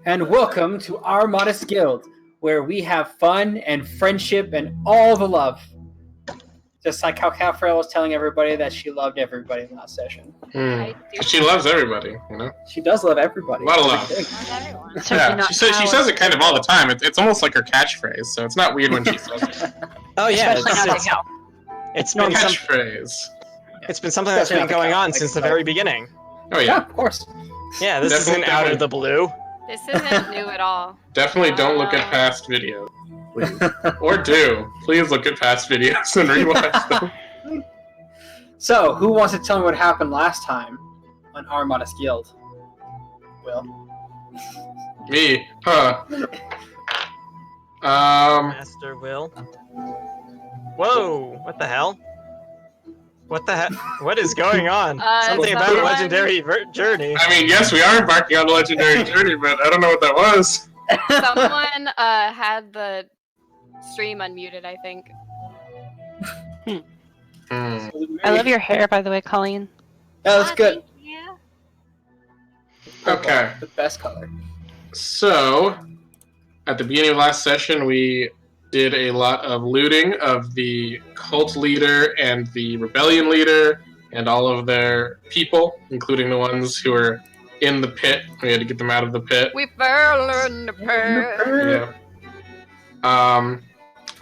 and welcome to our modest guild, where we have fun and friendship and all the love. Just like how Calfrail was telling everybody that she loved everybody last session. She loves everybody, you know? She does love everybody. A lot of love. Yeah, she says it kind of all the time. It's almost like her catchphrase, so it's not weird when she says it. Oh yeah, It's been catchphrase. It's been something that's been going on since the very beginning. Oh Yeah, of course. Yeah, this isn't out of the blue. This isn't new at all. Definitely don't look at past videos. Please. Or do. Please look at past videos and rewatch them. So, who wants to tell me what happened last time on our modest guild? Will? Me? Huh. Master Will. Whoa! What the hell? What the heck? What is going on? Something about a legendary journey. I mean, yes, we are embarking on a legendary journey, but I don't know what that was. Someone had the stream unmuted, I think. I love your hair, by the way, Colleen. Yeah, that's good. Yeah. Okay. The best color. So, at the beginning of last session, we did a lot of looting of the cult leader and the rebellion leader and all of their people, including the ones who were in the pit. We had to get them out of the pit. We fell in the pit. Yeah.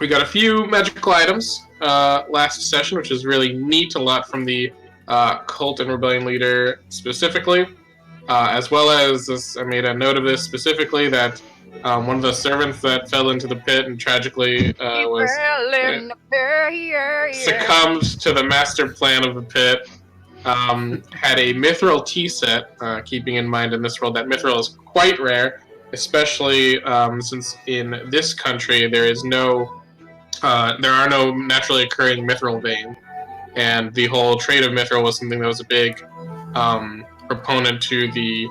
We got a few magical items last session, which is really neat. A lot from the cult and rebellion leader specifically, as well as this. I made a note of this specifically that one of the servants that fell into the pit and tragically succumbed to the master plan of the pit. Had a mithril tea set, keeping in mind in this world that mithril is quite rare, especially since in this country there are no naturally occurring mithril veins, and the whole trade of mithril was something that was a big proponent to the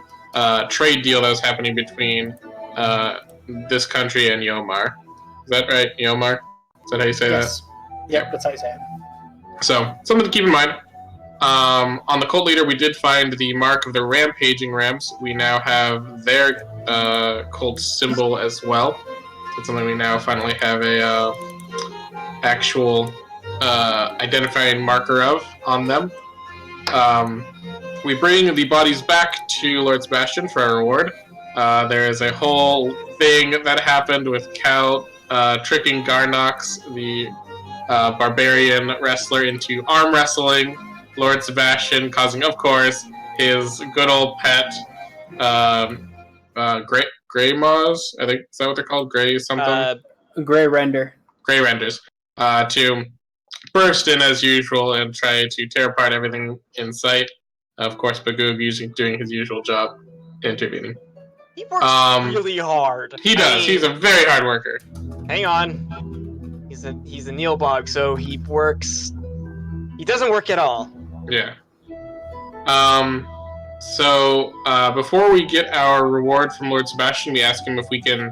trade deal that was happening between this country and Yomar. Is that right, Yomar? Is that how you say that? Yep, that's how you say it. So, something to keep in mind. On the cult leader, we did find the mark of the rampaging ramps. We now have their cult symbol as well. So it's something we now finally have a actual identifying marker of on them. We bring the bodies back to Lord Sebastian for our reward. There is a whole thing that happened with Cal tricking Garnox, the barbarian wrestler, into arm wrestling Lord Sebastian, causing, of course, his good old pet, Grey Maws, I think, is that what they're called? Grey something? Grey Render. Grey Renders. To burst in as usual and try to tear apart everything in sight. Of course, Bagoo doing his usual job, intervening. He works really hard. He does. He's a very hard worker. Hang on. He's a Neilbog, so he works. He doesn't work at all. Yeah. So before we get our reward from Lord Sebastian, we asked him if we can.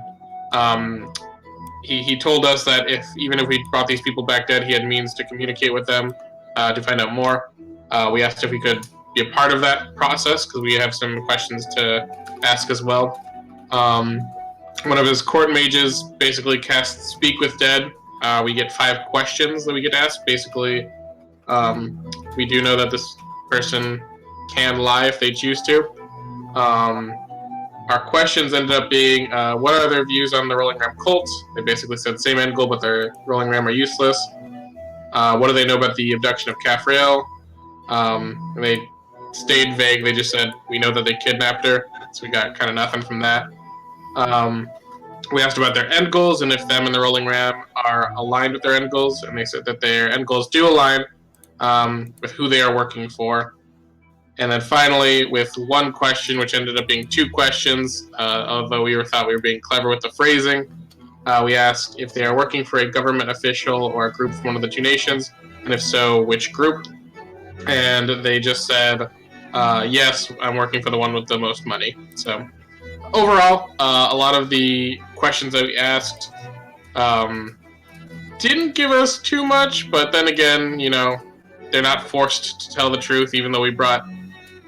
He told us that even if we brought these people back dead, he had means to communicate with them to find out more. We asked if we could be a part of that process because we have some questions to ask as well. One of his court mages basically casts Speak with Dead. We get 5 questions that we get asked. Basically, we do know that this person can lie if they choose to. Our questions ended up being, what are their views on the Rolling Ram cult? They basically said same end goal, but their Rolling Ram are useless. What do they know about the abduction of Calfrail? They stayed vague. They just said, we know that they kidnapped her. So we got kind of nothing from that. We asked about their end goals and if them and the Rolling Ram are aligned with their end goals. And they said that their end goals do align with who they are working for. And then finally, with one question, which ended up being 2 questions, although we thought we were being clever with the phrasing, we asked if they are working for a government official or a group from one of the 2 nations, and if so, which group? And they just said, yes, I'm working for the one with the most money. So overall, a lot of the questions that we asked didn't give us too much, but then again, they're not forced to tell the truth, even though we brought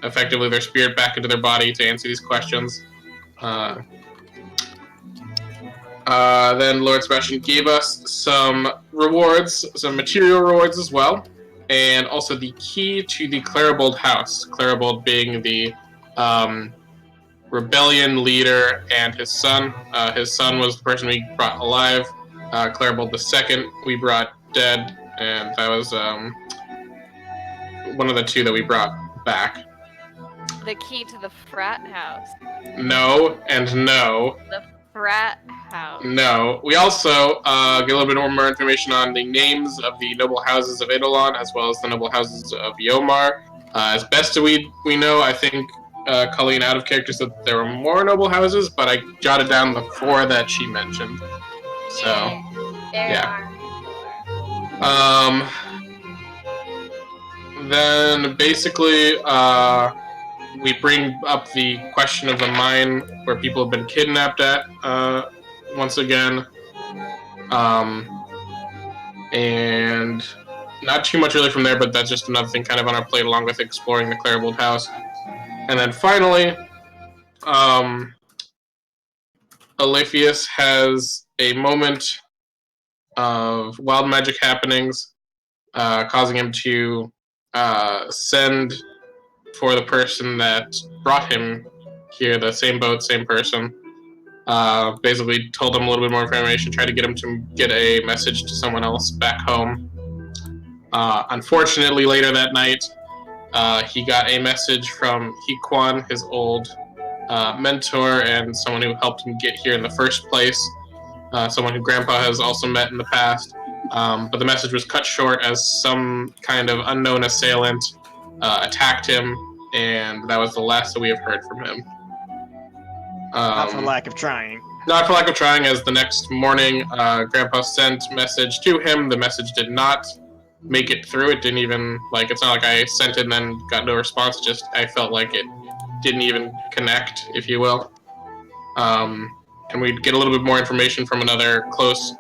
effectively their spirit back into their body to answer these questions. Then Lord Sebastian gave us some rewards, some material rewards as well, and also the key to the Claribold house. Claribold being the rebellion leader and his son. His son was the person we brought alive. Claribold II we brought dead, and that was one of the two that we brought back. The key to the Phrat house. No, and no. The Phrat house. No. We also get a little bit more information on the names of the noble houses of Eidolon, as well as the noble houses of Yomar. As best as we know, I think Colleen out of character said that there were more noble houses, but I jotted down the 4 that she mentioned. So, yeah. Then basically, we bring up the question of the mine where people have been kidnapped at once again. And not too much really from there, but that's just another thing kind of on our plate along with exploring the Claribold house. And then finally, Aletheus has a moment of wild magic happenings, causing him to send for the person that brought him here, the same boat, same person. Basically told him a little bit more information, tried to get him to get a message to someone else back home. Unfortunately, later that night, he got a message from Hikwan, his old mentor and someone who helped him get here in the first place, someone who Grandpa has also met in the past. But the message was cut short as some kind of unknown assailant attacked him, and that was the last that we have heard from him. Not for lack of trying. Not for lack of trying, as the next morning, Grandpa sent message to him. The message did not make it through. It didn't even, like, it's not like I sent it and then got no response, just I felt like it didn't even connect, if you will. And we get a little bit more information from another close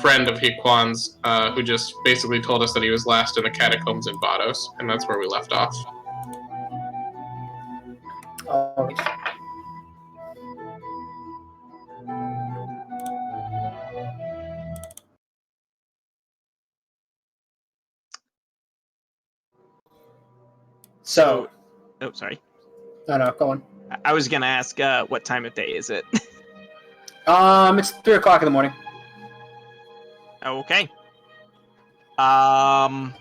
friend of Hikwan's, who just basically told us that he was last in the catacombs in Vados, and that's where we left off. So, oh, sorry. No, go on. I was gonna ask, what time of day is it? It's 3 o'clock in the morning. Okay. Right,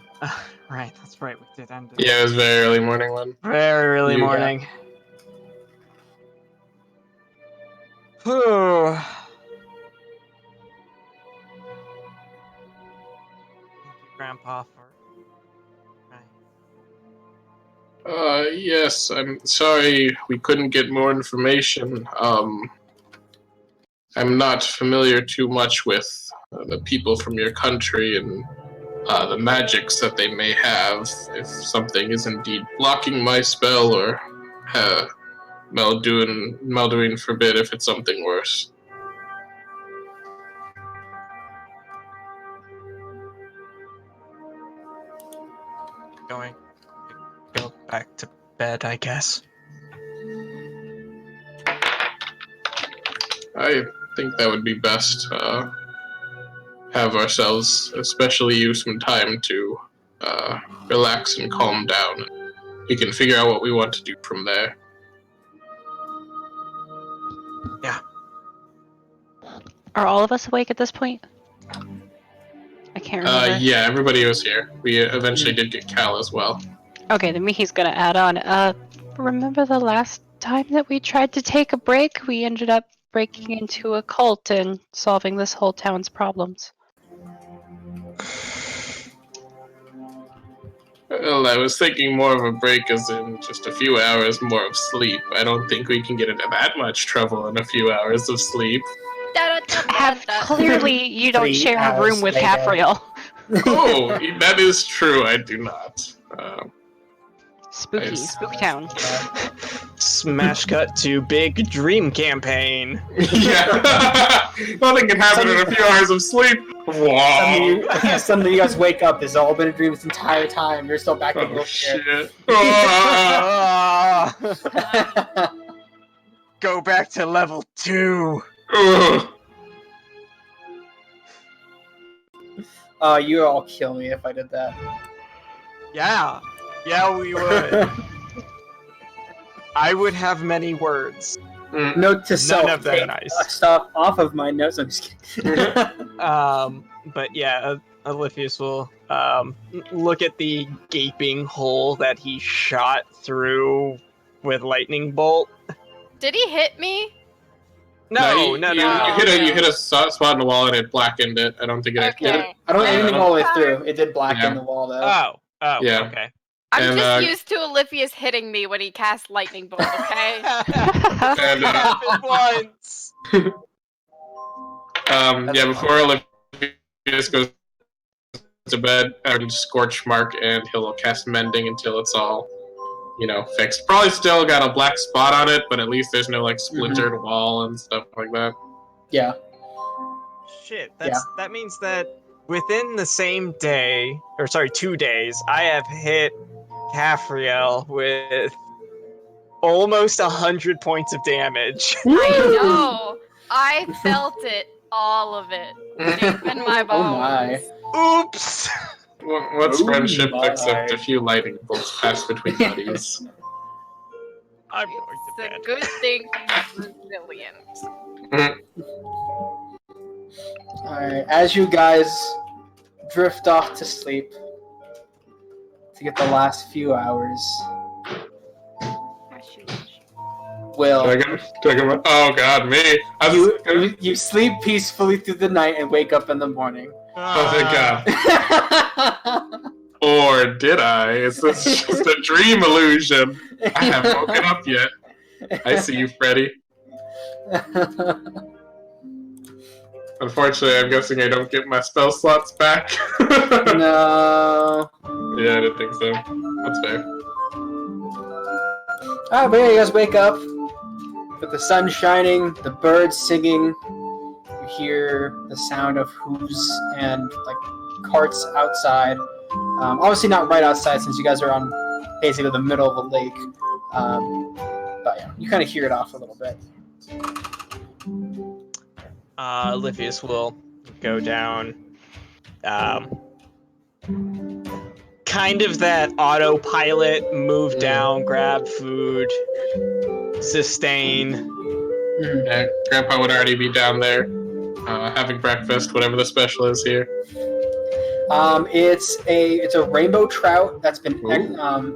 that's right. We did end it. Yeah, it was very early morning one. Very early morning. Whew. Thank you, Grandpa, for. Yes, I'm sorry we couldn't get more information. I'm not familiar too much with the people from your country and the magics that they may have, if something is indeed blocking my spell, or Malduin forbid if it's something worse. Going to go back to bed, I guess. I think that would be best. Have ourselves, especially you, some time to relax and calm down. We can figure out what we want to do from there. Yeah. Are all of us awake at this point? I can't remember. Yeah, everybody was here. We eventually did get Cal as well. Okay, then Mihi's gonna add on. Remember the last time that we tried to take a break? We ended up breaking into a cult and solving this whole town's problems. Well, I was thinking more of a break as in just a few hours more of sleep. I don't think we can get into that much trouble in a few hours of sleep. Clearly, you don't 3 share a hours room with later. Halfrail. Oh, that is true. I do not. Spooky, Nice. Spooktown. Smash cut to big dream campaign. Yeah. Nothing can happen in a few hours of sleep. Wow. Some of you guys wake up. This has all been a dream this entire time. You're still back in Oh, the shit. Ah. Go back to level 2. Ugh. You all kill me if I did that. Yeah. Yeah, we would. I would have many words. Note to self: of them take nice. stuff off of my notes. I'm just kidding. But yeah, Alyphius will look at the gaping hole that he shot through with lightning bolt. Did he hit me? No. You hit a spot in the wall and it blackened it. I don't think it actually. Okay. I don't Yeah, anything I all don't- the way through. It did blacken Yeah. the wall though. Oh, Yeah. okay. I'm And, just used to Alyphius hitting me when he cast lightning bolt, okay? And Happened once. before Olympius goes to bed, Scorch Mark, and he'll cast Mending until it's all, fixed. Probably still got a black spot on it, but at least there's no splintered wall and stuff like that. Yeah. Shit, that means that within the same day, 2 days, I have hit Caphriel with almost 100 points of damage. I know. I felt it. All of it. Deep in my bones. Oh my. Oops! What's Oh friendship my. except a few lightning bolts passed between buddies? I'm going to It's bed. a good thing he's resilient. Alright, as you guys drift off to sleep to get the last few hours, Will, Oh god, me! you sleep peacefully through the night and wake up in the morning. Oh thank god. Or did I? Is this just a dream illusion? I haven't woken up yet. I see you, Freddy. Unfortunately, I'm guessing I don't get my spell slots back. No. Yeah, I didn't think so. That's fair. Alright, but yeah, you guys wake up with the sun shining, the birds singing. You hear the sound of hooves and carts outside. Obviously not right outside since you guys are on basically the middle of a lake. But yeah, you kind of hear it off a little bit. Alyphius will go down. Kind of that autopilot, move down, grab food, sustain. Yeah, Grandpa would already be down there, having breakfast, whatever the special is here. It's a rainbow trout that's been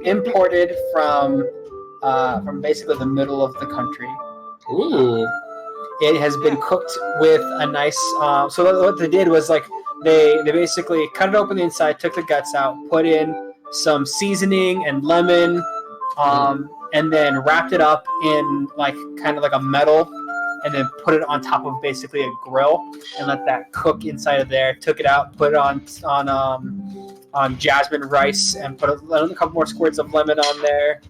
imported from basically the middle of the country. Ooh. It has been cooked with a nice. So what they did was they basically cut it open the inside, took the guts out, put in some seasoning and lemon, and then wrapped it up in kind of like a metal, and then put it on top of basically a grill and let that cook inside of there. Took it out, put it on jasmine rice, and put a couple more squirts of lemon on there.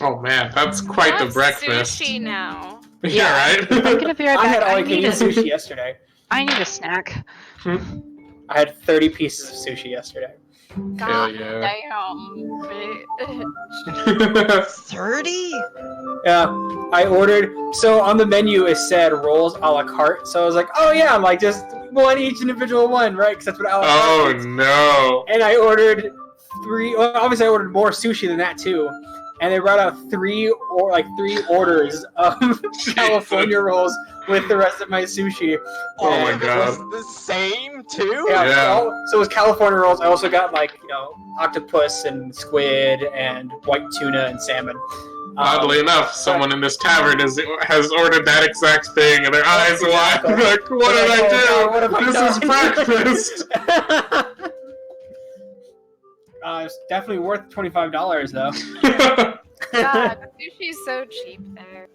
Oh man, that's quite the breakfast. Sushi now. Yeah, right? I'm gonna be right I back. had all I I could need eat a sushi yesterday. I need a snack. I had 30 pieces of sushi yesterday. God yeah. damn, bitch. 30? Yeah, I ordered. So on the menu it said rolls a la carte. So I was like, oh yeah, I'm just one each individual one, right? Because that's what a la carte Oh is. no. And I ordered 3. Well, obviously I ordered more sushi than that too. And they brought out 3 orders of California rolls with the rest of my sushi. Oh my And god. The same too? Yeah. So it was California rolls. I also got octopus and squid and white tuna and salmon. Oddly enough, someone in this tavern has ordered that exact thing, and their eyes wide. Exactly. Like, what did I do? What have I This is done?" breakfast. It's definitely worth $25 though. God, sushi's so cheap there.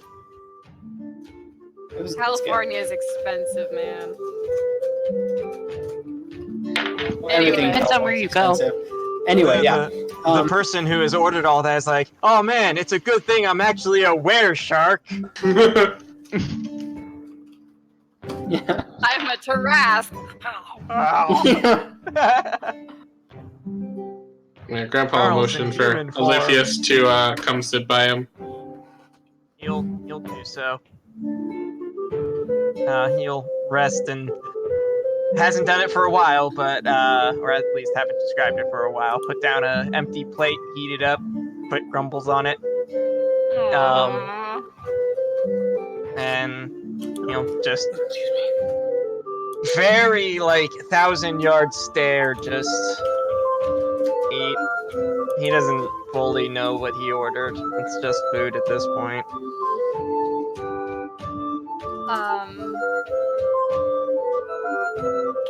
California is expensive, man. Everything Depends on where you go. expensive. Anyway, yeah. The person who has ordered all that is like, oh man, it's a good thing I'm actually a were-shark. Yeah. I'm a Tarrasque. Yeah, Grandpa Carl's motioned in for human form. Alyphius to come sit by him. He'll do so. he'll rest and hasn't done it for a while, but or at least haven't described it for a while. Put down a empty plate, heat it up, put grumbles on it, Aww. and just very like 1,000-yard stare. Just eat. He doesn't fully know what he ordered. It's just food at this point.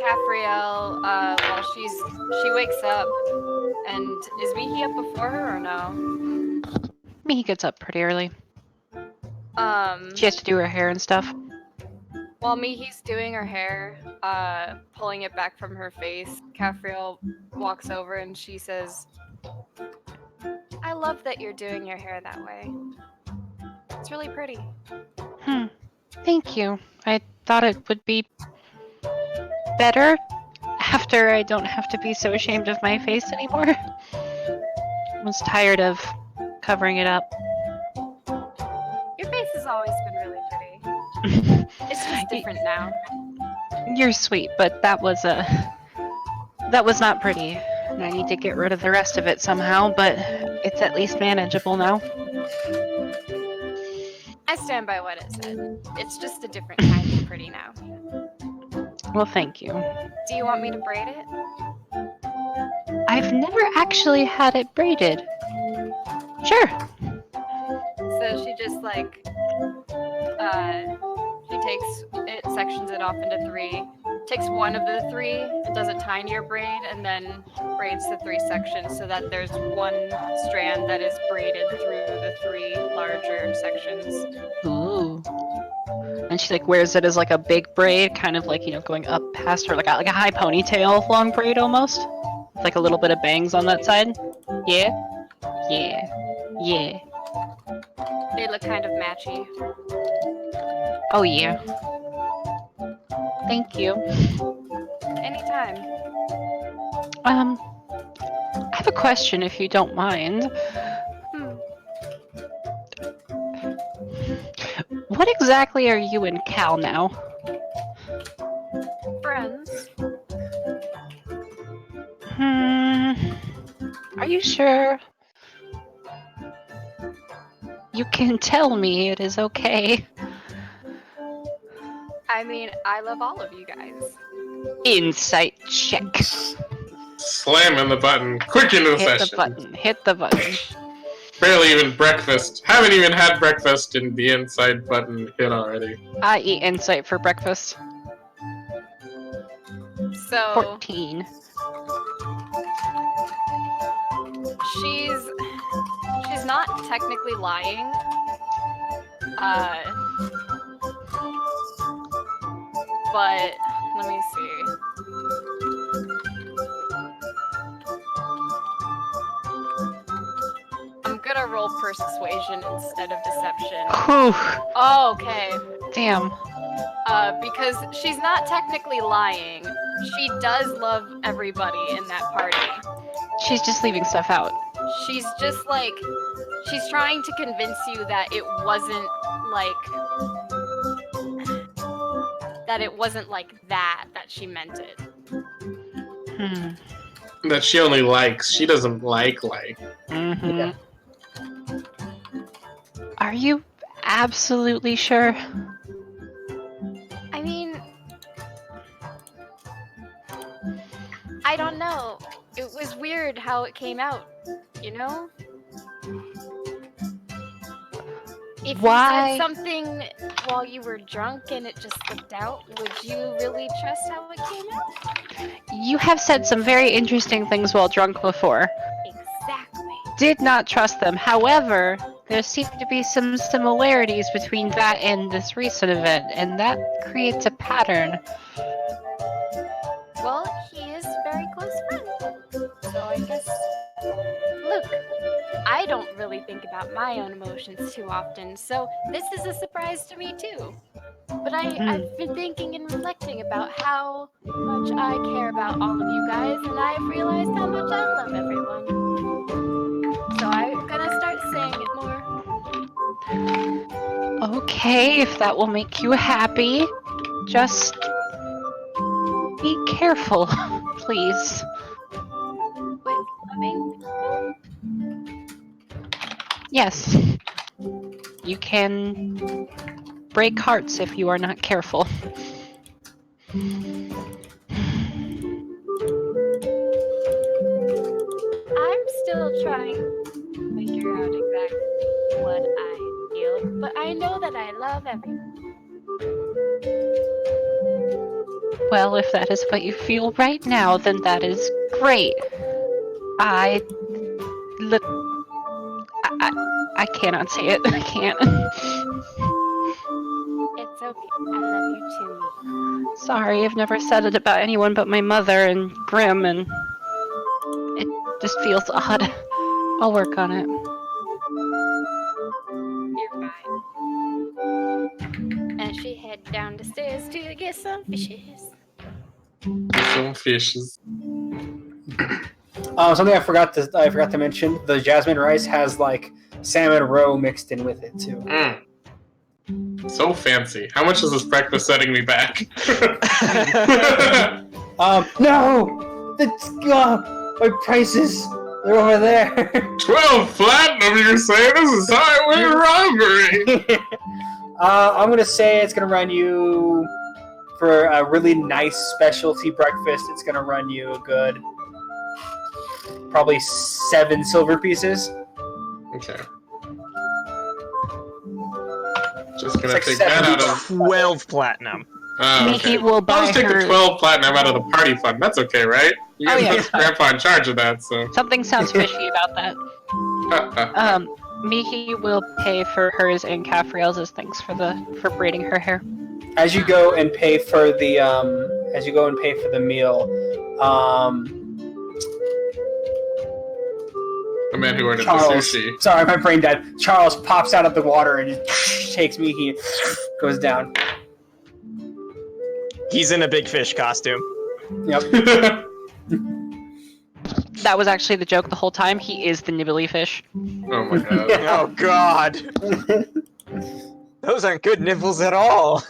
Capriel, well, she wakes up, and is Mihi up before her or no? He gets up pretty early. She has to do her hair and stuff. While Mihi's doing her hair, pulling it back from her face, Capriel walks over and she says, I love that you're doing your hair that way. It's really pretty. Thank you. I thought it would be better after I don't have to be so ashamed of my face anymore. I was tired of covering it up. Your face has always been really pretty. It's just different now. You're sweet, but that was not pretty. And I need to get rid of the rest of it somehow, but it's at least manageable now. I stand by what I said. It's just a different kind of pretty now. Well, thank you. Do you want me to braid it? I've never actually had it braided. Sure. So she just like, she takes it, sections it off into 3, takes one of the 3, and does a tinier braid, and then braids the 3 sections so that there's one strand that is braided through the 3 larger sections. Ooh. And she like wears it as like a big braid, kind of like, going up past her, like a high ponytail long braid almost. With like a little bit of bangs on that side. Yeah. Yeah. Yeah. They look kind of matchy. Oh yeah. Thank you. Anytime. I have a question if you don't mind. What exactly are you and Cal now? Friends. Are you sure? You can tell me it is okay. I mean, I love all of you guys. Insight check. Slamming the button. Quick into the Hit session. the button. Hit the button. Barely even breakfast. Haven't even had breakfast and the inside button hit already. I eat insight for breakfast. So 14. she's not technically lying. But let me see. I'm gonna roll persuasion instead of deception. Whew. Oh, okay. Damn. Because she's not technically lying. She does love everybody in that party. She's just leaving stuff out. She's just like, she's trying to convince you that it wasn't like that she meant it. That she only likes. She doesn't like. Mm-hmm. Yeah. Are you absolutely sure? I mean, I don't know. It was weird how it came out, you know? If Why? you said something while you were drunk and it just slipped out, would you really trust how it came out? You have said some very interesting things while drunk before. Exactly. Did not trust them. However, there seem to be some similarities between that and this recent event, and that creates a pattern. Well, he is a very close friend. So I guess... Look, I don't really think about my own emotions too often, so this is a surprise to me too. But I've been thinking and reflecting about how much I care about all of you guys, and I've realized how much I love everyone. So I'm gonna start saying it more. Okay, if that will make you happy. Just be careful, please. With loving? Yes. You can break hearts if you are not careful. I'm still trying to figure out exactly what I feel, but I know that I love everyone. Well, if that is what you feel right now, then that is great. I cannot say it. I can't. It's okay. I love you too, Miki. Sorry, I've never said it about anyone but my mother and Grim, and it just feels odd. I'll work on it. You're fine. And she head down the stairs to get some fishes. Some fishes. Something I forgot to mention: the jasmine rice has like salmon roe mixed in with it too. So fancy. How much is this breakfast setting me back? No, it's my prices. They're over there. 12 platinum, you're saying? This is highway robbery! I'm gonna say it's gonna run you for a really nice specialty breakfast. It's gonna run you a good probably 7 silver pieces. Okay. Just gonna It's like take that out of... 12 platinum. Oh, Mickey okay. will I'll buy just take her... the 12 platinum out of the party fund. That's okay, right? You guys yeah, put it's fine. Grandpa in charge of that, so... Something sounds fishy about that. Miki will pay for hers and Caffriel's as thanks for braiding her hair. As you go and pay for the meal, the man who ordered Charles, the sushi. sorry, my brain died. Charles pops out of the water and just takes Miki and goes down. He's in a big fish costume. Yep. That was actually the joke the whole time. He is the nibbly fish. Oh my god. Oh god. Those aren't good nibbles at all.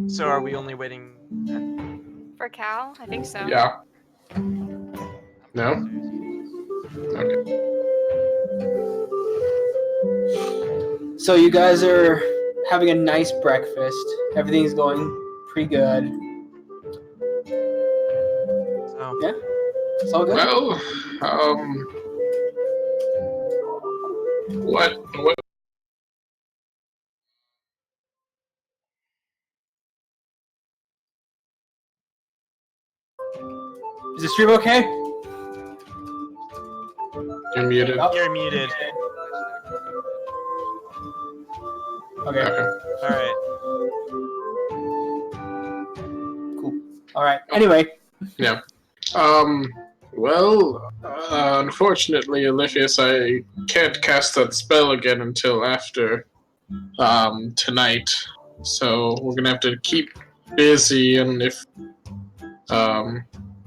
So are we only waiting? For Cal? I think so. Yeah. No? Okay. So you guys are having a nice breakfast. Everything's going pretty good. So, Yeah, it's all good. Well, what? Is the stream okay? You're muted. Oh, you're muted. okay. Alright. Cool. All right. Anyway. Yeah. Well, unfortunately, Aliphius, I can't cast that spell again until after, tonight. So we're gonna have to keep busy, and if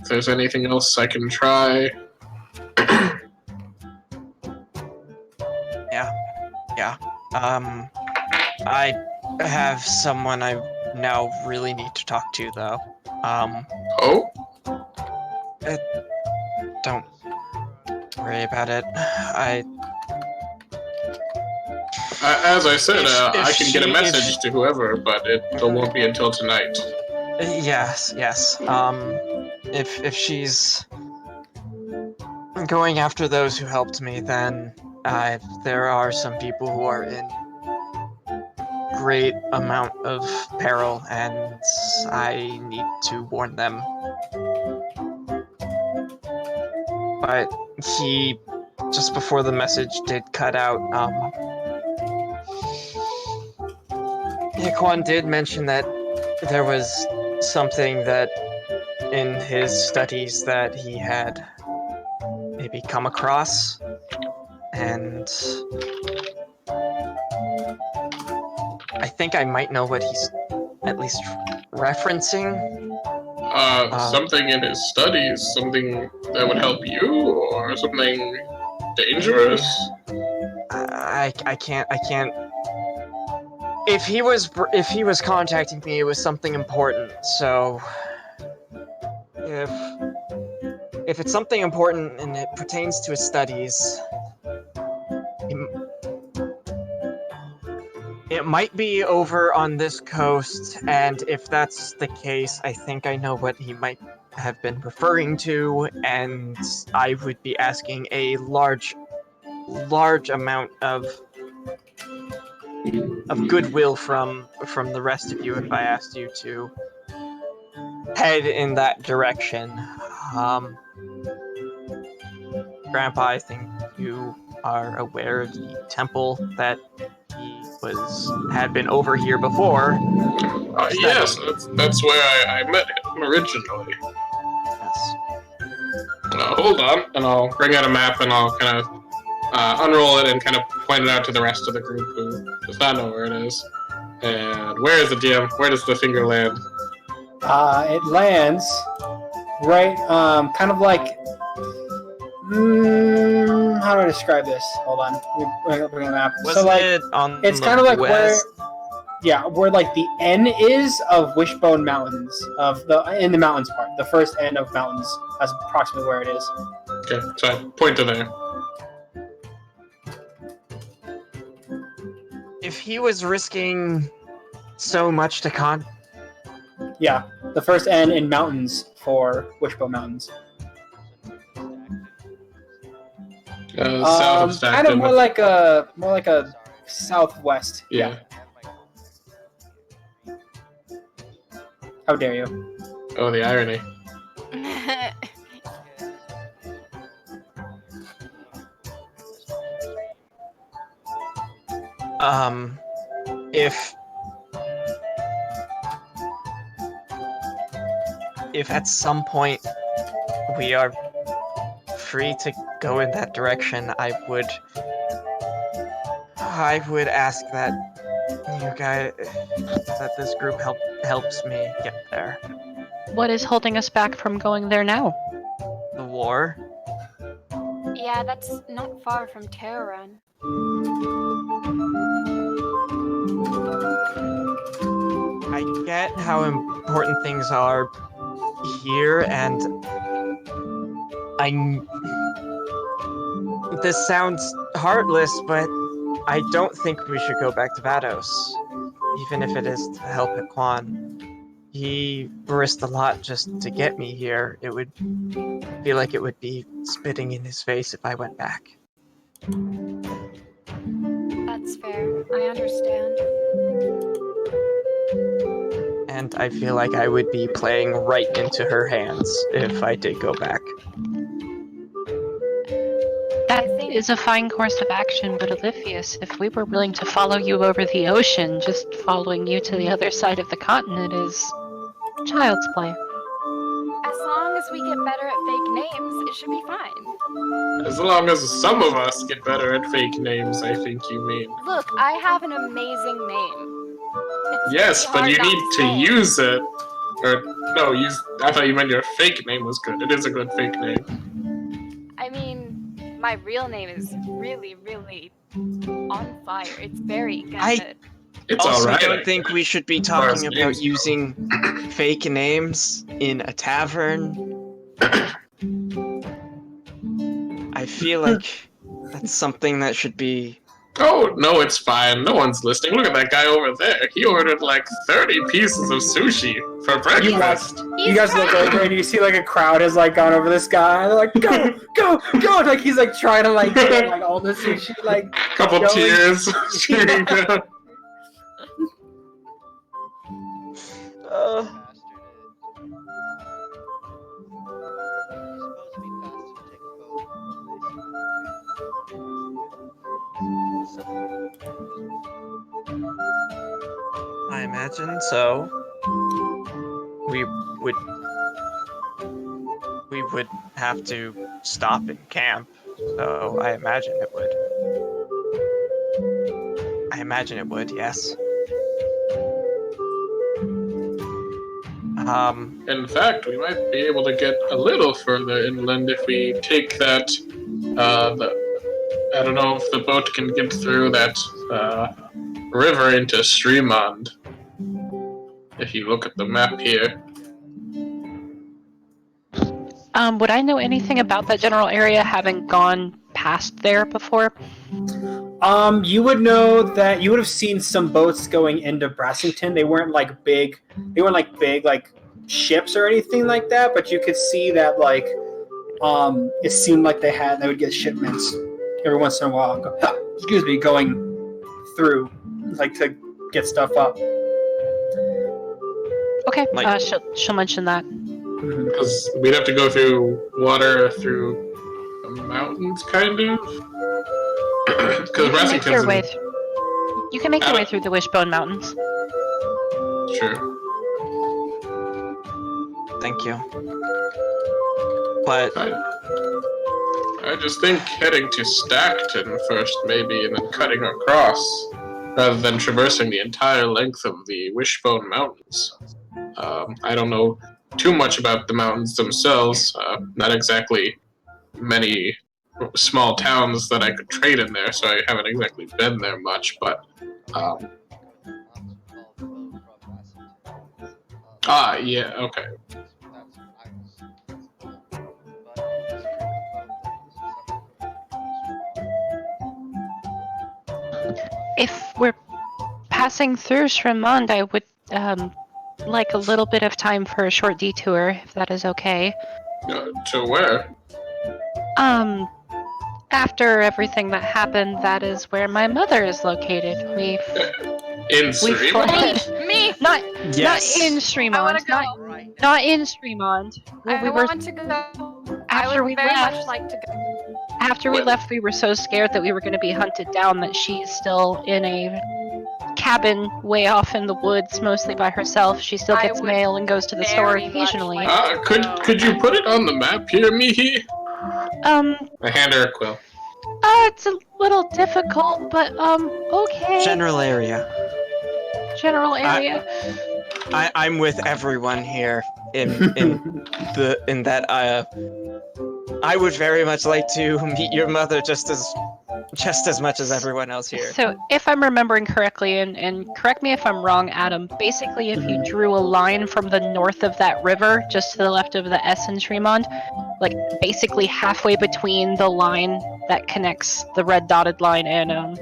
there's anything else I can try. Yeah. I have someone I now really need to talk to, though. Oh? Don't worry about it. As I said, If I can get a she- message to whoever, but it won't be until tonight. Yes. If she's going after those who helped me, then there are some people who are in great amount of peril, and I need to warn them. But he, just before the message did cut out, Yaquan did mention that there was something that in his studies that he had maybe come across, and I think I might know what he's at least referencing. Something in his studies, something that would help you, or something dangerous? I can't If he was contacting me, it was something important. So if it's something important and it pertains to his studies, it might be over on this coast. And if that's the case, I think I know what he might have been referring to, and I would be asking a large amount of goodwill from the rest of you if I asked you to head in that direction. Grandpa, I think you are aware of the temple that he had been over here before. Yes, that's where I met him originally. Yes. Hold on, and I'll bring out a map and I'll kind of unroll it and kind of point it out to the rest of the group who does not know where it is. And where is the DM? Where does the finger land? It lands right, kind of like. How do I describe this? Hold on. Let me bring a map. Was so, it on it's kind of like west? where like the N is of Wishbone Mountains, in the mountains part. The first N of mountains. That's approximately where it is. Okay, so I point to there. If he was risking so much to Yeah, the first N in mountains for Wishbone Mountains. South of Stockton. Kind of more like a southwest. Yeah. How dare you? Oh, the irony. If at some point we are free to go in that direction, I would ask that this group helps me get there. What is holding us back from going there now? The war. Yeah, that's not far from Terran. I get how important things are here, and this sounds heartless, but I don't think we should go back to Vados, even if it is to help Ikwan. He risked a lot just to get me here. It would feel like it would be spitting in his face if I went back. That's fair. I understand. And I feel like I would be playing right into her hands if I did go back. That is a fine course of action, but Oliphius, if we were willing to follow you over the ocean, just following you to the other side of the continent is child's play. As long as we get better at fake names, it should be fine. As long as some of us get better at fake names, I think you mean. Look, I have an amazing name. It's yes, but you need to say. use it. Or, no, I thought you meant your fake name was good. It is a good fake name. I mean, my real name is really, really on fire. It's very good. It's also, alright. I don't think we should be talking about using fake names in a tavern. I feel like that's something that should be... Oh, no, it's fine. No one's listening. Look at that guy over there. He ordered like 30 pieces of sushi for breakfast. You guys look over and you see like a crowd has like gone over this guy. They're like, go, go, go! Like he's like trying to like get like all the sushi like. Couple going. tears. I imagine so. We would have to stop in camp, so I imagine it would. Yes. In fact, we might be able to get a little further inland if we take that, I don't know if the boat can get through that river into Streamond. If you look at the map here. Would I know anything about that general area, having gone past there before? You would know that you would have seen some boats going into Brassington. They weren't like big. They weren't like big like ships or anything like that. But you could see that like it seemed like they would get shipments every once in a while. Excuse me, going through like to get stuff up. Okay, she'll mention that. Because we'd have to go through water through the mountains, kind of. Because Brassington's you can make your way through the Wishbone Mountains. True. Thank you. But I just think heading to Stackton first, maybe, and then cutting across, rather than traversing the entire length of the Wishbone Mountains. I don't know too much about the mountains themselves. Not exactly many small towns that I could trade in there, so I haven't exactly been there much, but yeah, okay. If we're passing through Shremond, I would like a little bit of time for a short detour, if that is okay. To where? After everything that happened, that is where my mother is located. In we fled. Me! Not yes. in I Shremond. want to go. Not in Shremond. I want to go. I would very much like to go. After we left, we were so scared that we were going to be hunted down that she's still in a cabin way off in the woods, mostly by herself. She still gets mail and goes to the store occasionally. Could you put it on the map here, Mihi? I hand her a quill. It's a little difficult, but okay. General area. I'm with everyone here in that I would very much like to meet your mother just as much as everyone else here. So, if I'm remembering correctly, and correct me if I'm wrong, Adam, basically if you drew a line from the north of that river, just to the left of the S in Tremond, like basically halfway between the line that connects the red dotted line and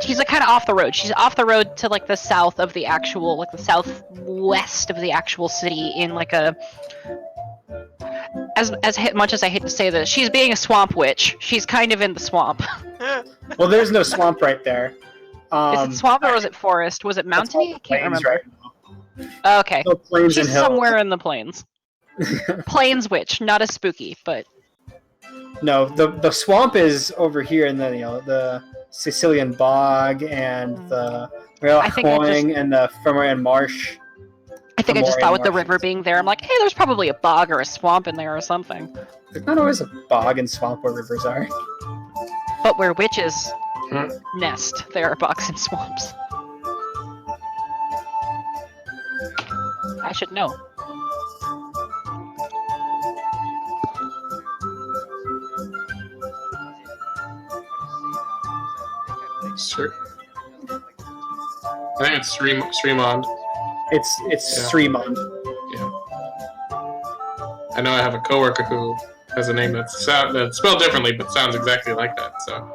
she's like kind of off the road. She's off the road to like the south of the actual, like the southwest of the actual city in like a, as much as I hate to say this, she's being a swamp witch. She's kind of in the swamp. Well, there's no swamp right there. Is it swamp or was it forest? Was it mountainy? I can't remember. Right, okay. no plains she's and hills. somewhere in the plains. Plains witch, not as spooky, but no, the swamp is over here in the Sicilian bog and the Harrowing and the Fomorian marsh. I think I just thought with the river being there, I'm like, hey, there's probably a bog or a swamp in there or something. There's not always a bog and swamp where rivers are. But where witches nest, there are bogs and swamps. I should know. Sure. I think it's Shremond. It's Shremond. Yeah. I know I have a coworker who has a name that's spelled differently, but sounds exactly like that. So.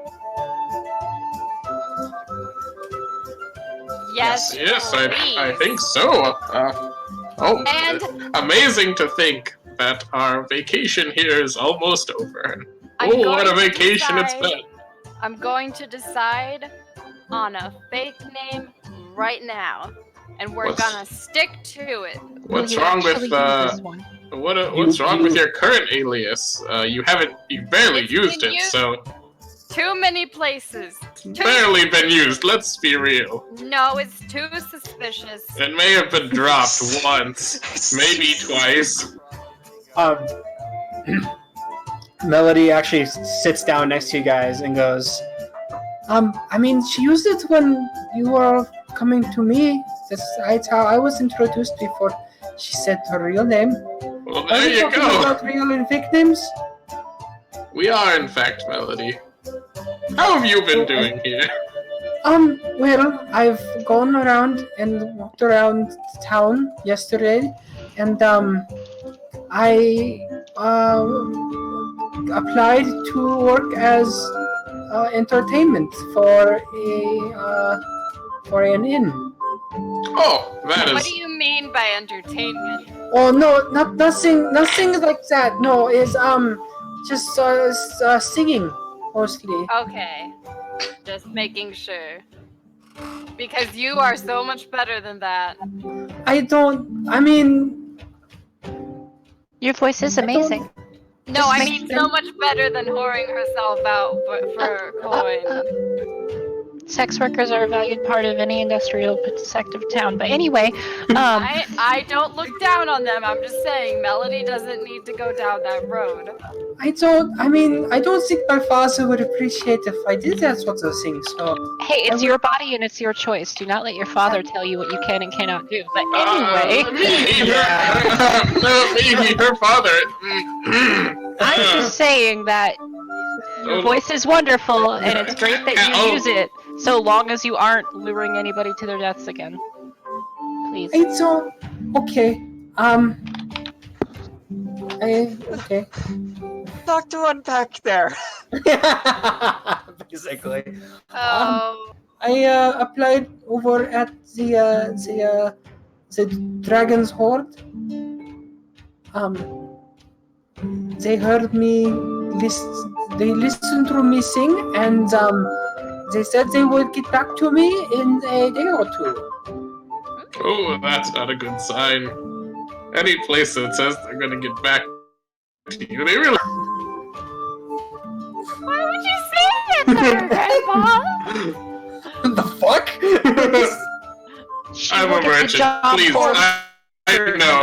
Yes. Yes, I think so. And amazing to think that our vacation here is almost over. I'm what a vacation it's been. I'm going to decide on a fake name right now, and we're gonna stick to it. What's wrong with what's wrong with your current alias? You barely used it, so. Too many places. Barely been used. Let's be real. No, it's too suspicious. It may have been dropped once, maybe twice. Melody actually sits down next to you guys and goes, I mean, she used it when you were coming to me. That's how I was introduced before she said her real name. Well, there you go. About real and fake names? We are, in fact, Melody. How have you been doing here? Well, I've gone around and walked around town yesterday, and I applied to work as entertainment for an inn. Oh, that What is. do you mean by entertainment? Oh no, nothing like that. No, it's just singing mostly. Okay, just making sure. Because you are so much better than that. I mean, Your voice is amazing. No, Just I make mean sure- so much better than whoring herself out for coin. Sex workers are a valued part of any industrial sector of town. But anyway, I don't look down on them. I'm just saying Melody doesn't need to go down that road. I don't think my father would appreciate if I did that sort of thing. So hey, it's your body and it's your choice. Do not let your father tell you what you can and cannot do. But anyway, Maybe her father. I'm just saying that your voice is wonderful and it's great that you use it, so long as you aren't luring anybody to their deaths again. Please. it's all okay. Okay. Talk to unpack there. Basically. Oh, I applied over at the Dragon's Horde. They heard me they listened to me sing, and they said they would get back to me in a day or two. Oh, that's not a good sign. Any place that says they're gonna get back to you, they really. why would you say that to her, Grandpa? The fuck? I'm a merchant. Please, I know.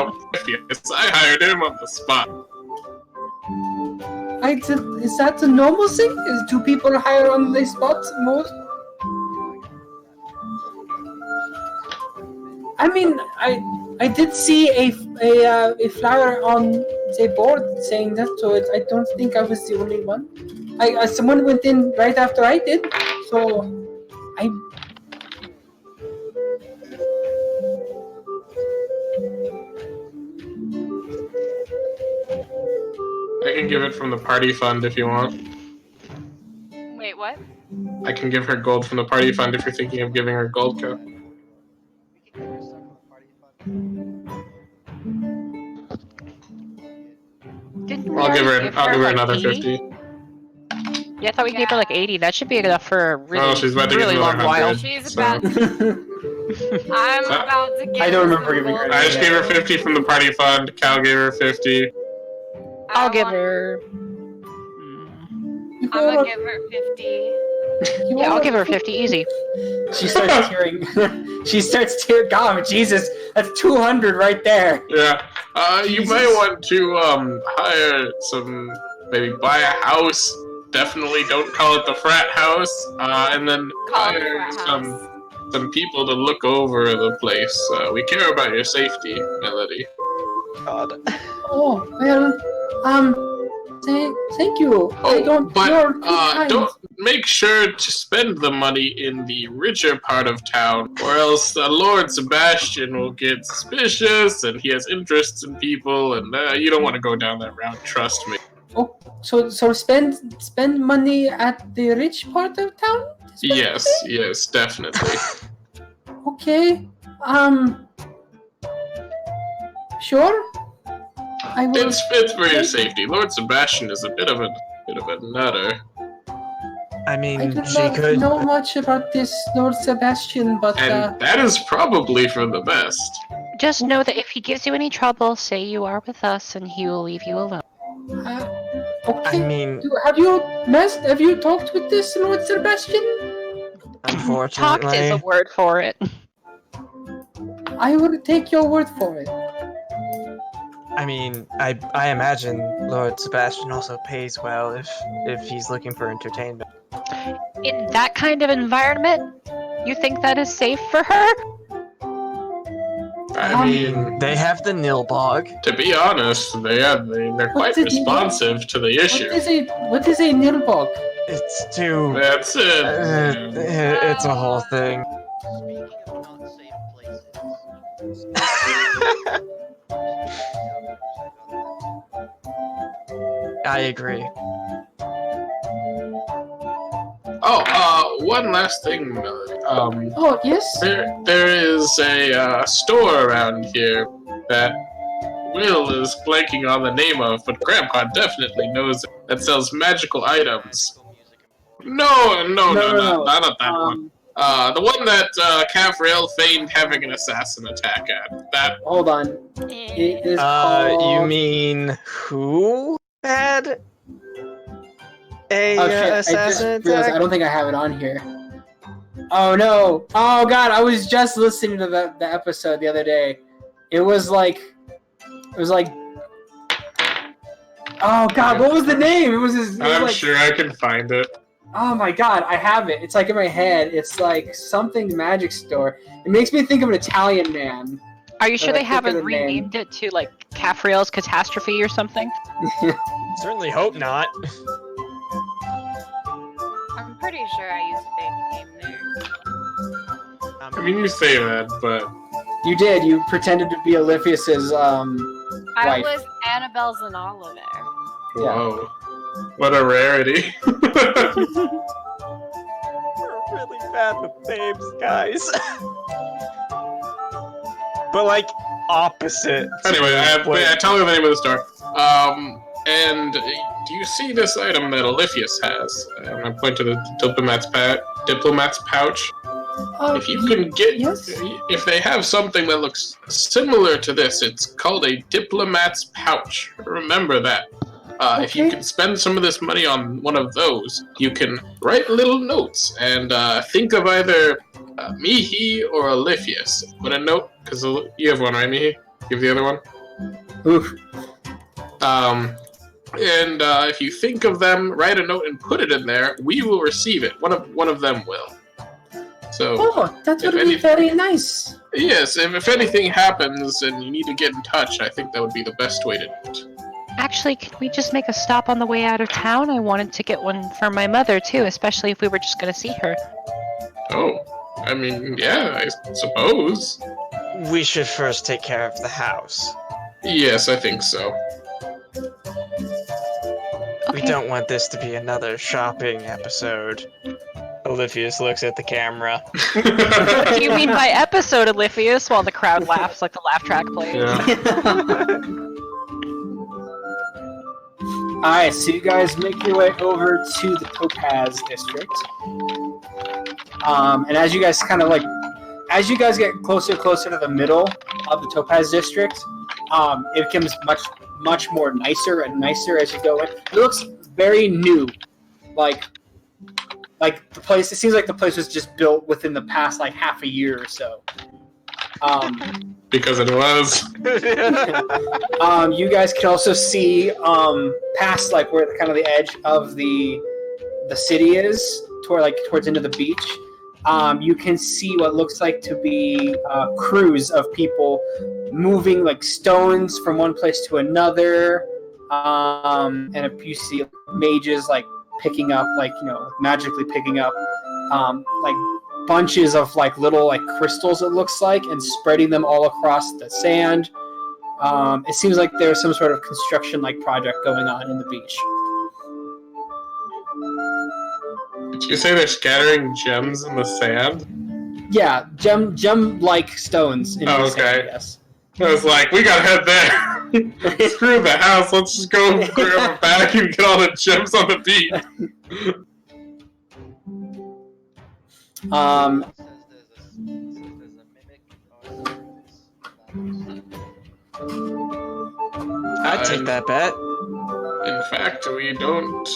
Yes, I hired him on the spot. Is that a normal thing? Do people hire on the spot most? I mean, I did see a flyer on the board saying that, so I don't think I was the only one. Someone went in right after I did, so I. I can give it from the party fund if you want. Wait, what? I can give her gold from the party fund if you're thinking of giving her gold cup. I'll give her another 50. Yeah, I thought we gave her like 80. That should be enough for a really, She's about to give really long another while. 100. She's So- about to. I'm about to give I don't her remember some giving her gold. I just gave her 50 from the party fund. Cal gave her 50. I'll I give want- her. I'm gonna give her 50. Yeah, I'll give her 50. Easy. She starts tearing. She starts tearing. God, Jesus, that's 200 right there. Yeah. You may want to hire some, maybe buy a house. Definitely don't call it the frat house. And then Call it the hire frat house. some people to look over the place. We care about your safety, Melody. God. Oh well, thank you. I don't. You're too kind. Don't make sure to spend the money in the richer part of town, or else Lord Sebastian will get suspicious, and he has interests in people, and you don't want to go down that route. Trust me. Oh, so spend money at the rich part of town? Yes, definitely. Okay. Sure. I will. It's for your safety. Lord Sebastian is a bit of a nutter. I mean, I do she not could. know much about this Lord Sebastian, but And that is probably for the best. Just know that if he gives you any trouble, say you are with us and he will leave you alone. okay. I mean, Have you talked with this Lord Sebastian? unfortunately. Talked is a word for it. I will take your word for it. I mean, I imagine Lord Sebastian also pays well if he's looking for entertainment. In that kind of environment, you think that is safe for her? I mean, They have the Nilbog. to be honest, they're quite did he- responsive to the issue. What is a nilbog? It's too. That's it. It's a whole thing. Speaking of not safe places. I agree. Oh, one last thing. Oh, yes? There is a store around here that Will is blanking on the name of, but Grandpa definitely knows it. That sells magical items. No, not that one. The one that Cavrail feigned having an assassin attack at. That. Hold on. It is called... You mean who had a Oh shit, I just assassin realized attack? I don't think I have it on here. Oh no. Oh god, I was just listening to the episode the other day. It was like... Oh god, what was the name? It was his... I'm sure I can find it. Oh my god, I have it. It's like in my head. It's like something magic store. It makes me think of an Italian man. Are you sure But I they think of the haven't name. renamed it to like Cafriel's Catastrophe or something? Certainly hope not. I'm pretty sure I used a fake name there. I mean, you say that, but You did. You pretended to be Oliphius's I wife. was Annabelle Zanala there. Yeah. whoa, what a rarity. We're really bad with names, guys. But like opposite. Anyway, I tell you the name of the store. And do you see this item that Oliphius has? And I point to the diplomat's pouch. Oh, If you can get, yes. if they have something that looks similar to this, it's called a diplomat's pouch. Remember that. If you Okay. can spend some of this money on one of those, you can write little notes and think of either Mihi or Oliphius. Put a note, because you have one, right, Mihi? You have the other one? Oof. And if you think of them, write a note and put it in there. We will receive it. One of them will. So, Oh, that would If be any- very nice. yes, if anything happens and you need to get in touch, I think that would be the best way to do it. Actually, can we just make a stop on the way out of town? I wanted to get one for my mother too, especially if we were just gonna see her. Oh, I mean, yeah, I suppose. We should first take care of the house. Yes, I think so. We Okay. don't want this to be another shopping episode. Oliphius looks at the camera. What do you mean by episode, Oliphius? While the crowd laughs like the laugh track plays. Yeah. Alright, so you guys make your way over to the Topaz District. And as you guys as you guys get closer and closer to the middle of the Topaz District, it becomes much more nicer and nicer as you go in. It looks very new. Like the place, it seems like the place was just built within the past like half a year or so. Because it was. You guys can also see past like where kind of the edge of the city is, towards into the beach. You can see what looks like to be crews of people moving like stones from one place to another, and if you see mages like picking up magically picking up like bunches of like little like crystals, it looks like, and spreading them all across the sand. It seems like there's some sort of construction like project going on in the beach. Did you say they're scattering gems in the sand? Yeah, gem like stones in the Oh, sand, okay. yes. I was like, we gotta head there. Screw the house. Let's just go grab a bag and get all the gems on the beach. I'd take that bet. In fact, we don't.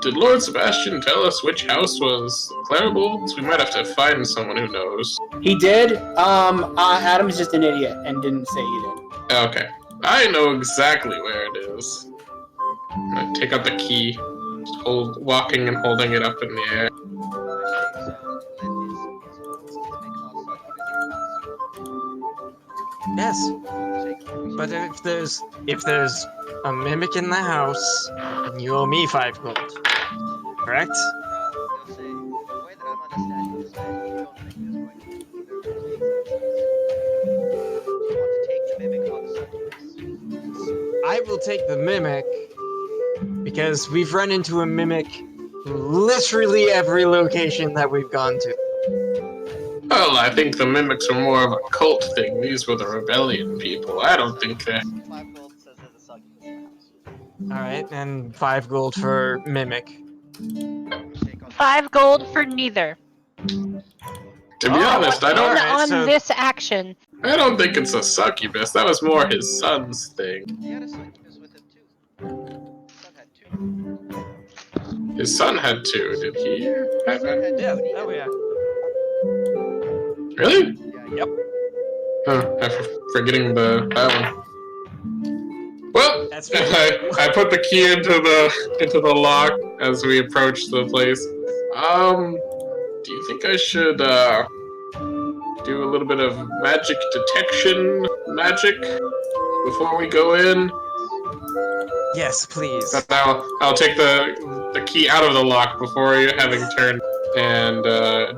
Did Lord Sebastian tell us which house was Clarable's? We might have to find someone who knows. He did. Adam's just an idiot and didn't say he did. Okay. I know exactly where it is. I'm gonna take out the key, just walking and holding it up in the air. Yes. But if there's a mimic in the house, then you owe me 5 gold. Correct? You'll say, the way that I'm understanding this man, you don't think there's going to be either of those do you want to take the mimic or the succubus? I will take the mimic because we've run into a mimic literally every location that we've gone to. Well, I think the mimics are more of a cult thing. These were the rebellion people. I don't think that. 5 gold says there's a succubus in the house. Alright, and 5 gold for mimic. Take on 5 gold for neither. To be honest, I don't. Alright, on so- this action. I don't think it's a succubus. That was more his son's thing. He had a succubus with him too. Son had 2. His son had 2. Did he have Son it? had 2 Yeah, and he oh had yeah. Really? Yeah, Yep. Huh, I'm forgetting that one. Well, That's I put the key into the lock as we approach the place. Do you think I should do a little bit of magic detection magic before we go in? Yes, please. But I'll take the key out of the lock before you having turned and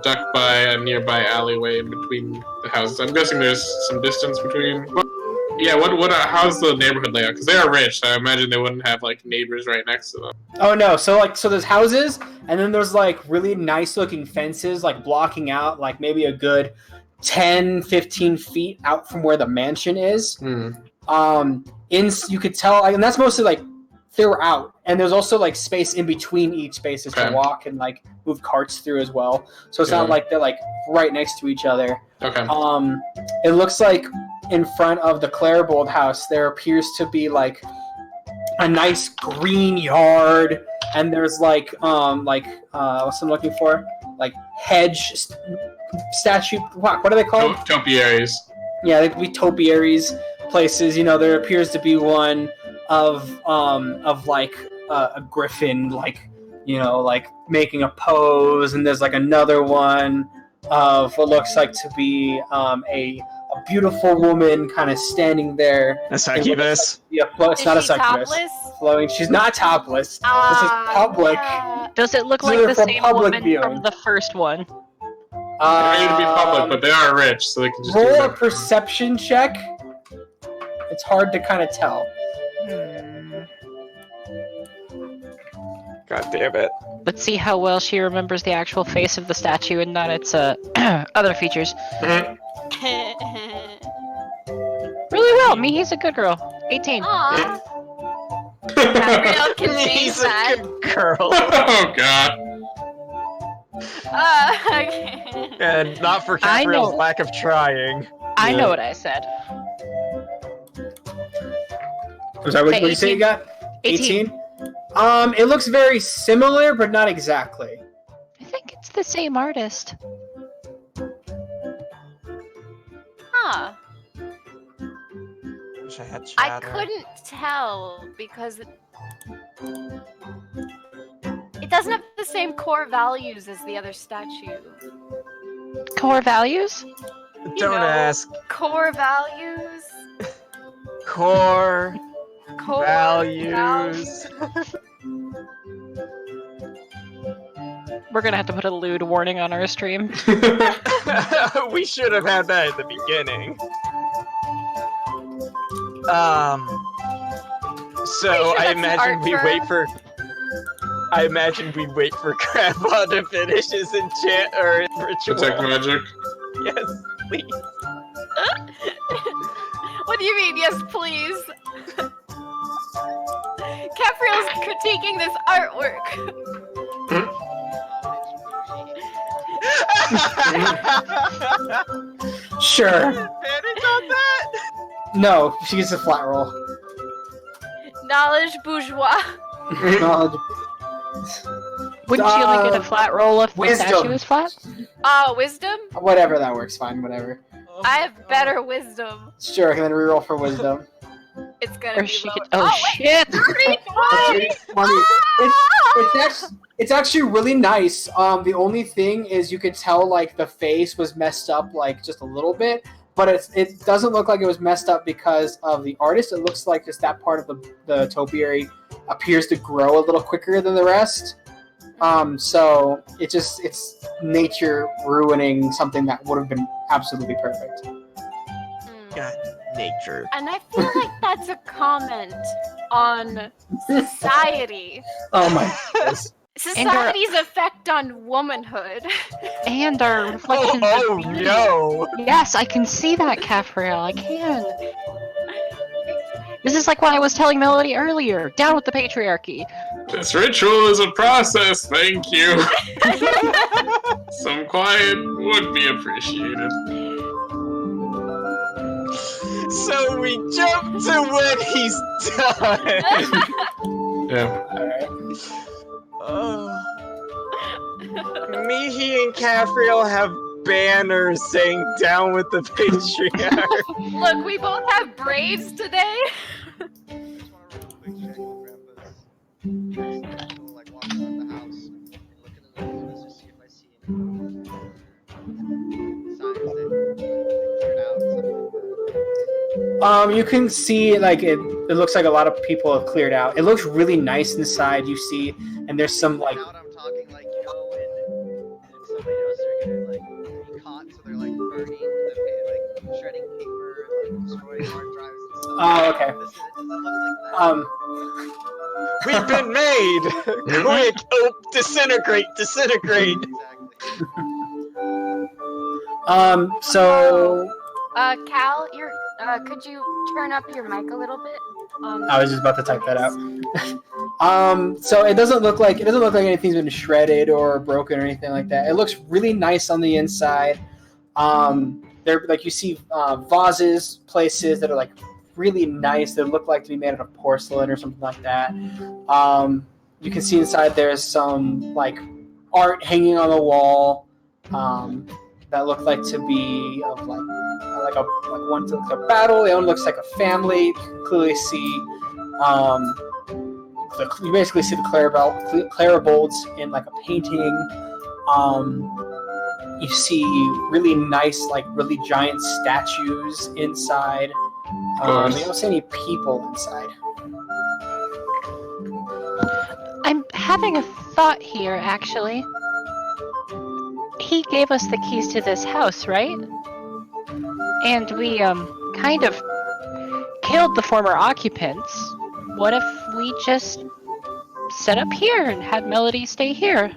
duck by a nearby alleyway in between the houses. I'm guessing there's some distance between. Yeah, how's the neighborhood layout? Because they are rich, so I imagine they wouldn't have like neighbors right next to them. Oh no, so there's houses, and then there's like really nice looking fences like blocking out like maybe a good 10, 15 feet out from where the mansion is. You could tell, and that's mostly like throughout, and there's also like space in between each spaces to Okay. walk and like move carts through as well. So it's Yeah. not like they're like right next to each other. Okay. It looks like in front of the Clairbold house there appears to be like a nice green yard, and there's like what's I'm looking for? Like statue. What are they called? Topiaries. Yeah, they could be topiaries places. You know, there appears to be one of like a griffin, like, you know, like making a pose, and there's like another one of what looks like to be a beautiful woman kind of standing there. A succubus. Yeah, it's Is not a she succubus. topless? Flowing. She's not topless. This is public. Yeah. Does it look These like are the for same public woman viewing. from the first one? They need to be public, but they are rich, so they can just do Roll a that. perception check. It's hard to kind of tell. God damn it. Let's see how well she remembers the actual face of the statue and not its other features. Really well. He's a good girl. 18. Aw. Gabrielle can see He's a that. good girl. Oh god. Okay. And not for I Capriel's know. lack of trying. I Yeah. know what I said. I'm sorry, what Say did you say you 18. got? 18. It looks very similar, but not exactly. I think it's the same artist. Huh. Wish I had I shadow. couldn't tell because it doesn't have the same core values as the other statue. Core values? Don't know. ask. Core values? Core Core values. We're gonna have to put a lewd warning on our stream. We should have had that at the beginning. So Pretty sure I that's an imagine art we term. wait for. I imagine we wait for Grandpa to finish his enchant or ritual. Detect magic. Yes, please. What do you mean, yes, please? Capriel's critiquing this artwork. Sure. Advantage on that? No, she gets a flat roll. Knowledge bourgeois. Knowledge. Wouldn't she only get a flat roll if the Wisdom. statue is flat? Wisdom? Whatever, that works fine, whatever. I have better wisdom. Sure, I can then reroll for wisdom. It's gonna Or be she low. could. Oh shit! It's funny. It's actually really nice. The only thing is you could tell like the face was messed up like just a little bit, but it doesn't look like it was messed up because of the artist. It looks like just that part of the topiary appears to grow a little quicker than the rest. So it's nature ruining something that would have been absolutely perfect. God, nature. And I feel like that's a comment on society. Oh my goodness. Society's effect on womanhood. And our reflections Oh of beauty. no! Yes, I can see that, Caffrey. I can. This is like what I was telling Melody earlier. Down with the patriarchy. This ritual is a process, thank you. Some quiet would be appreciated. So we jump to when he's done. Yeah. Alright. Oh. Mihi and Caffriel have banners saying "Down with the Patriarch." Look, we both have braids today. I just want to real quick check on Grandpa's. We'll, like walk around the house and look into the windows to see if I see any signs that they cleared out. Something like that. You can see like it looks like a lot of people have cleared out. It looks really nice inside, you see, and there's some like Now I'm talking like, you know, when somebody knows they're gonna like be caught, so they're like burning the like shredding paper and like destroying hard drives and stuff. Oh, okay. Does it look like that? We've been made. Quick, oh, disintegrate, disintegrate. Exactly. So Cal, could you turn up your mic a little bit? I was just about to type that out. So it doesn't look like anything's been shredded or broken or anything like that. It looks really nice on the inside. There, like you see vases, places that are like really nice that look like to be made out of porcelain or something like that. You can see inside there's some like art hanging on the wall that look like to be of like one looks like a battle. The other one looks like a family. You can clearly see you basically see the clarabolds in like a painting. You see really nice, like really giant statues inside. You don't see any people inside. I'm having a thought here, actually. He gave us the keys to this house, right? And we, kind of killed the former occupants. What if we just set up here and had Melody stay here?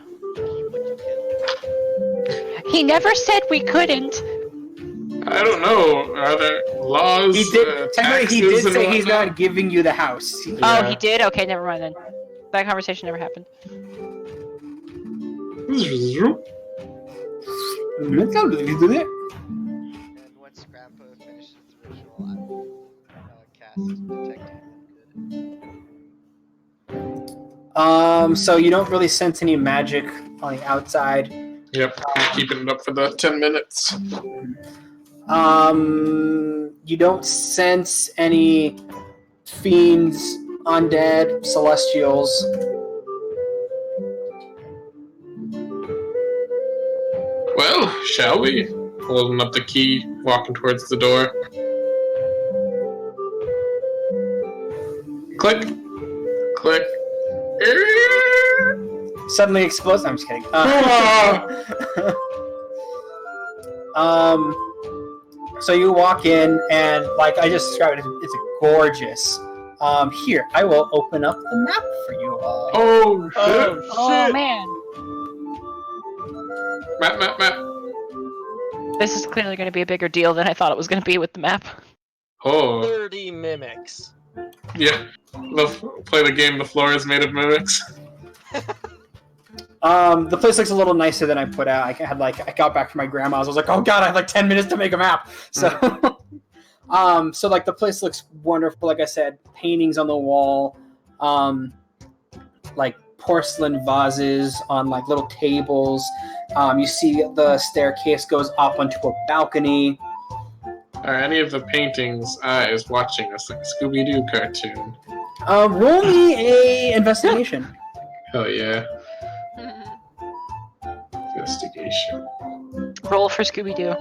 He never said we couldn't. I don't know. Are there laws? He did. Technically, he taxes did say and he's whatnot? not giving you the house. Oh, he did? Okay, never mind then. That conversation never happened. And once Grandpa finishes the ritual, I will cast Detect Healing. So you don't really sense any magic on the outside. Yep, keeping it up for the 10 minutes. You don't sense any fiends, undead, celestials. Well, shall we? Holding up the key, walking towards the door. Click. Click. Suddenly explodes. I'm just kidding. So you walk in, and like I just described it, it's gorgeous. Here, I will open up the map for you all. Oh, shit. Oh, man. Map. This is clearly going to be a bigger deal than I thought it was going to be with the map. Oh, 30 mimics. yeah. Play the game The Floor is Made of Mimics. The place looks a little nicer than I put out. I got back from my grandma's. I was like, oh god, I have like 10 minutes to make a map. So, so like the place looks wonderful. Like I said, paintings on the wall, like porcelain vases on like little tables. You see the staircase goes up onto a balcony. Are any of the paintings' eyes watching us like a Scooby-Doo cartoon? Roll me a investigation. Hell yeah. Investigation. Roll for Scooby-Doo.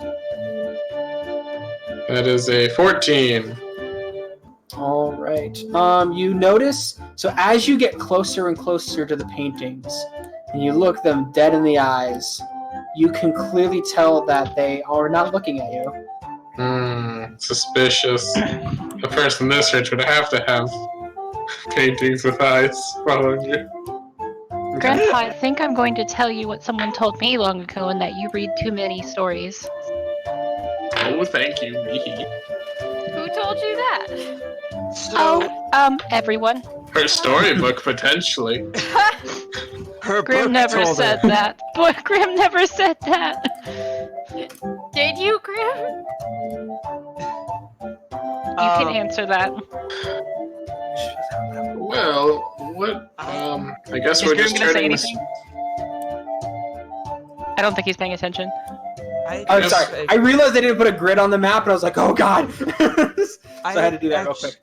That is a 14. All right. You notice, so as you get closer and closer to the paintings, and you look them dead in the eyes, you can clearly tell that they are not looking at you. Suspicious. A person this rich would have to have paintings with eyes following you. Grandpa, I think I'm going to tell you what someone told me long ago, and that you read too many stories. Oh, thank you, me. Who told you that? Everyone. Her storybook, potentially. Her Grim book never told said her. that. But Grim never said that. Did you, Grim? You can answer that. Well, what? I guess Is we're Grim just gonna say turning this. anything? I don't think he's paying attention. I'm sorry. I realized they didn't put a grid on the map, and I was like, oh god! So I had to do that real quick.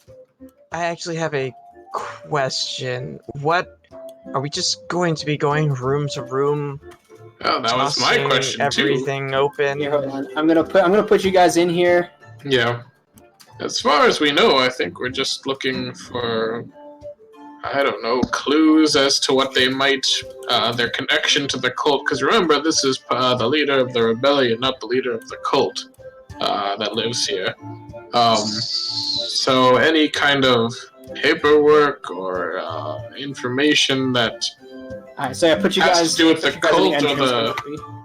I actually have a question. What are we just going to be going room to room? Oh, that was my tossing question everything open. Here, hold on. I'm gonna put you guys in here. too. Yeah. As far as we know, I think we're just looking for, I don't know, clues as to what they might, their connection to the cult. Because remember, this is the leader of the rebellion, not the leader of the cult that lives here. So any kind of paperwork or information that Alright, so I put you has guys. to do with the put you guys in cult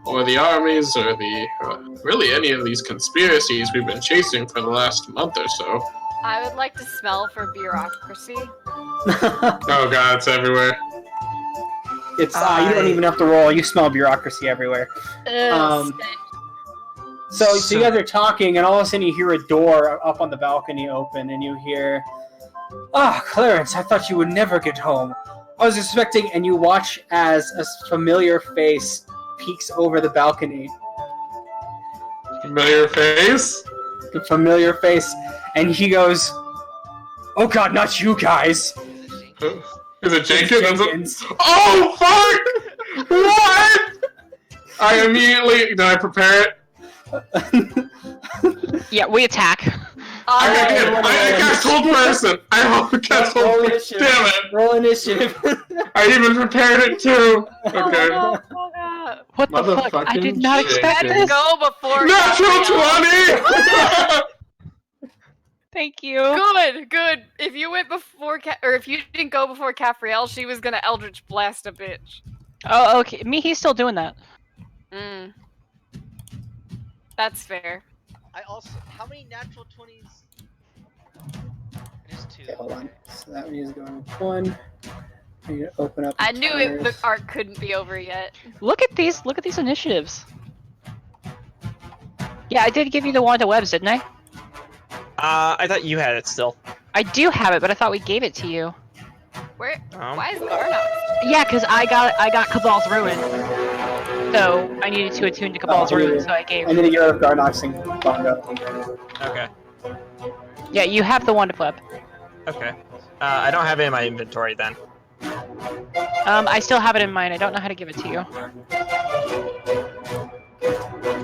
or the armies or the really any of these conspiracies we've been chasing for the last month or so. I would like to smell for bureaucracy. Oh god, it's everywhere. It's you don't even have to roll. You smell bureaucracy everywhere. So you guys are talking, and all of a sudden you hear a door up on the balcony open, and you hear, "Ah, Clarence, I thought you would never get home. I was expecting," and you watch as a familiar face peeks over the balcony. Familiar face? A familiar face, and he goes, "Oh God, not you guys!" Is it Jenkins? Jenkins. Oh fuck! What? I immediately did I prepare it? Yeah, we attack. I cast hold person. I cast Roll hold person. initiative. Damn it! Roll initiative. I even prepared it too. Okay. Oh, God. What the fuck? I did not Motherfucking expect Jenkins. this. Go before Natural Gabrielle. 20! Thank you. Good. If you went before, or if you didn't go before Caffriel, she was gonna Eldritch Blast a bitch. Oh, okay. He's still doing that. That's fair. I also. How many natural 20s? Just 2. Okay, hold on. So that means going with 1. I'm gonna open up. I knew the arc couldn't be over yet. Look at these initiatives. Yeah, I did give you the wand of webs, didn't I? I thought you had it still. I do have it, but I thought we gave it to you. Where? Why is Garnox? Yeah, because I got Cabal's Ruin. So I needed to attune to Cabal's Ruin, so I gave. I need to get rid of Garnox and Bongo. Okay. Yeah, you have the wand of web. Okay. I don't have it in my inventory then. I still have it in mine. I don't know how to give it to you.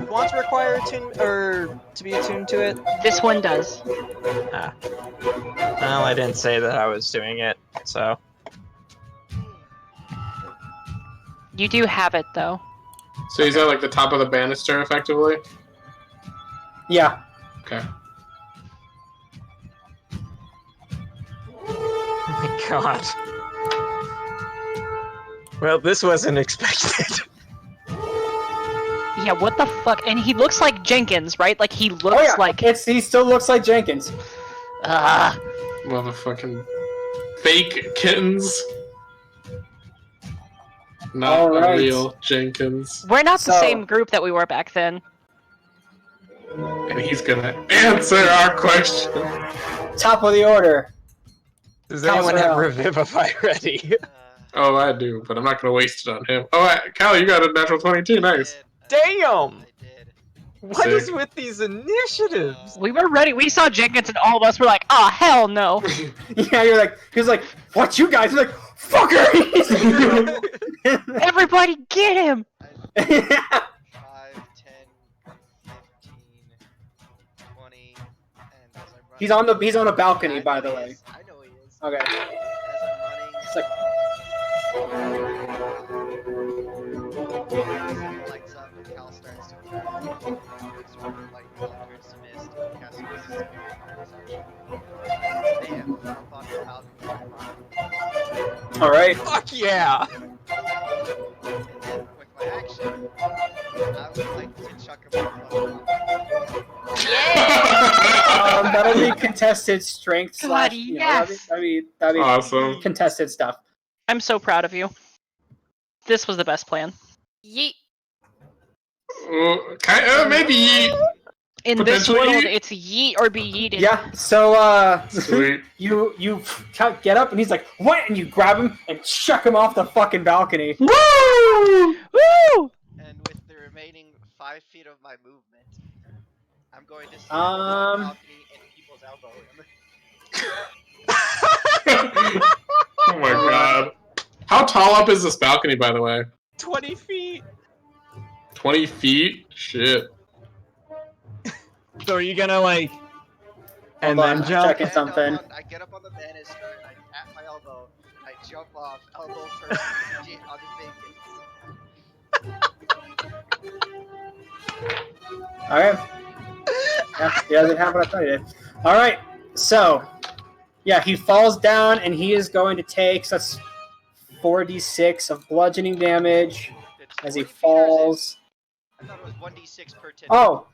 Want to require attune or to be attuned to it? This one does. Ah. Well, I didn't say that I was doing it, so. You do have it though. So he's at like the top of the banister, effectively? Yeah. Okay. Oh my god. Well, this wasn't expected. Yeah, what the fuck? And he looks like Jenkins, right? Like he looks like. He still looks like Jenkins. Motherfucking fake kittens. Not All a right. real Jenkins. We're not the So- same group that we were back then. And he's gonna answer our question. Top of the order. Does anyone have Calzarella. Revivify ready? Oh, I do, but I'm not gonna waste it on him. Oh, Callie, you got a natural 22. Nice. Damn! I did. What is Sick. with these initiatives? We were ready. We saw Jenkins, and all of us were like, "Oh hell no!" Yeah, he was like, "What, you guys?" You're like, "Fucker!" Everybody get him! 5, 10, 15, 20, and as I'm running, he's on a balcony, I by know the he way. is. I know he is. Okay. As I'm running, It's like, Swarm of lightning all turns to mist, and cast Mist Spell as a bonus action. Bam! Thought about All right. Fuck yeah! And then with my action, I would like to chuck him off of a mountain. That'll be contested strength God, slash. yes. That'd be Awesome. contested stuff. I'm so proud of you. This was the best plan. Yeet. Maybe. In this Potentially world, yeet. it's yeet or be yeeted. Yeah. So Sweet. you get up and he's like, "What?" And you grab him and chuck him off the fucking balcony. Woo! Woo! And with the remaining 5 feet of my movement, I'm going to stand on the balcony and people's elbow him. Oh my god. How tall up is this balcony, by the way? 20 feet. 20 feet? Shit. So are you gonna like, and Hold on, then I'm jump? checking something. I get up on the banister and I tap my elbow and I jump off elbow first on the vacant. All right. Yeah, he doesn't have what I thought he did. All right. So, yeah, he falls down and he is going to take. So that's 4d6 of bludgeoning damage as he falls. I thought it was 1d6 per 10. Oh,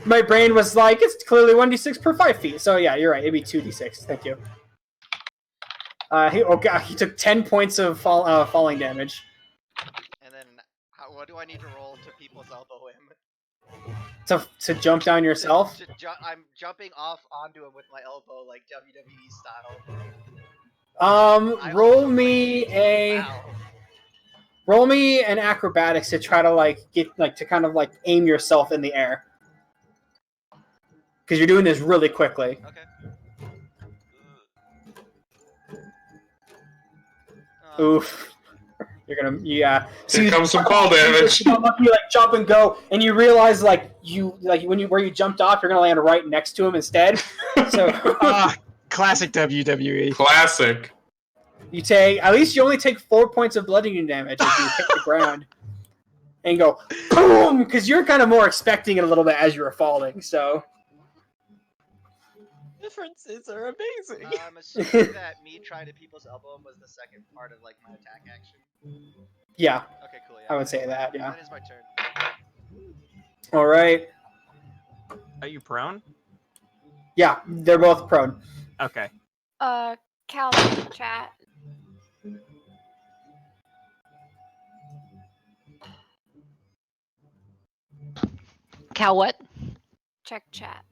my brain was like, it's clearly 1d6 per 5 feet. So yeah, you're right. It'd be 2d6. Thank you. He took 10 points of falling damage. And then, what do I need to roll to people's elbow him? To jump down yourself. I'm jumping off onto him with my elbow, like WWE style. Roll me an acrobatics to try to to aim yourself in the air. Because you're doing this really quickly. Okay. Oof. You're gonna, yeah. So Here comes some fall damage. You jump and go, and you realize where you jumped off, you're gonna land right next to him instead. So Classic WWE. Classic. you only take 4 points of bludgeoning damage as you hit the ground, and go boom, because you're kind of more expecting it a little bit as you were falling. So. Differences are amazing. I'm assuming that me trying to people's elbow was the second part of like my attack action. Yeah, Okay, cool. Yeah. I would say that. Yeah. That is my turn. All right. Are you prone? Yeah, they're both prone. Okay. Cal, chat. Cal, what? Check chat.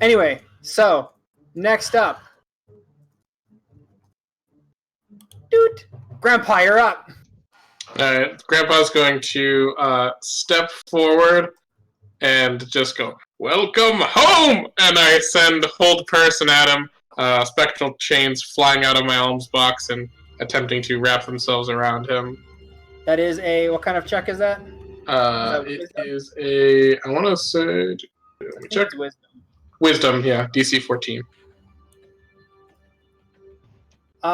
Anyway, so next up, dude, Grandpa, you're up. Alright, Grandpa's going to step forward and just go, "Welcome home!" And I send hold person at him, spectral chains flying out of my alms box and attempting to wrap themselves around him. That is what kind of check is that? It is a, I want to say, let me check. It's wisdom. Wisdom, yeah, DC 14.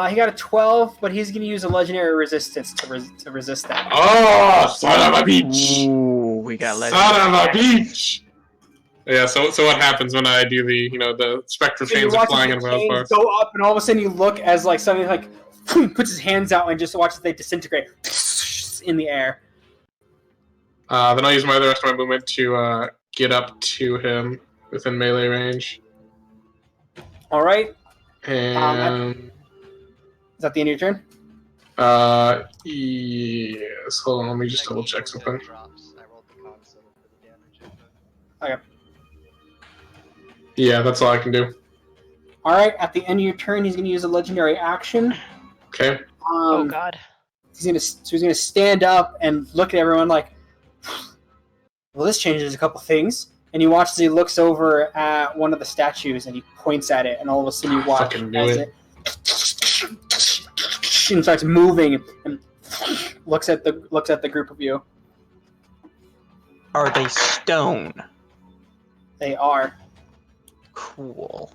He got a 12, but he's going to use a legendary resistance to resist that. Oh, son of a bitch! Ooh, we got Son of a bitch! Yeah, so what happens when I do the spectral So you chains are watch flying the in my chains box? go up, and all of a sudden you look as something puts his hands out and just watches they disintegrate in the air. Then I'll use the rest of my movement to get up to him within melee range. All right. And Is that the end of your turn? yes. Hold on, let me just double check something. Drops. I rolled the console for the damage input. Okay. Yeah, that's all I can do. All right. At the end of your turn, he's going to use a legendary action. Okay. Oh God. He's gonna stand up and look at everyone like, well, this changes a couple things. And you watch as he looks over at one of the statues and he points at it, and all of a sudden you watch Fucking knew as it. and starts moving and looks at the group of you. Are they stone? They are. Cool.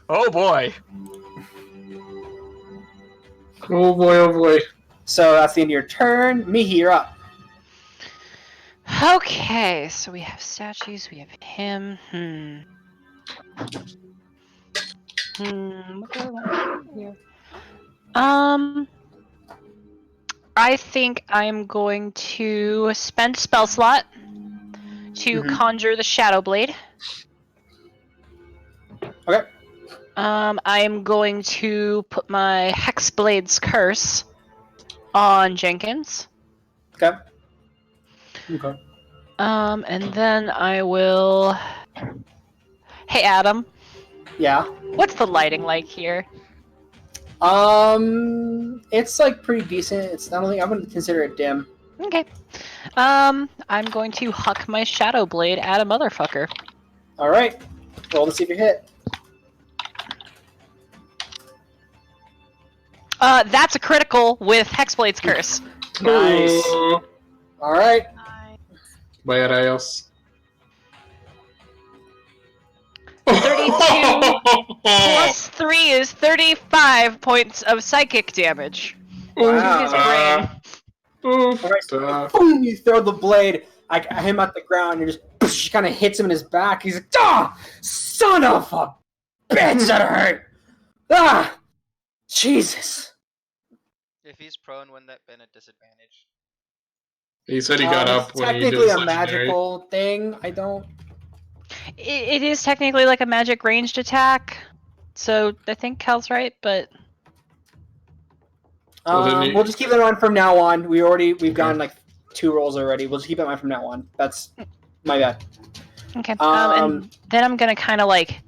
Oh boy. Oh boy, oh boy. So that's the end of your turn. Mihi, you're up. Okay, so we have statues, we have him. What do I want to do here? I think I'm going to spend spell slot to conjure the Shadow Blade. Okay. I am going to put my Hexblade's Curse on Jenkins. Okay. Okay. And then I will. Hey, Adam. Yeah. What's the lighting like here? It's like pretty decent. It's not only I wouldn't consider it dim. Okay. I'm going to huck my Shadow Blade at a motherfucker. All right. Roll to see if you hit. That's a critical with Hexblade's Curse. Nice. All right. Vaya rayos. 32 plus 3 is 35 points of psychic damage. Wow. His brain. All right, so boom, you throw the blade at him at the ground and just kind of hits him in his back. He's like, "Ah, son of a bitch, that hurt! Ah, Jesus." If he's prone, wouldn't that been a disadvantage? He said he got up It's when you did technically his a legendary. magical thing. I don't. It is technically like a magic ranged attack, so I think Cal's right, but We'll just keep it on from now on. We've gone like 2 rolls already. We'll just keep it on from now on. That's my bad. okay. And then I'm gonna kind of like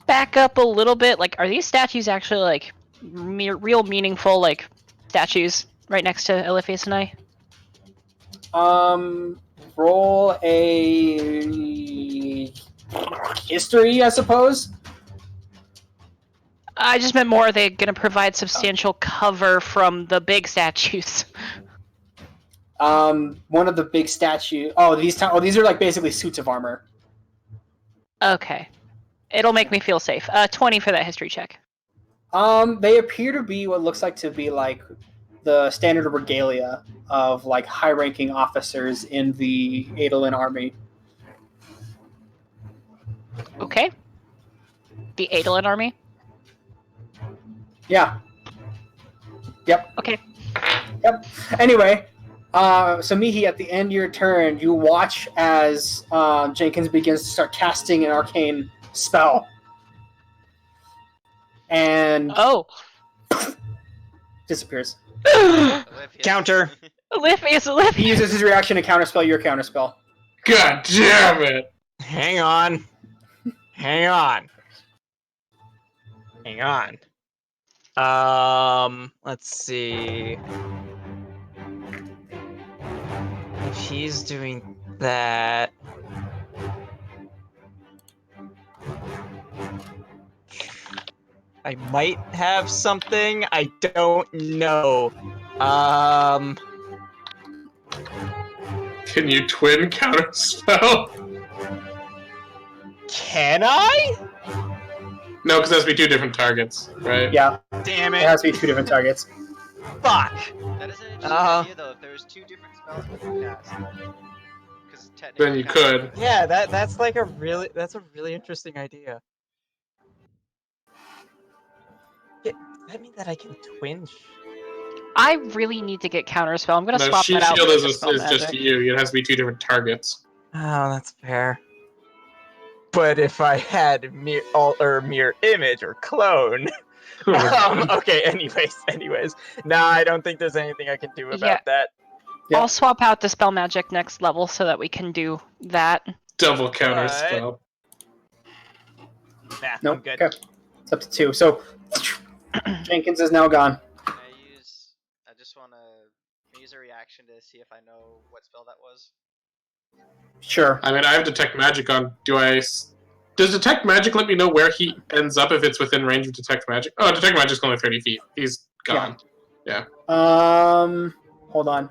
back up a little bit. Like, are these statues actually like real meaningful like statues right next to Eliphas and I? Roll a history, I suppose. I just meant more. Are they going to provide substantial cover from the big statues? One of the big statues. These are like basically suits of armor. Okay, it'll make me feel safe. 20 for that history check. They appear to be what looks like to be like the standard regalia of like high-ranking officers in the Adolin army. Okay. The Adolin army. Yeah. Yep. Okay. Yep. Anyway, so Mihi, at the end of your turn, you watch as Jenkins begins to start casting an arcane spell, and disappears. Counter. Eliphas. He uses his reaction to counterspell your counterspell. God damn it! Hang on. Hang on. Hang on. Let's see. If he's doing that. I might have something. I don't know. Can you twin counterspell? Can I? No, because it has to be 2 different targets, right? Yeah, Damn it it. has to be 2 different targets. Fuck. That is an interesting idea, though. If there was 2 different spells we could cast, because technically, Then you could. Yeah, that's like a really interesting idea. Yeah, does that mean that I can twinge? I really need to get counterspell. I'm gonna No, swap that out. shield for is dispel just magic. you. It has to be 2 different targets. Oh, that's fair. But if I had mirror image or clone. Okay. Anyways. Nah, I don't think there's anything I can do about that. Yep. I'll swap out dispel magic next level so that we can do that. Double counterspell. Nah, Nope. I'm good. Okay. It's up to 2. So Jenkins is now gone. I just want to use a reaction to see if I know what spell that was. Sure. I mean, I have detect magic on. Does detect magic let me know where he ends up if it's within range of detect magic? Oh, detect magic's only 30 feet. He's gone. Yeah. Hold on.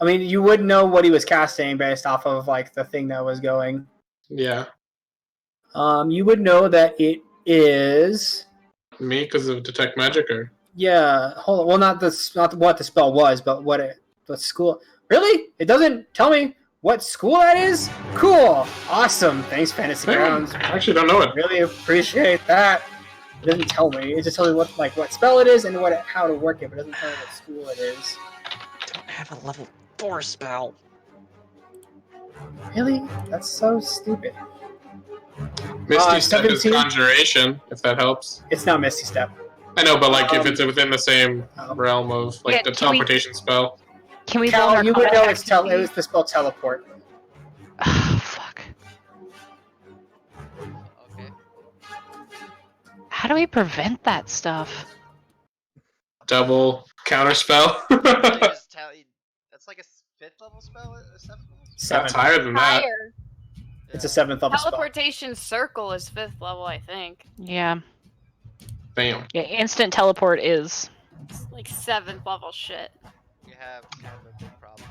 I mean, you would know what he was casting based off of like the thing that was going. Yeah. You would know that it is. Me, because of detect magic, or Yeah, hold on. Well, not what the spell was, but what school. Really? It doesn't tell me what school that is? Cool. Awesome. Thanks, Fantasy Grounds. I actually don't know it. Really appreciate that. It doesn't tell me. It just tells me what spell it is and how to work it, but it doesn't tell me what school it is. Don't have a level 4 spell. Really? That's so stupid. Misty Step is 17? Conjuration, if that helps. It's not Misty Step. I know, but like if it's within the same Um, realm of like Yeah, the can we- teleportation spell. Can we Cal, build you our would know combat it's it activity? was the spell teleport. Oh, fuck. Okay. How do we prevent that stuff? Double counter spell. You just tell you, that's like a 5th level spell, a 7th level spell? That's 7th. higher than that. Higher. It's a 7th level spell. Teleportation circle is 5th level, I think. Yeah. Damn. Yeah, instant teleport is. It's like 7th level shit. You have kind of a big problem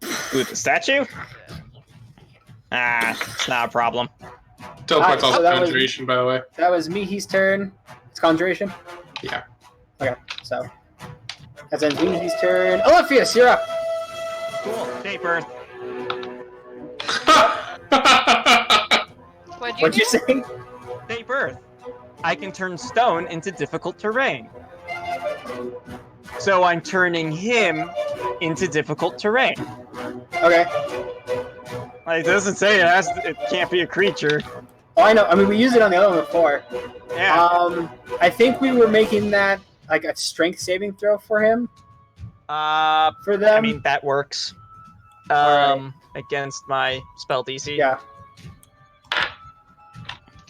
though. With the statue? Yeah. It's not a problem. Teleport's so also that was- conjuration, by the way. That was Mihi's turn. It's Conjuration? Yeah. Okay, so. That ends Mihi's turn. Olympius, you're up! Cool. Shape Earth. What'd you say? Shape Earth. I can turn stone into difficult terrain. So I'm turning him into difficult terrain. Okay. Like, it doesn't say it can't be a creature. Oh, I know. I mean, we used it on the other one before. Yeah. I think we were making that like a strength saving throw for him. For them. I mean, that works. Alright. Against my spell DC. Yeah.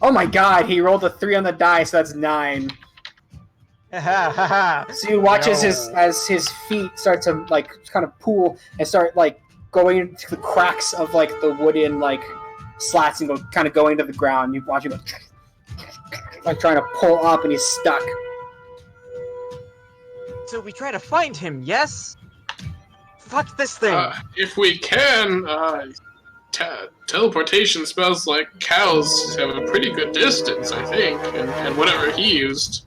Oh my god, he rolled a 3 on the die, so that's 9. So you watch as his feet start to like kind of pool and start like going into the cracks of like the wooden like slats and kind of going to the ground. You watch him go like trying to pull up and he's stuck. So we try to find him, yes? Fuck this thing. If we can, teleportation spells like cows have a pretty good distance, I think, and whatever he used.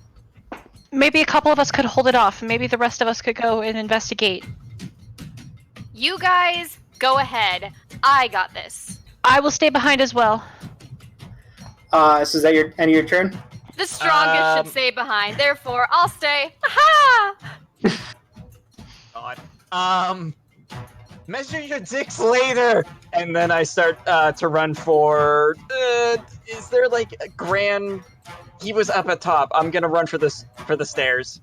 Maybe a couple of us could hold it off. Maybe the rest of us could go and investigate. You guys, go ahead. I got this. I will stay behind as well. So is that your end of your turn? The strongest should stay behind. Therefore, I'll stay. Aha! God. Measure your dicks later! And then I start to run for... is there like a grand... He was up at top. I'm gonna run for the stairs.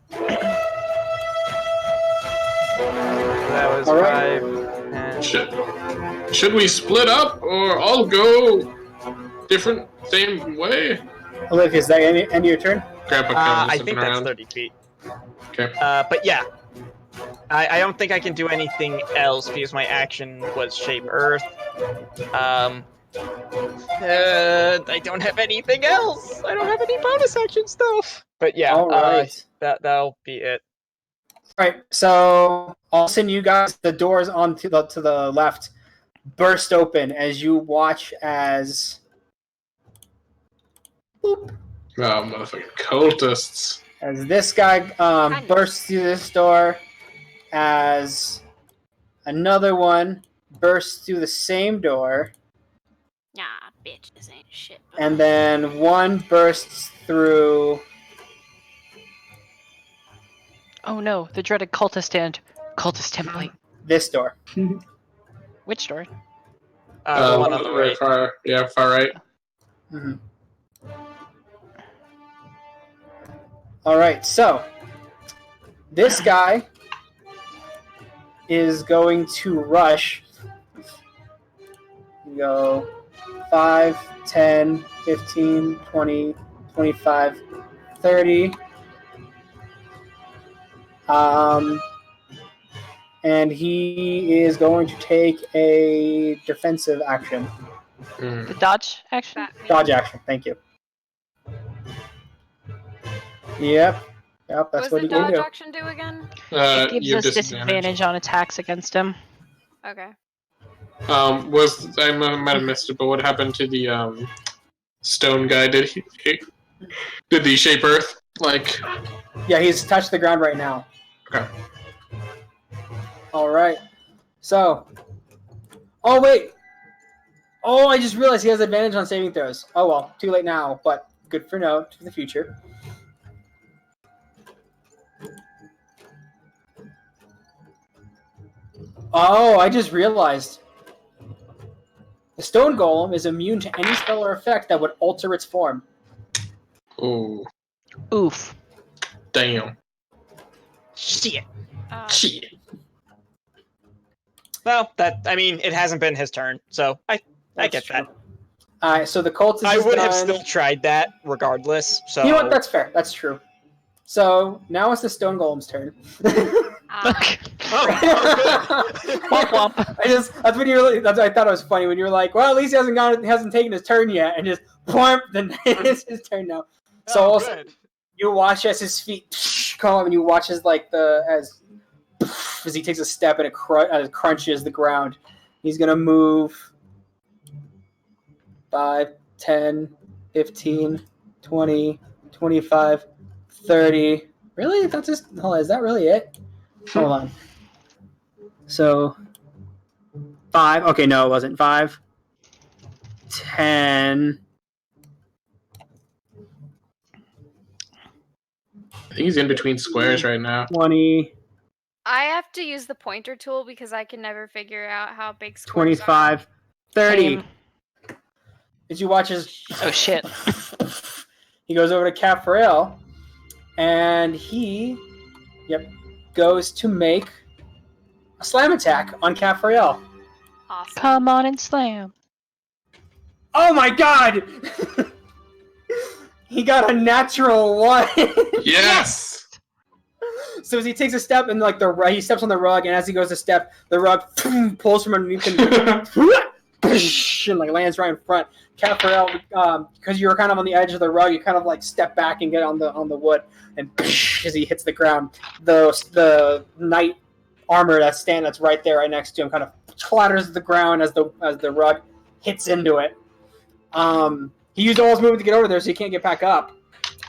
That was All right. 5, 10... Should we split up or all go different same way? Olivia, is that end of your turn? Grandpa I comes think around. that's 30 feet. Okay. But yeah. I don't think I can do anything else because my action was Shape Earth. I don't have anything else. I don't have any bonus action stuff. But yeah, All right. that'll be it. All right. So all of a sudden, you guys, the doors on to the left burst open as you watch as. Boop. Oh, motherfucking cultists. As this guy bursts through this door, as another one bursts through the same door, Nah, bitch, this ain't shit. and then one bursts through Oh no, the dreaded cultist template. this door. Which door? The one on the right. Far right. Mhm. All right, so this guy is going to rush. Go 5, 10, 15, 20, 25, 30. And he is going to take a defensive action. The dodge action? Dodge action, thank you. Yep. Yep, that's What what does he the can dodge do. action do again? It gives You have us disadvantage on attacks against him. Okay. I might have missed it, but what happened to the stone guy? Did he shape earth? Like, Yeah, he's touched the ground right now. okay. All right. So. Oh wait. Oh, I just realized he has advantage on saving throws. Oh well, too late now, but good for note for the future. Oh, I just realized. The stone golem is immune to any spell or effect that would alter its form. Oh, Oof. damn. Shit. Shit. Well, it hasn't been his turn, so I get that. All right, so the cultist I is would done. have still tried that regardless. So You know what? That's fair. That's true. So now it's the stone golem's turn. Womp womp. That's when you really. That's what I thought it was funny when you were like, "Well, at least he hasn't taken his turn yet," and just plump. Then it's his turn now. So also, good. you watch as his feet come up, and you watch as as he takes a step and it crunches the ground. He's gonna move 5, 10, 15, 20, 25, 30. Really? That's just. Hold on, is that really it? Hold on. So 5. Okay, no, it wasn't 5. 10. I think he's in between squares right now. 20. I have to use the pointer tool because I can never figure out how big squares 25. 30. Same. Did you watch his? Oh shit. He goes over to Caprail, and he, goes to make a slam attack on Caprail. Awesome. Come on and slam. Oh my god! He got a natural 1. Yes! So as he takes a step and he steps on the rug, and as he goes to step, the rug pulls from underneath him and lands right in front. Caprail, because you were kind of on the edge of the rug, you kind of step back and get on the wood, and as he hits the ground, the knight armor that's right there, right next to him, kind of clatters to the ground as the rug hits into it. He used all his movement to get over there, so he can't get back up.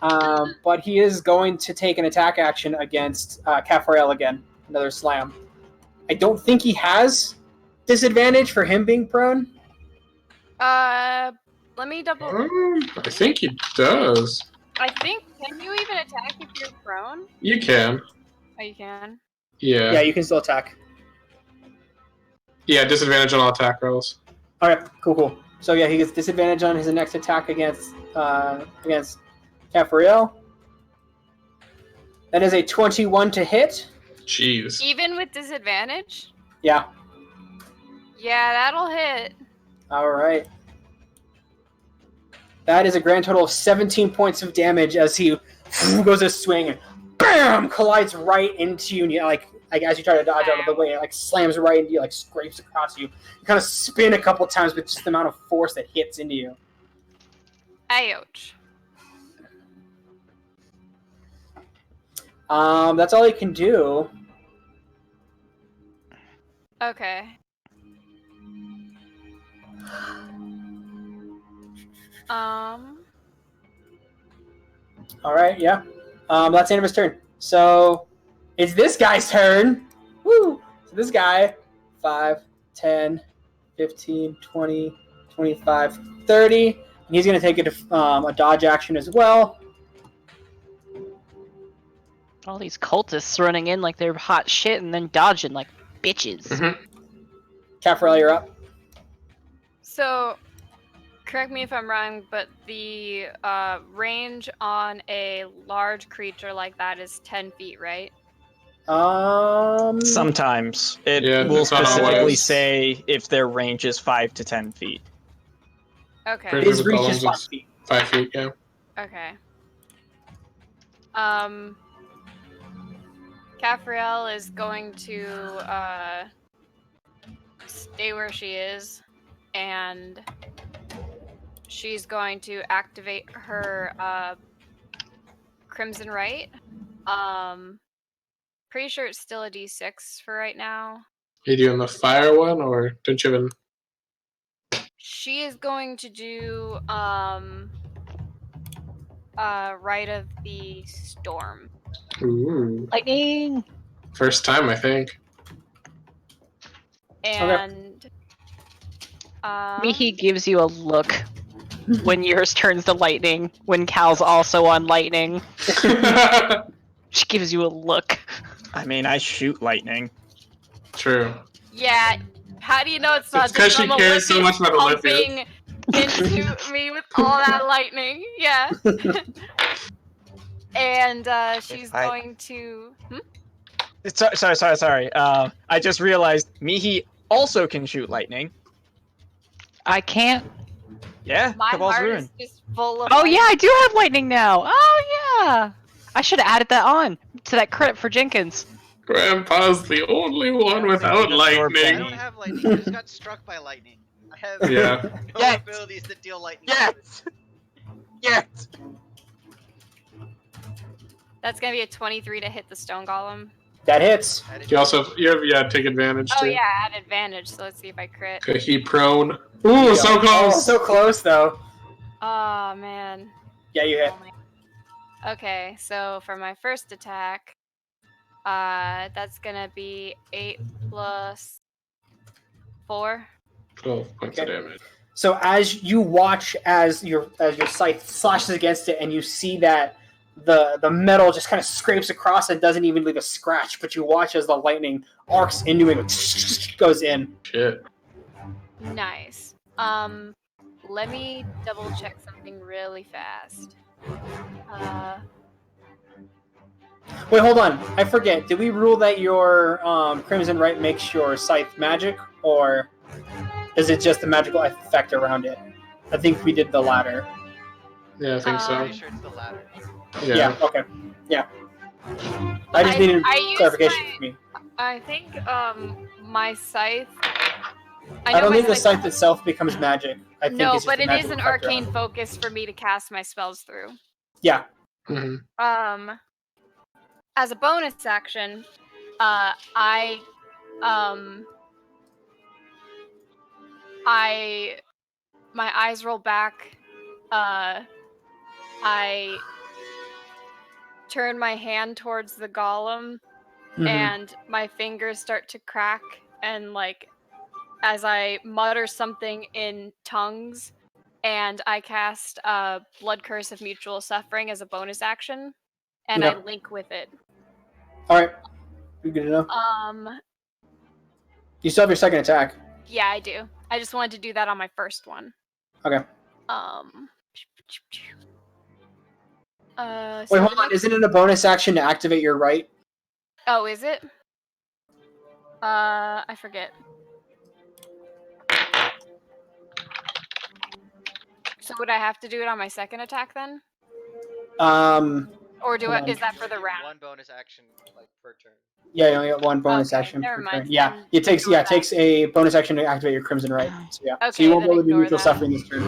But he is going to take an attack action against Caprail again. Another slam. I don't think he has disadvantage for him being prone. Let me double. I think he does. I think. Can you even attack if you're prone? You can. Oh, you can. Yeah. Yeah, you can still attack. Yeah, disadvantage on all attack rolls. Alright, cool. So yeah, he gets disadvantage on his next attack against Caprail. That is a 21 to hit. Jeez. Even with disadvantage? Yeah. Yeah, that'll hit. Alright. That is a grand total of 17 points of damage as he goes to swing and BAM! Collides right into you. And as you try to dodge out of the way, it slams right into you, scrapes across you. You kind of spin a couple times, but just the amount of force that hits into you. Ouch. That's all he can do. Okay. Alright, yeah. That's the end of his turn. So, it's this guy's turn. Woo! So this guy, 5, 10, 15, 20, 25, 30. And he's going to take a dodge action as well. All these cultists running in like they're hot shit and then dodging like bitches. Mm-hmm. Caprail, you're up. So, correct me if I'm wrong, but the range on a large creature like that is 10 feet, right? Sometimes it Yeah, will that's not specifically always. say if their range is 5 to 10 feet. Okay. Pretty His sure the reach is golems 5 feet. 5 feet, yeah. Okay. Caprail is going to stay where she is, and she's going to activate her Crimson Right Pretty sure it's still a D6 for right now. Are you doing the fire one, or don't you even? She is going to do Rite of the Storm. Ooh. Lightning! First time, I think. And Mihi gives you a look when yours turns to lightning, when Cal's also on lightning. She gives you a look. I mean, I shoot lightning. True. yeah, how do you know it's not It's 'cause just she some cares so Olympians much about pumping into me with all that lightning? Yeah. And she's going to. Sorry. I just realized Mihi also can shoot lightning. I can't. Yeah, My Cabal's heart Ruin. is just full of. Oh lightning. yeah, I do have lightning now. Oh yeah. I should have added that on to that credit for Jenkins. Grandpa's the only one without I lightning. don't have lightning. I just got struck by lightning. I have Yeah. no Yes. abilities that deal lightning. Yes! Yes! That's gonna be a 23 to hit the stone golem. That hits. You also take advantage Oh too. yeah, I had advantage, so let's see if I crit. Okay, he prone. Ooh, so Oh, close. so close though. Oh man. Yeah, you hit. Okay, so for my first attack, that's gonna be 8 plus 4. 12 points of damage. So as you watch as your scythe slashes against it, and you see that the metal just kind of scrapes across and doesn't even leave a scratch, but you watch as the lightning arcs into it, and goes in. Shit. Nice. Let me double check something really fast. Wait, hold on. I forget. Did we rule that your Crimson Right makes your scythe magic, or is it just the magical effect around it? I think we did the latter. Yeah, I think so. I'm pretty sure it's the latter. Yeah. Okay. Yeah. I just needed used clarification for me. I think my scythe. I don't think the scythe itself becomes magic. I think No, it's just but the it is magical an effect arcane around it. focus for me to cast my spells through. Yeah. Mm-hmm. As a bonus action, my eyes roll back. I turn my hand towards the golem, and my fingers start to crack, and like as I mutter something in tongues, and I cast Blood Curse of Mutual Suffering as a bonus action, and I link with it. All right. You're good enough. You still have your second attack. Yeah, I do. I just wanted to do that on my first one. Okay. Wait, hold on. Isn't it a bonus action to activate your right? Oh, is it? I forget. So would I have to do it on my second attack then? Or do I? Is that for the round? One bonus action like per turn. Yeah, you only got one bonus action per turn. Yeah, it takes a bonus action to activate your Crimson Right. So yeah, okay, so you won't be able to do ignore mutual that. suffering this turn.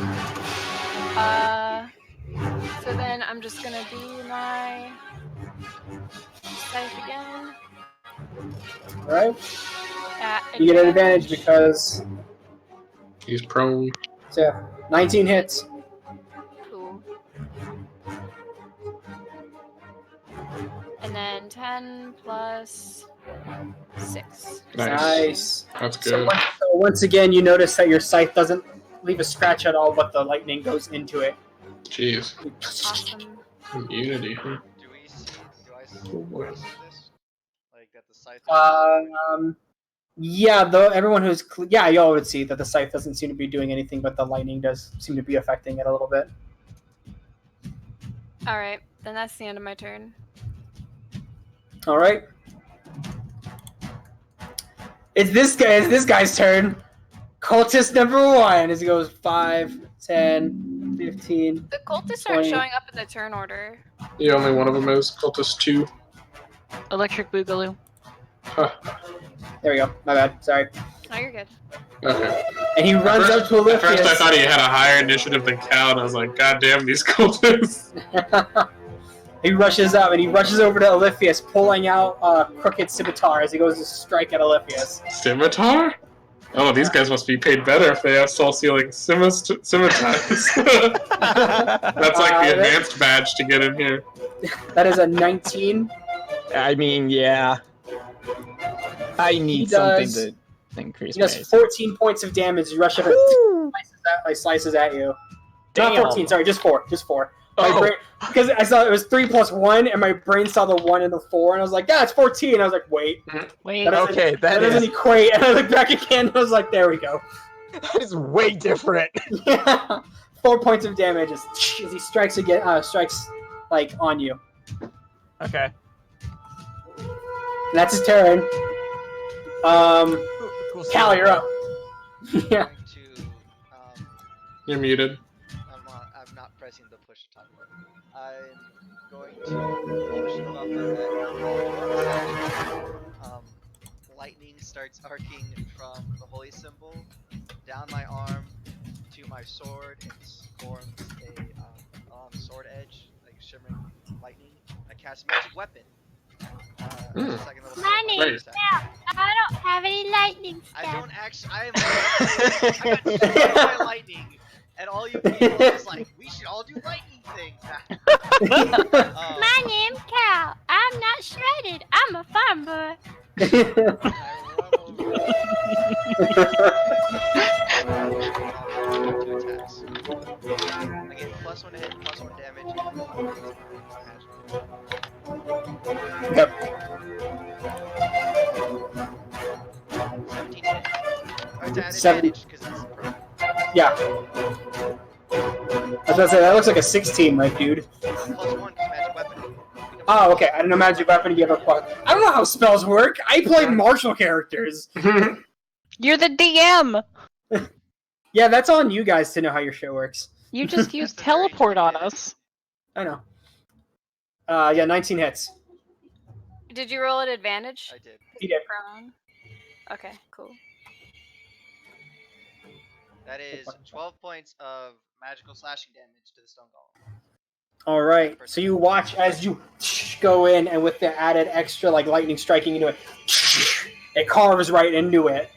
So then I'm just gonna do my scythe again. All right. You get an advantage because he's prone. So 19 hits. Cool. And then 10 plus 6. Nice. That's good. So once again, you notice that your scythe doesn't leave a scratch at all, but the lightning goes into it. Jeez. Awesome. Immunity. Do I see this? Like that the scythe. Yeah, though everyone who's y'all would see that the scythe doesn't seem to be doing anything, but the lightning does seem to be affecting it a little bit. All right, then that's the end of my turn. All right. It's this guy's turn. Cultist number 1 as he goes 5, 10, 15. The cultists 20. aren't showing up in the turn order. Yeah, only one of them is cultist 2. Electric Boogaloo. Huh. There we go. My bad. Sorry. Oh, you're good. Okay. And he runs up to Olympius. At first I thought he had a higher initiative than Cal, and I was like, God damn these cultists. He rushes up and he rushes over to Oliphius, pulling out crooked scimitar as he goes to strike at Oliphius. Scimitar? Oh, these guys must be paid better if they have soul-sealing scimitars. That's like the advanced badge to get in here. That is a 19. I mean, yeah. I need something to increase He does pace. 14 points of damage. You rush up and slices at you. Damn. Not 14, sorry, just 4. Just 4. Oh. Because I saw it was 3 plus 1, and my brain saw the 1 and the 4, and I was like, yeah, it's 14. I was like, wait. Wait. Okay, That doesn't equate. And I looked back again, and I was like, there we go. That is way different. Yeah. 4 points of damage as he strikes again. Strikes like on you. Okay. And that's his turn. Cool Cal, you're up. Yeah. I'm going to, You're muted. I'm not pressing the push to talk button. I'm going to push the button. Lightning starts arcing from the holy symbol down my arm to my sword and forms on the sword edge, like shimmering lightning. I cast magic weapon. Second level Money. Right. I don't have any lightning I stuff. don't actually. I got shot by lightning, and all you people is like, we should all do lightning things. My name's Cal. I'm not shredded. I'm a farm boy. I run over. Two attacks. I get +1 hit, +1 damage. Yep. 17 hit. Or it's at 70. advantage because it's pro. Yeah. I was about to say, that looks like a 16, right, dude? +1 magic weapon. Oh, okay. I didn't know magic weapon gave a fuck. I don't know how spells work. I play martial characters. You're the DM. Yeah, that's on you guys to know how your shit works. You just used teleport on us. I know. Yeah, 19 hits. Did you roll at advantage? I did. He did. Prone. Okay, cool. That is 12 points of magical slashing damage to the stone golem. All right. So you watch as you go in, and with the added extra like lightning striking into it, it carves right into it.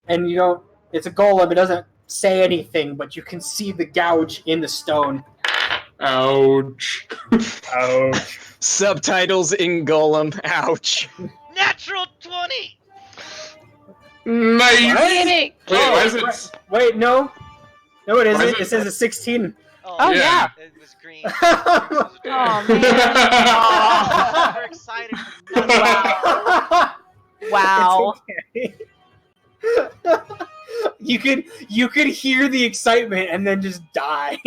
And you don't. It's a golem. It doesn't say anything, but you can see the gouge in the stone. Ouch. Ouch. Subtitles in Golem. Ouch. Natural 20! Nice! Wait, Wait, why is it... Wait, no. No, it Why is isn't. it- It says a 16. Oh, yeah. It was green. Oh, man. I'm super excited. Wow. It's okay. You could hear the excitement and then just die.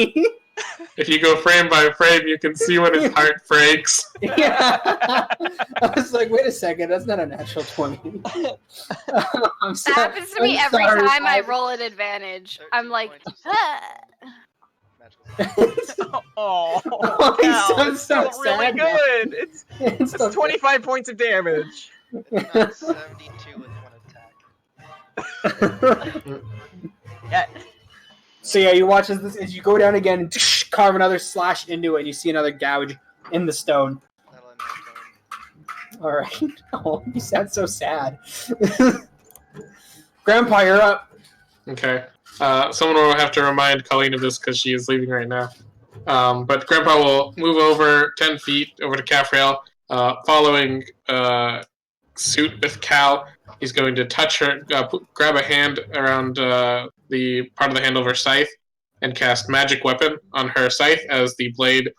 If you go frame by frame, you can see when his heart breaks. Yeah. I was like, wait a second, that's not a natural 20. I'm That happens to me I'm every sorry, time I guys. roll at advantage. 13 I'm like, points of ah. magical Oh, Oh, he Cal, sounds it's so still really sad now. good. It's 25 points of damage. It's not 72 with one attack. Yeah. So yeah, you watch as you go down again and carve another slash into it, and you see another gouge in the stone. That'll end my turn. All right. Oh, you sound so sad. Grandpa, you're up. Okay. Someone will have to remind Colleen of this because she is leaving right now. But Grandpa will move over 10 feet over to Cafrael, following suit with Cal. He's going to touch her, grab a hand around the part of the handle of her scythe, and cast Magic Weapon on her scythe as the blade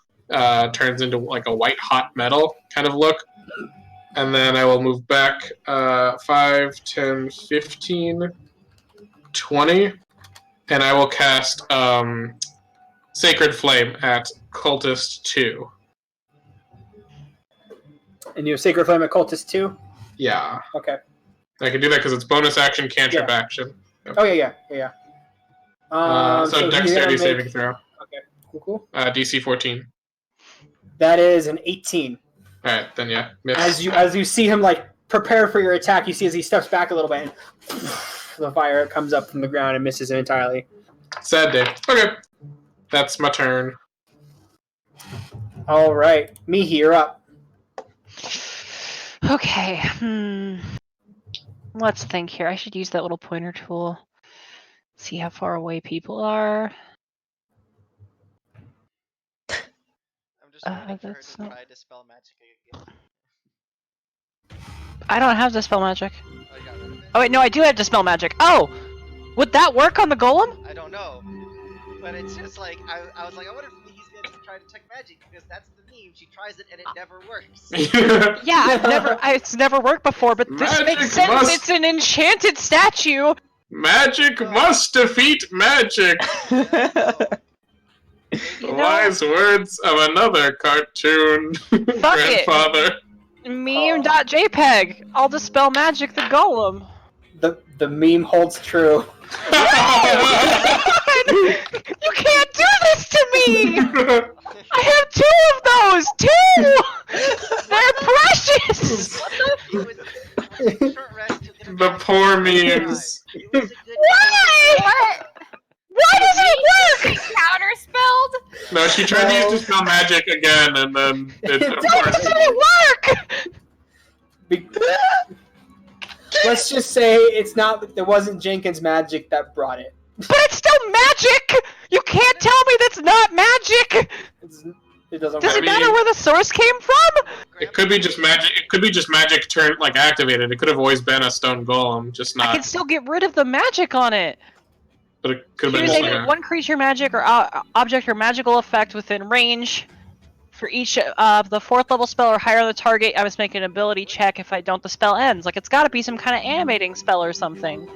turns into like a white hot metal kind of look. And then I will move back 5, 10, 15, 20, and I will cast Sacred Flame at Cultist 2. And you have Sacred Flame at Cultist 2? Yeah. Okay. I can do that because it's bonus action, cantrip Yeah. action. Oh, yeah. So you dexterity gotta make- saving throw. Okay, cool. DC 14. That is an 18. Alright, then yeah. Miss. As you see him like prepare for your attack, you see as he steps back a little bit, and the fire comes up from the ground and misses him entirely. Sad day. Okay. That's my turn. All right, Mihi, you're up. Okay. Let's think here. I should use that little pointer tool. See how far away people are. I'm just waiting for her That's to not... try Dispel Magic again. I don't have Dispel Magic. Oh, you got rid of it? Oh wait, no, I do have Dispel Magic. Oh! Would that work on the golem? I don't know. But it's just like, I was like, I wonder if he's going to try Detect Magic, because that's the meme. She tries it and it never works. Yeah, it's never worked before, but this Magic makes sense. must- It's an enchanted statue. Magic must defeat magic. You know- Wise words of another cartoon grandfather. Meme.jpg. I'll dispel magic the golem. The meme holds true. You can't do this to me! I have 2 of those! 2! They're precious! It was a short rest to get a The magic poor try. memes. It was a good Why? What? Why does it work? Counterspelled? No, she tried to use Dispel Magic again, and then Why doesn't it work? Be- Let's just say it's not. There wasn't Jenkins' magic that brought it. But it's still magic! You can't tell me that's not magic! It doesn't. Does work. it matter where the source came from? It could be just magic. It could be just magic turned activated. It could have always been a stone golem, just I not. can still get rid of the magic on it. But it could have been Choose just a like one creature magic or object or magical effect within range. For each of the 4th level spell or higher on the target, I must make an ability check. If I don't, the spell ends. Like, it's gotta be some kind of animating spell or something.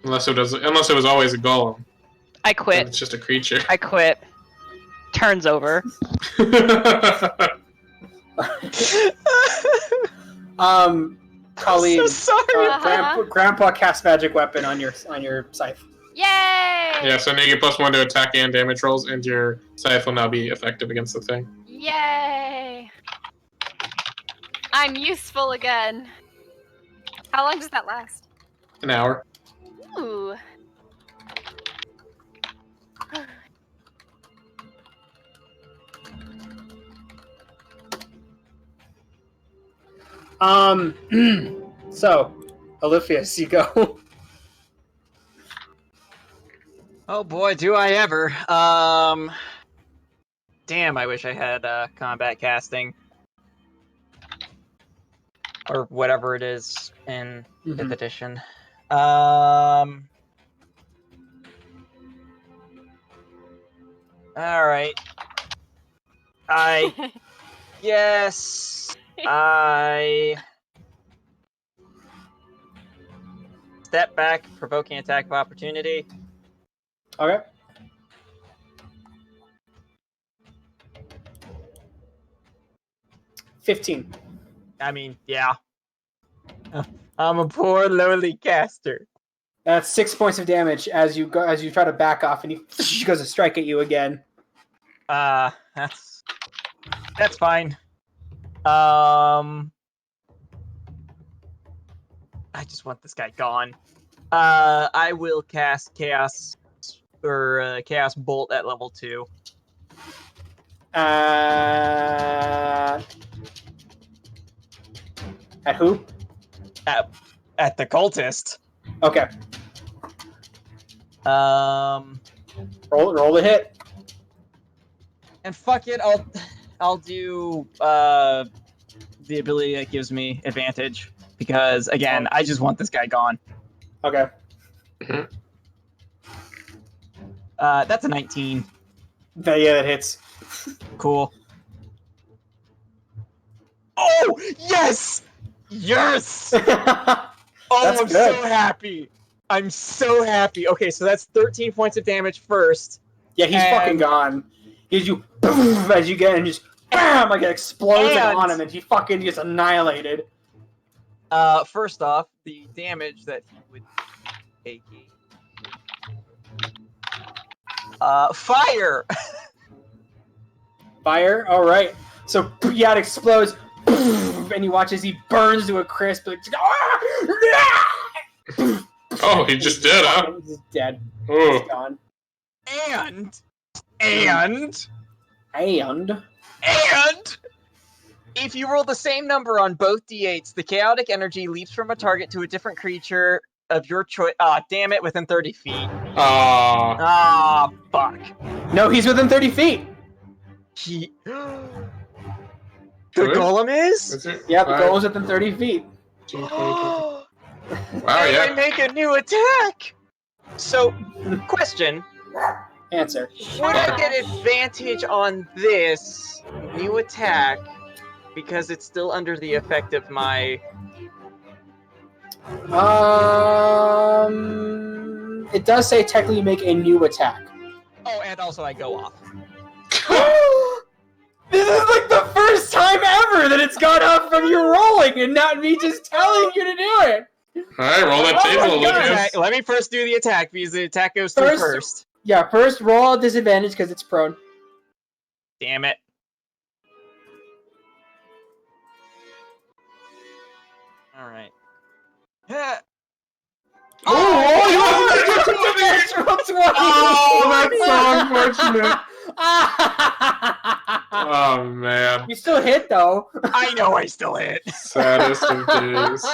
unless it was always a golem. I Then quit. it's just a creature. I quit. Turns over. Colleen, I'm so sorry. Grandpa cast magic weapon on your scythe. Yay! Yeah, so now you get +1 to attack and damage rolls, and your scythe will now be effective against the thing. Yay! I'm useful again. How long does that last? An hour. Ooh. So, Oliphius, you go. Oh boy, do I ever. Damn, I wish I had combat casting. Or whatever it is in 5th edition. Alright. I guess I step back, provoking attack of opportunity. Okay. $15. I mean, yeah. I'm a poor lowly caster. That's 6 points of damage as you try to back off, and she goes to strike at you again. That's fine. I just want this guy gone. I will cast Chaos Chaos Bolt at level 2. At who? At the cultist. Okay. Roll the hit. And fuck it, I'll do the ability that gives me advantage because again, I just want this guy gone. Okay. That's a 19. That hits. Cool. Oh yes! Yes! Oh, That's I'm good. so happy. I'm so happy. Okay, so that's 13 points of damage first. Yeah, he's fucking gone. Gives you boom, as you get and just bam, like it explodes on him, and he fucking gets annihilated. First off, the damage that he would take. Fire. Fire. All right. So yeah, it explodes, and you watch as he burns to a crisp. Like, Oh, he just did, huh? He's dead. Ooh. He's gone. And And if you roll the same number on both d8s, the chaotic energy leaps from a target to a different creature of your choice. Damn it, within 30 feet. Fuck. no, he's within 30 feet. The golem is? Yeah, the goal is within 30 feet. Wow, And yeah. I make a new attack! So, question. Answer. Would I get advantage on this new attack because it's still under the effect of my... It does say technically make a new attack. Oh, and also I go off. This is like the first time ever that it's gone up from you rolling and not me just telling you to do it. Alright, roll that table, Lucas. Let me first do the attack because the attack goes through first. Yeah, first roll a disadvantage because it's prone. Damn it. Alright. Oh, that's so unfortunate. Oh, man. You still hit, though. I know I still hit. Saddest of days.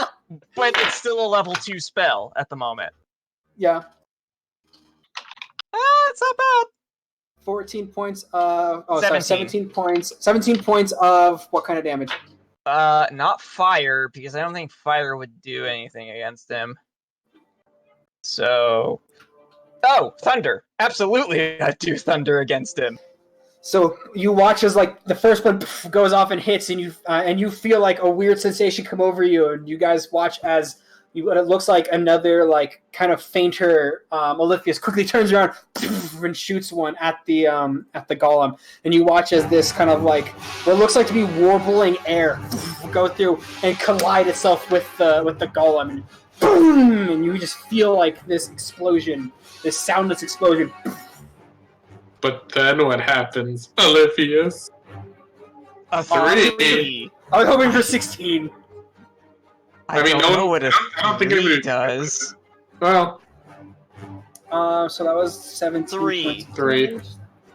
But it's still a level 2 spell at the moment. Yeah. It's not bad. 14 points of... Oh, 17. sorry, 17 points. 17 points of what kind of damage? Not fire, because I don't think fire would do anything against him. So... Oh, thunder. Absolutely, I'd do thunder against him. So you watch as like the first one goes off and hits, and you feel like a weird sensation come over you, and you guys watch as it looks like another like kind of fainter Oliphius quickly turns around and shoots one at the golem, and you watch as this kind of like what looks like to be warbling air go through and collide itself with the golem, and boom, and you just feel like this explosion, this soundless explosion. But then what happens, Oliphius? A 3. I was hoping for 16. I mean, don't know what a I don't think 3 anybody does. Well, So that was 17. 3. 3.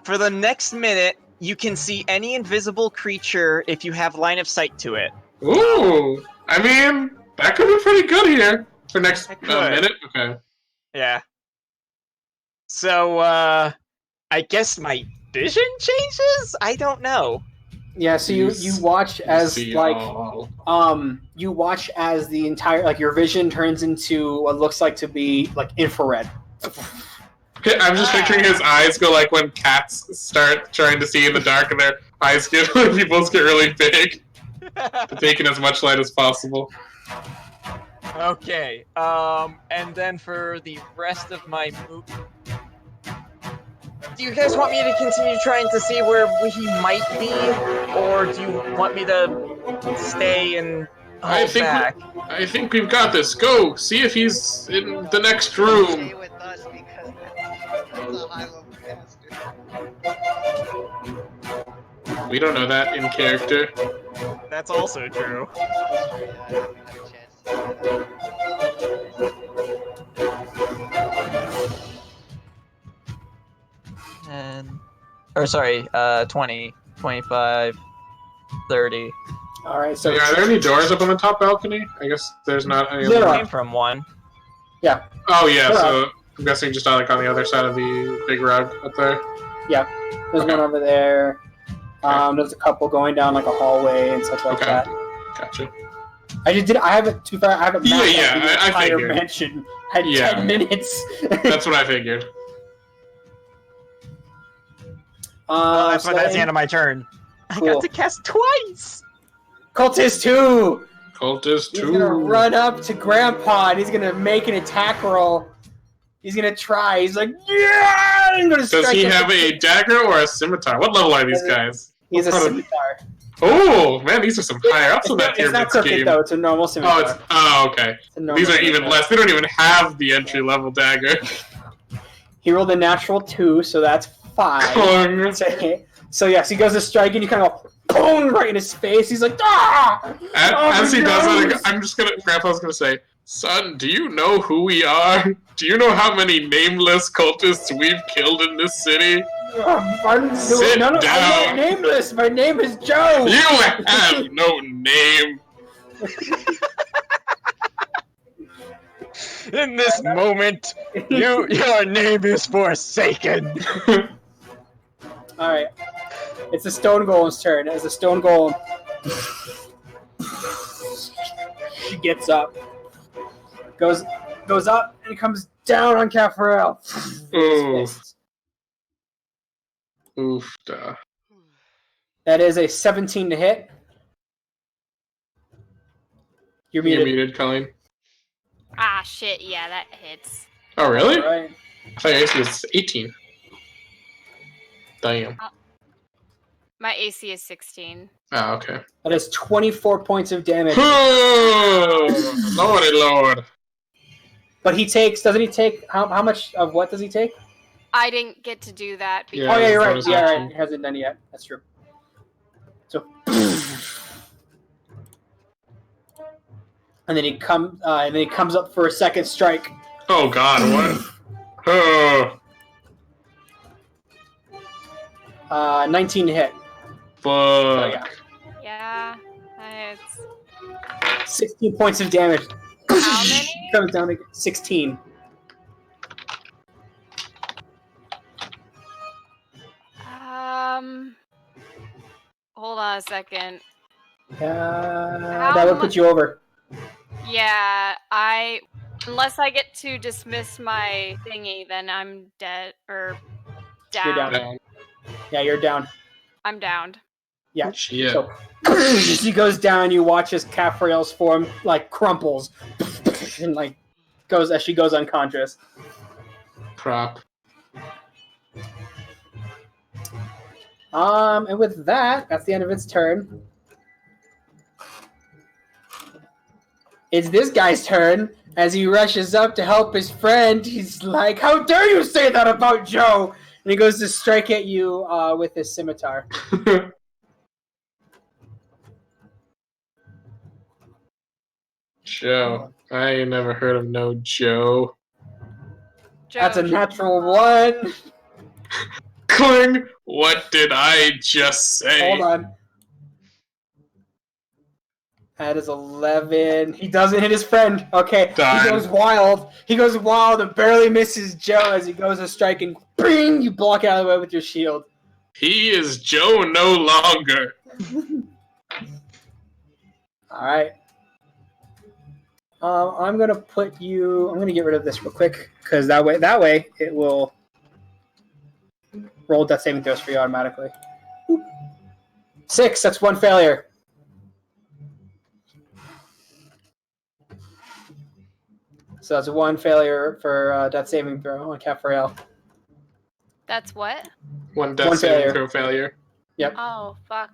For the next minute, you can see any invisible creature if you have line of sight to it. Ooh, I mean, that could be pretty good here for next It could. minute. Okay. Yeah. So, I guess my vision changes? I don't know. Yeah, so you watch as See like all. you watch as the entire like your vision turns into what looks like to be like infrared. I'm just picturing his eyes go like when cats start trying to see in the dark and their eyes get pupils get really big, taking as much light as possible. Okay, and then for the rest of my move... Do you guys want me to continue trying to see where he might be? Or do you want me to stay and hold back? I think we've got this. Go, see if he's in the next room. Stay with us because that's a high level caster. We don't know that in character. That's also true. Yeah, I haven't had a chance to see that. 20, 25, 30. All right, So, so are there any doors up on the top balcony? I guess there's not any. There are. Came from one. Oh yeah, There so I'm guessing just like on the other side of the big rug up there. there's one over there. There's a couple going down like a hallway and stuff like Okay. that. Gotcha. I haven't. To be fair, I haven't mapped Yeah, out the I entire figured. mansion. Had Yeah. 10 minutes. That's what I figured. That's so the end of my turn. I Cool. got to cast twice! Cultist 2! Cultist He's 2. gonna run up to Grandpa and he's gonna make an attack roll. He's gonna try. He's like, yeah! I'm gonna Does strike he him. have a dagger or a scimitar? What level are these guys? He's a What part of- scimitar. Oh man, these are some higher ups in that It's not pyramid crooked scheme. though. It's a normal scimitar. Okay. It's a normal These are even scimitar. less. They don't even have the entry level dagger. He rolled a natural 2, so that's 5. Clong. So yes, he goes to strike and you kind of boom right in his face. He's like, ah! As he does nose! that, Grandpa's gonna say, "Son, do you know who we are? Do you know how many nameless cultists we've killed in this city? Sit I'm not down. nameless. My name is Joe. You have no name. In this moment, your name is forsaken. All right. It's the stone golem's turn. As the stone golem, she gets up, goes up, and comes down on Cafarel. Oof. Oof. That is a 17 to hit. You're You're muted. muted, Colleen. Ah, shit. Yeah, that hits. Oh, really? All right. I thought your AC was 18. Damn. My AC is 16. Oh, okay. That is 24 points of damage. Oh, Lordy Lord. But he takes. Doesn't he take? How much of what does he take? I didn't get to do that. Yeah. Oh yeah, you're right. bonus Yeah, action. right. It hasn't done it yet. That's true. So, and then he comes up for a second strike. Oh God, what? Oh, 19 to hit. fuck. So, yeah. Yeah, it's 16 points of damage. how many? Comes down to 16. Hold on a second. That would put you over. Yeah, unless I get to dismiss my thingy, then I'm dead or down. You're down. Down. Yeah, you're down. I'm downed. Yeah. Shit. So as he goes down, you watch as Caffrey's form like crumples and like goes as she goes unconscious. Crap. And with that, that's the end of its turn. It's this guy's turn. As he rushes up to help his friend, he's like, "How dare you say that about Joe?" And he goes to strike at you with his scimitar. Joe. I ain't never heard of no Joe. That's a natural 1. Cling! What did I just say? Hold on. That is 11. He doesn't hit his friend. Okay. Done. He goes wild. He goes wild and barely misses Joe as he goes to strike and bing! You block out of the way with your shield. He is Joe no longer. Alright. I'm gonna get rid of this real quick, because that way it will roll death saving throws for you automatically. 6, that's 1 failure. So that's 1 failure for death saving throw on Cafarel. That's what? One death One saving failure. throw failure. Yep. Oh, fuck.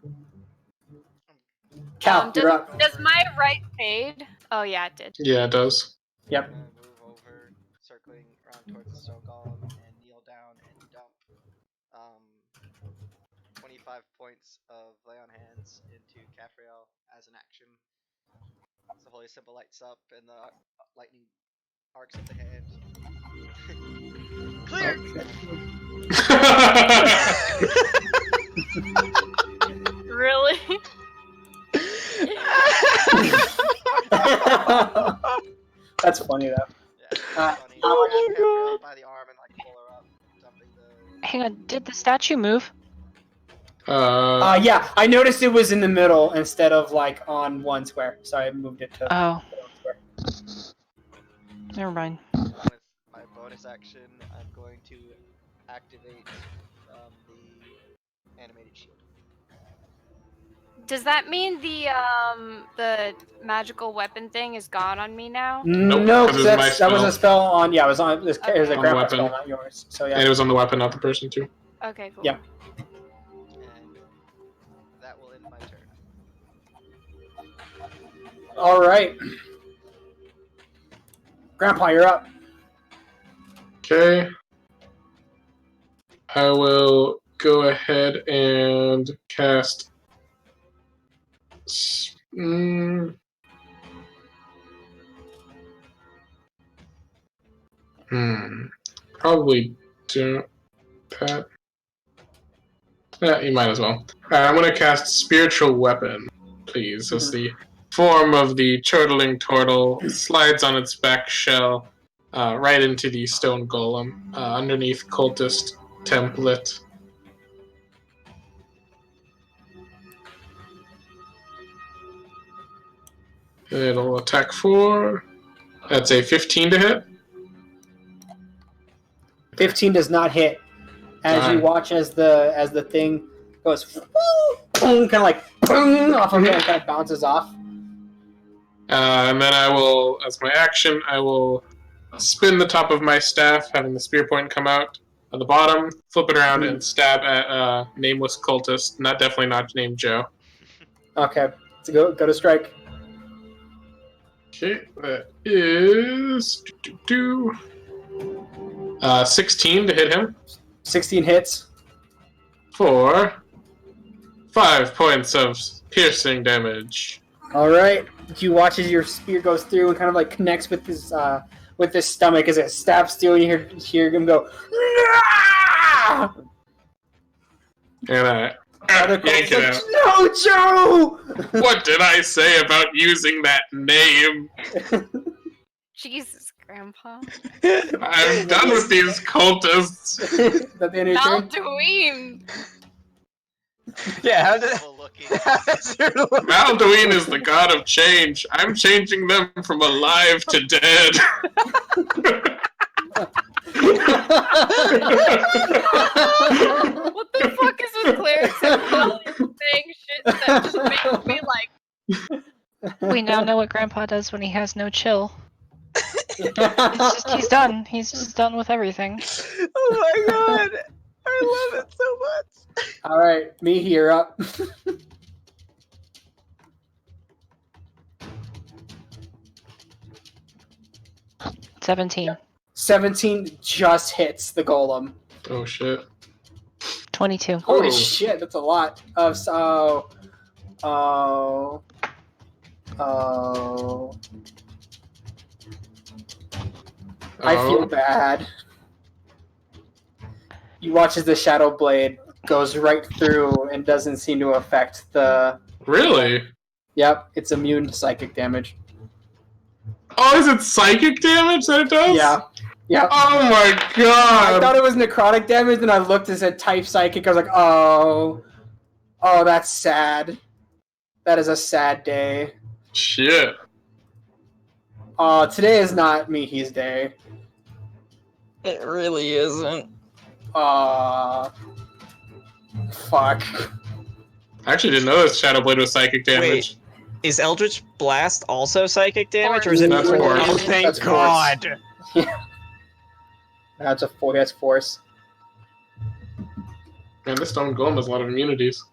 Cal, you're up. Does my right fade? Oh, yeah, it did. Yeah, it does. Yep. I'm gonna move over, circling around towards the stone golem, and kneel down and dump 25 points of lay on hands into Caphriel as an action. So the holy symbol lights up, and the lightning arcs at the hand. Clear. Really? That's funny though. Yeah, it's Uh, funny. oh I my grab Caphriel by the arm and like pull her up, dumping the. Hang on, did the statue move? Yeah, I noticed it was in the middle instead of like on 1 square, so I moved it to Oh, 1 square. never mind. With my bonus action, I'm going to activate the animated shield. Does that mean the magical weapon thing is gone on me now? Nope, No, 'cause it was my that was a spell. spell on. Yeah, it was on. It was a Okay. On grandpa weapon. spell, not yours. So And yeah. it was on the weapon, not the person, too. Okay, cool. Yeah. And that will end my turn. All right, Grandpa, you're up. Okay. I will go ahead and cast. Probably don't. Pat. Yeah, you might as well. I'm going to cast Spiritual Weapon, please, as the form of the chortling turtle slides on its back shell right into the stone golem underneath cultist template. It'll attack for. That's a 15 to hit. 15 does not hit. As you watch as the thing goes, kind of like off of it and kind of bounces off. And then I will, as my action, I will spin the top of my staff, having the spear point come out at the bottom, flip it around, and stab at nameless cultist. Definitely not named Joe. Okay, so go to strike. Okay, that is 16 to hit him 16 hits. for 5 points of piercing damage. All right. You watch as your spear goes through and kind of like connects with his stomach as it stabs through, and you hear him go. "Nah!" And I yank it out. No, Joe! What did I say about using that name? Jesus, Grandpa. I'm done with these cultists. Is that the end of your turn? Alduin! Yeah, how did Evil looking. Alduin is the god of change. I'm changing them from alive to dead. What the fuck is this cleric saying shit that just makes me like... We now know what Grandpa does when he has no chill. He's done. He's just done with everything. Oh my god! I love it so much. All right, me here up. 17. 17 just hits the golem. Oh shit. 22. Holy Oh. shit, that's a lot of I feel bad. You watch as the shadow blade goes right through and doesn't seem to affect the. Really? Yep, it's immune to psychic damage. Oh, is it psychic damage that it does? Yeah. Yeah. Oh my I god! thought it was necrotic damage, and I looked and said type psychic. I was like, oh, that's sad. That is a sad day. Shit. Today is not Mihi's day. It really isn't. Fuck. I actually didn't know this Shadow Blade was psychic damage. Is Eldritch Blast also psychic damage, or is it? That's force. Oh, thank That's God! That's a four. That's force. Man, this stone golem has a lot of immunities.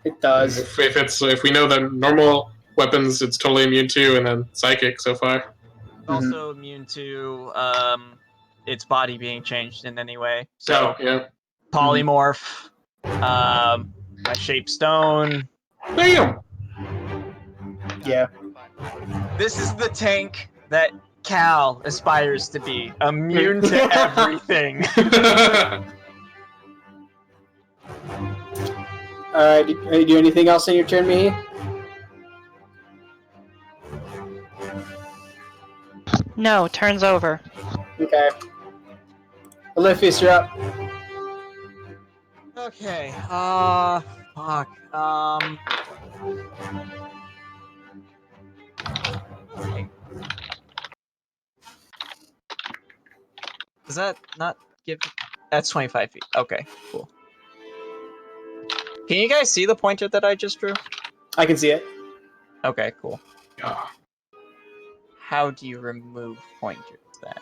It does. If we know the normal weapons, it's totally immune to, and then psychic so far. Also immune to its body being changed in any way. So yeah. polymorph, my shape stone. Damn. Yeah. This is the tank that Cal aspires to be, immune to everything. Alright, do you do anything else in your turn, Mihi? No, turns over. Okay. Olympius, you're up. Okay. Fuck. Okay. Does that not give? That's 25 feet. Okay, cool. Can you guys see the pointer that I just drew? I can see it. Okay, cool. Yeah. How do you remove pointers then?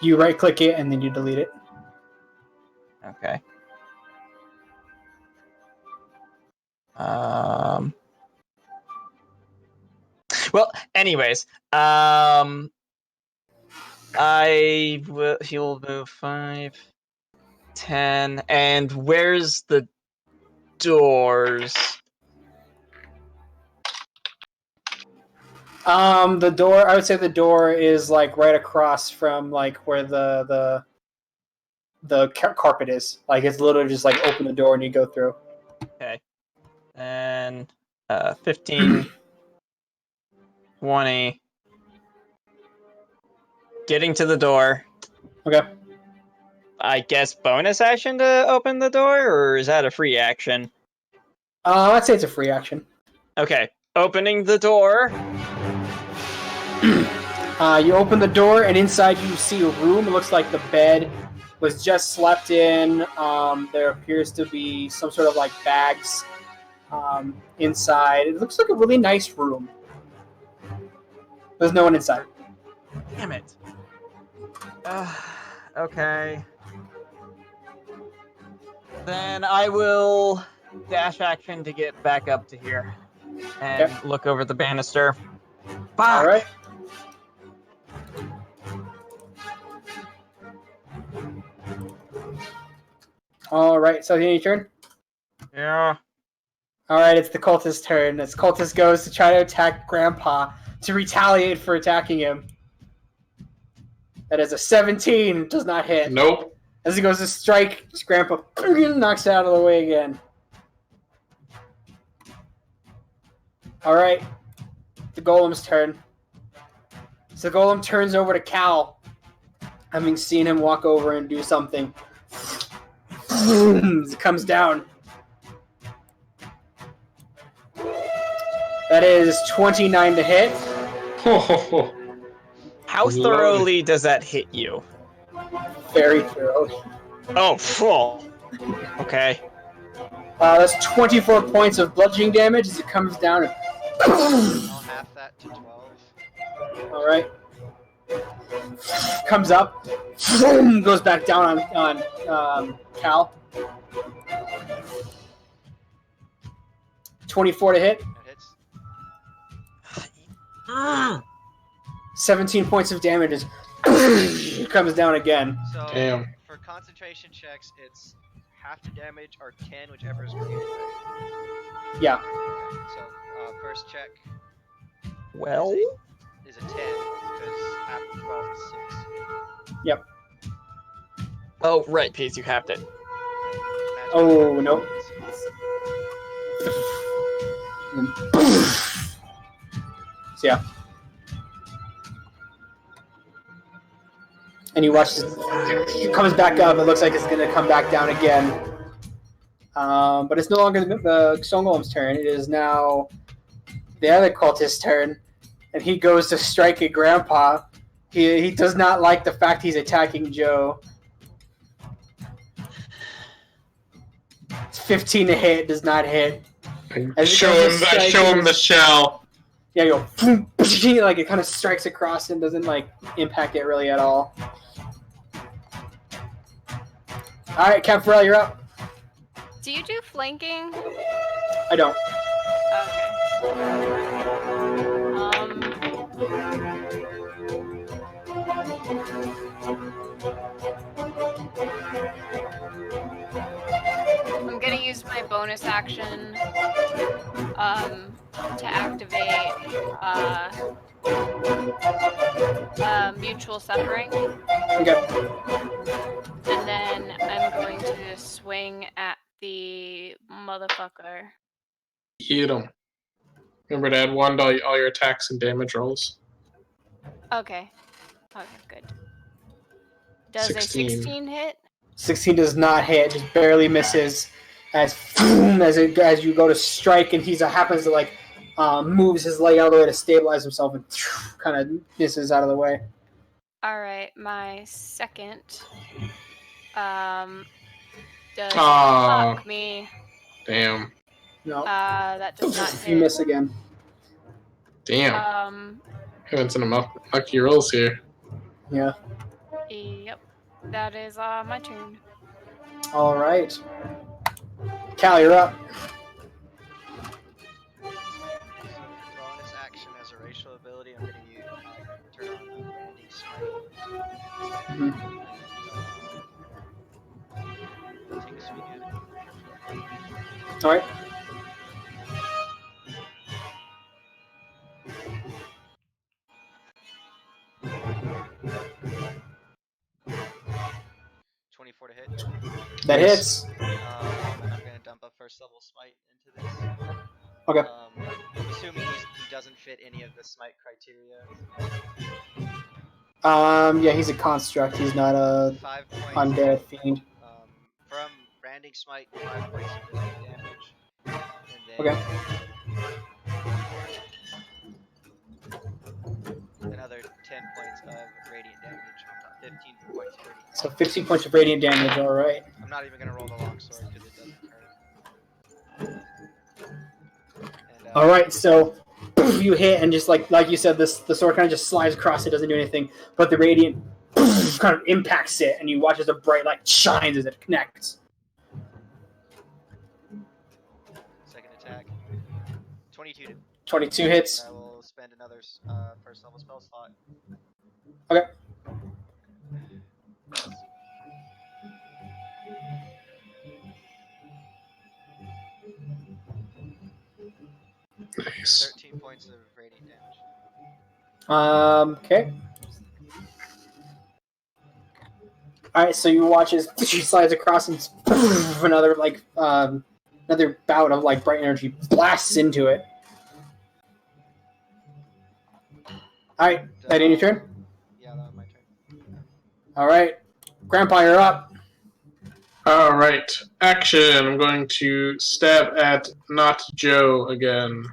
You right-click it and then you delete it. Okay. Well, anyways, he'll move 5, 10, and where's the doors? The door. I would say the door is like right across from like where the carpet is. Like it's literally just like open the door and you go through. Okay. And 15, 20. Getting to the door. Okay. I guess bonus action to open the door, or is that a free action? I'd say it's a free action. Okay. Opening the door. You open the door, and inside you see a room. It looks like the bed was just slept in. There appears to be some sort of like bags inside. It looks like a really nice room. There's no one inside. Damn it. Okay. Then I will dash action to get back up to here and look over the banister. Fuck! All right. All right. So, your turn. Yeah. All right. It's the cultist's turn. As cultist goes to try to attack Grandpa to retaliate for attacking him. That is a 17. Does not hit. Nope. As he goes to strike, Grandpa knocks it out of the way again. All right. The golem's turn. So the golem turns over to Cal, having seen him walk over and do something. It comes down. That is 29 to hit. How thoroughly does that hit you? Very thoroughly. Oh, full. Okay. That's 24 points of bludgeoning damage as it comes down. I'll half that to 12. All right. Comes up. Goes back down on Cal. 24 to hit. That hits. 17 points of damage as comes down again. So Damn. for concentration checks, it's half the damage or 10, whichever is greater. Right? Yeah. Okay, so first check Well? is a 10 because half of 12 is 6. Yep. Oh, right, Peace, you halved it. Oh, no. So, yeah. And you watch this. It comes back up. It looks like it's going to come back down again. But it's no longer the Stone Golem's turn. It is now the other cultist's turn. And he goes to strike at Grandpa. He does not like the fact he's attacking Joe. It's 15 to hit. Does not hit. Show him the shell. Yeah, you go, like it kind of strikes across and doesn't like impact it really at all. All right, Captain Phrat, you're up. Do you do flanking? I don't. I'm gonna use my bonus action to activate mutual suffering. Okay. And then I'm going to swing at the motherfucker. Hit him. Remember to add 1 to all your attacks and damage rolls. Okay. Okay, good. Does 16. a 16 hit? 16 does not hit. Just barely misses. As you go to strike, and he happens to like moves his leg out of the way to stabilize himself, and kind of misses out of the way. All right, my second does Aw. fuck me. Damn. No, That does not hit. you miss again. Damn. Having some lucky rolls here. Yeah. Yep. That is my turn. All right. Cal, you're up. So for bonus action as a racial ability, I'm going to turn on the branding smite. Mhm. Take a swing at it. All right. $24 to hit. That hits. And I'm going to dump up first level smite into this. Okay. I'm assuming he doesn't fit any of the smite criteria. Yeah, he's a construct. He's not a 5 points. undead fiend. From branding smite, 5 points of radiant damage, and then Okay. another 10 points of radiant damage on top. 15 points of radiant. So 15 points of radiant damage. All right. I'm not even gonna roll the longsword because it doesn't hurt. And, All right. So you hit, and just like you said, the sword kind of just slides across. It doesn't do anything, but the radiant kind of impacts it, and you watch as a bright light shines as it connects. Second attack. 22 to 22 hits. I will spend another first level spell slot. Okay. Nice. 13 points of radiant damage. Okay. All right. So you watch as she slides across, and another another bout of like bright energy blasts into it. All right. That in your turn. Yeah, that was my turn. All right. Grandpa, you're up. All right, action. I'm going to stab at not Joe again.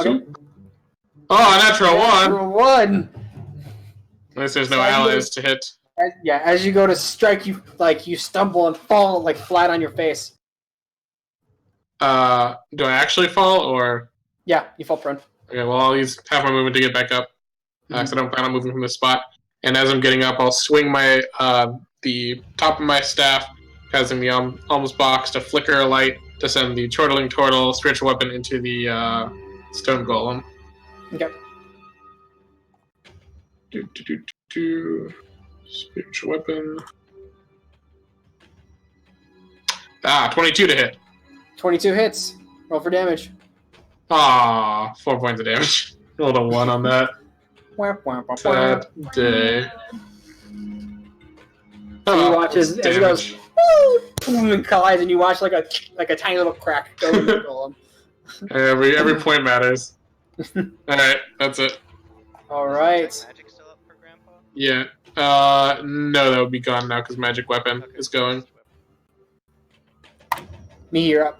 Okay. Oh, a natural one. Natural one. At least there's no So I allies to hit. As you go to strike, you stumble and fall like flat on your face. Do I actually fall or? Yeah, you fall prone. Okay, well I'll use half my movement to get back up. Because I don't plan on moving from this spot. And as I'm getting up, I'll swing my the top of my staff, causing the almost box to flicker a light to send the chortling turtle spiritual weapon into the stone golem. Okay. Spiritual weapon. 22 to hit. 22 hits. Roll for damage. 4 points of damage. Rolled a 1 on that. Sad day. You watch as it goes, boom, and collides, and you watch like a tiny little crack go in the golem. Every point matters. Alright, that's it. Alright. Is magic still up for Grandpa? Yeah. No, that would be gone now because magic weapon is going. Me, you're up.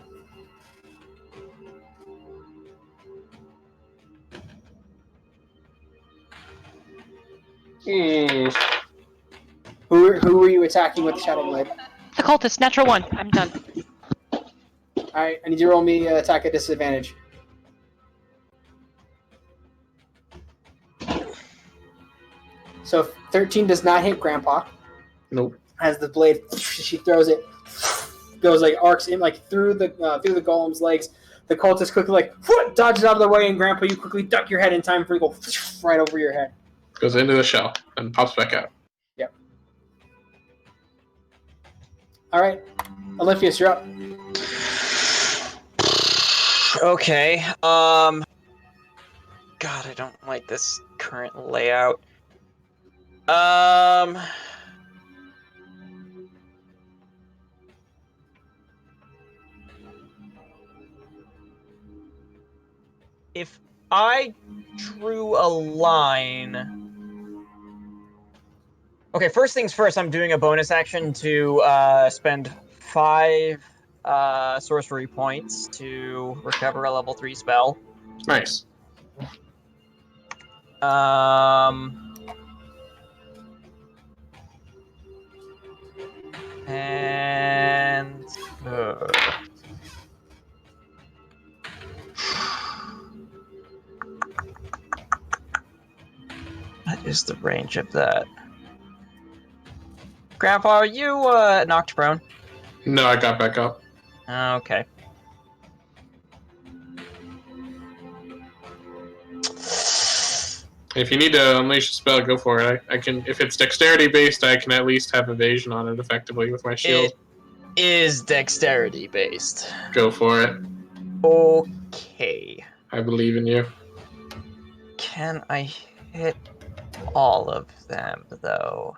Who were you attacking with the Shadow Blade? The cultist, natural one. I'm done. Alright, I need you to roll me attack at disadvantage. So 13 does not hit Grandpa. Nope. As the blade, she throws it, goes like arcs in like through the golem's legs. The cultist quickly like dodges out of the way, and Grandpa, you quickly duck your head in time for it to go right over your head. Goes into the shell and pops back out. Yep. All right, Olympius, you're up. Okay. God, I don't like this current layout. If I drew a line... Okay, first things first, I'm doing a bonus action to spend 5 sorcery points to recover a level 3 spell. Nice. And... What is the range of that? Grandpa, are you knocked prone? No, I got back up. Okay. If you need to unleash a spell, go for it. I can. If it's dexterity based, I can at least have evasion on it effectively with my shield. It is dexterity based. Go for it. Okay. I believe in you. Can I hit all of them, though?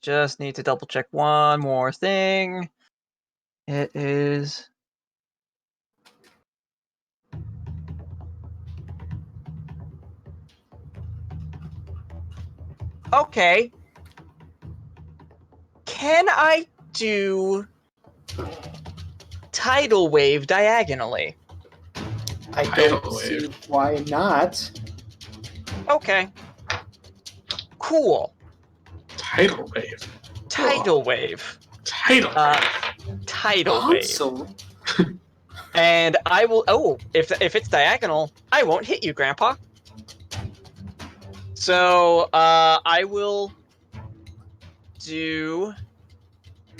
Just need to double check one more thing. It is. Okay. Can I do tidal wave diagonally? I Tidal don't wave. see why not. Okay. Cool. Tidal wave. Tidal wave. Tidal Tidal wave. Console. And I will. Oh, if it's diagonal, I won't hit you, Grandpa. So I will do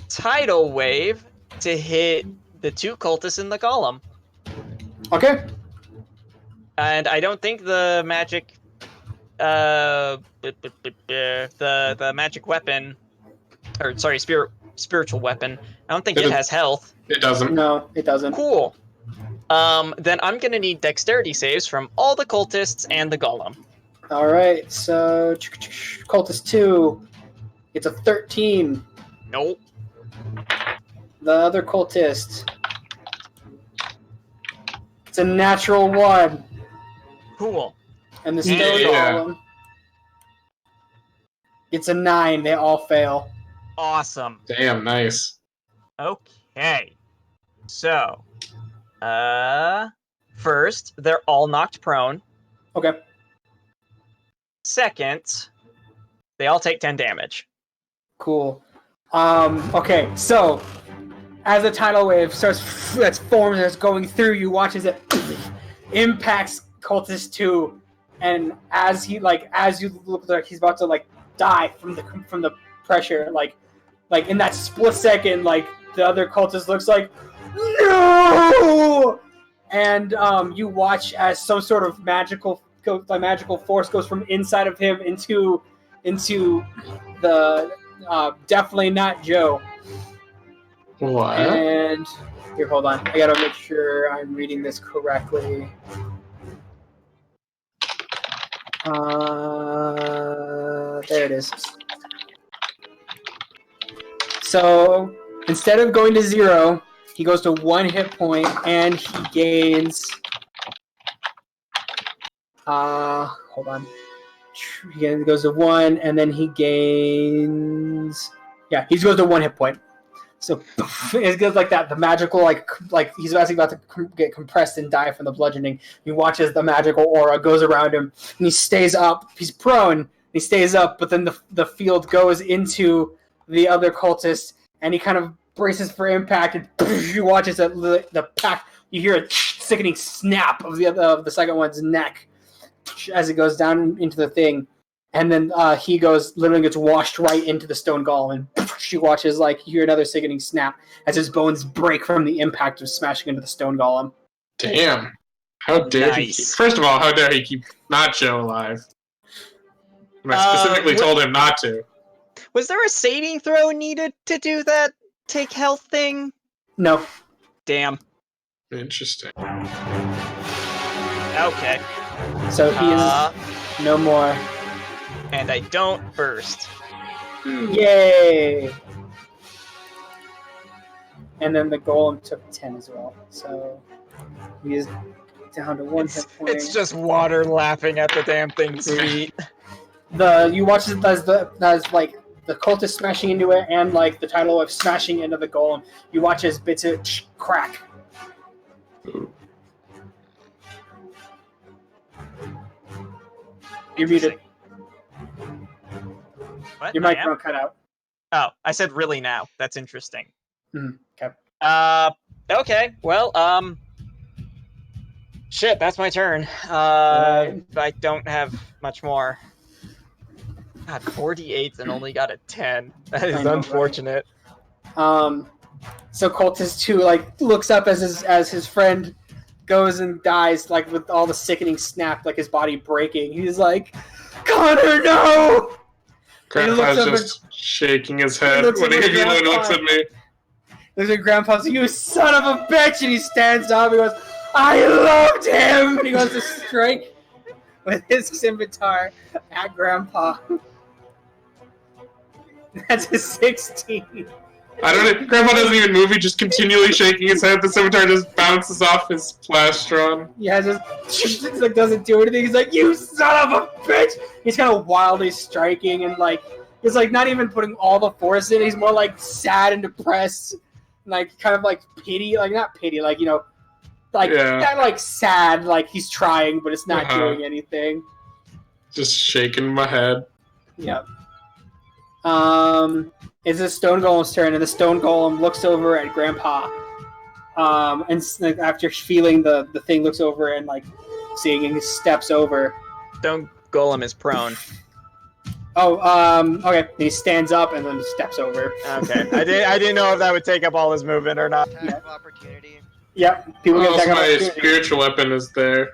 tidal wave to hit the 2 cultists in the golem. Okay. And I don't think the magic, the magic weapon, or sorry, spiritual weapon. I don't think it has health. It doesn't. No, it doesn't. Cool. Then I'm gonna need dexterity saves from all the cultists and the golem. All right. So cultist 2, it's a 13. Nope. The other cultist, it's a natural 1. Cool. And the stone Yeah. golem, it's a 9. They all fail. Awesome. Damn, nice. Okay. So, first, they're all knocked prone. Okay. Second, they all take 10 damage. Cool. Okay, so as the tidal wave that's formed, that's going through, you watch as it impacts cultist 2, and as you look like he's about to like die from the pressure, like in that split second, like the other cultist looks like no, and you watch as some sort of magical force goes from inside of him into the definitely not Joe. What? And here, hold on. I gotta make sure I'm reading this correctly. There it is. So instead of going to 0, he goes to 1 hit point, and he gains. Hold on. He goes to 1, and then he gains. Yeah, he goes to 1 hit point. So it goes like that. The magical, like he's actually about to get compressed and die from the bludgeoning. He watches the magical aura goes around him, and he stays up. He's prone. He stays up, but then the field goes into the other cultist, and he kind of braces for impact. And he watches the pack. You hear a sickening snap of the second one's neck as it goes down into the thing. And then he literally gets washed right into the stone golem, and she watches, you hear another sickening snap as his bones break from the impact of smashing into the stone golem. Damn. How dare he keep... First of all, how dare he keep Nacho alive? I specifically told him not to. Was there a saving throw needed to do that take health thing? No. Damn. Interesting. Okay. So he is no more. And I don't burst. Yay! And then the golem took 10 as well. So he is down to 1 hit point. It's just water lapping at the damn thing's feet. You watch it as the cultist smashing into it, and the tidal wave smashing into the golem. You watch as bits of it crack. You're muted. What? Your microphone cut out. Oh, I said really now. That's interesting. Okay. Okay. Well, shit, that's my turn. I don't have much more. God, 48 and only got a 10. That is unfortunate. Right? So Cultist 2 looks up as his friend goes and dies, with all the sickening snap, his body breaking. He's like, Connor, no! Grandpa's just shaking his head when he looks at me. Looks at Grandpa, you son of a bitch! And he stands up, he goes, I loved him! And he goes to strike with his scimitar at Grandpa. That's a 16. I don't know. Grandpa doesn't even move. He just continually shaking his head. The scimitar just bounces off his plastron. Yeah, just like doesn't do anything. He's like, "You son of a bitch!" He's kind of wildly striking and like he's like not even putting all the force in. He's more like sad and depressed, like kind of like pity, like not pity, like like kind of like sad, like he's trying but it's not doing anything. Just shaking my head. Yep. It's the stone golem's turn, and the stone golem looks over at Grandpa. And after feeling the thing, looks over and like seeing and steps over. Stone golem is prone. Oh, okay. He stands up and then steps over. Okay, I didn't know if that would take up all his movement or not. Attack of opportunity. Yep. People get attack my opportunity. spiritual weapon is there.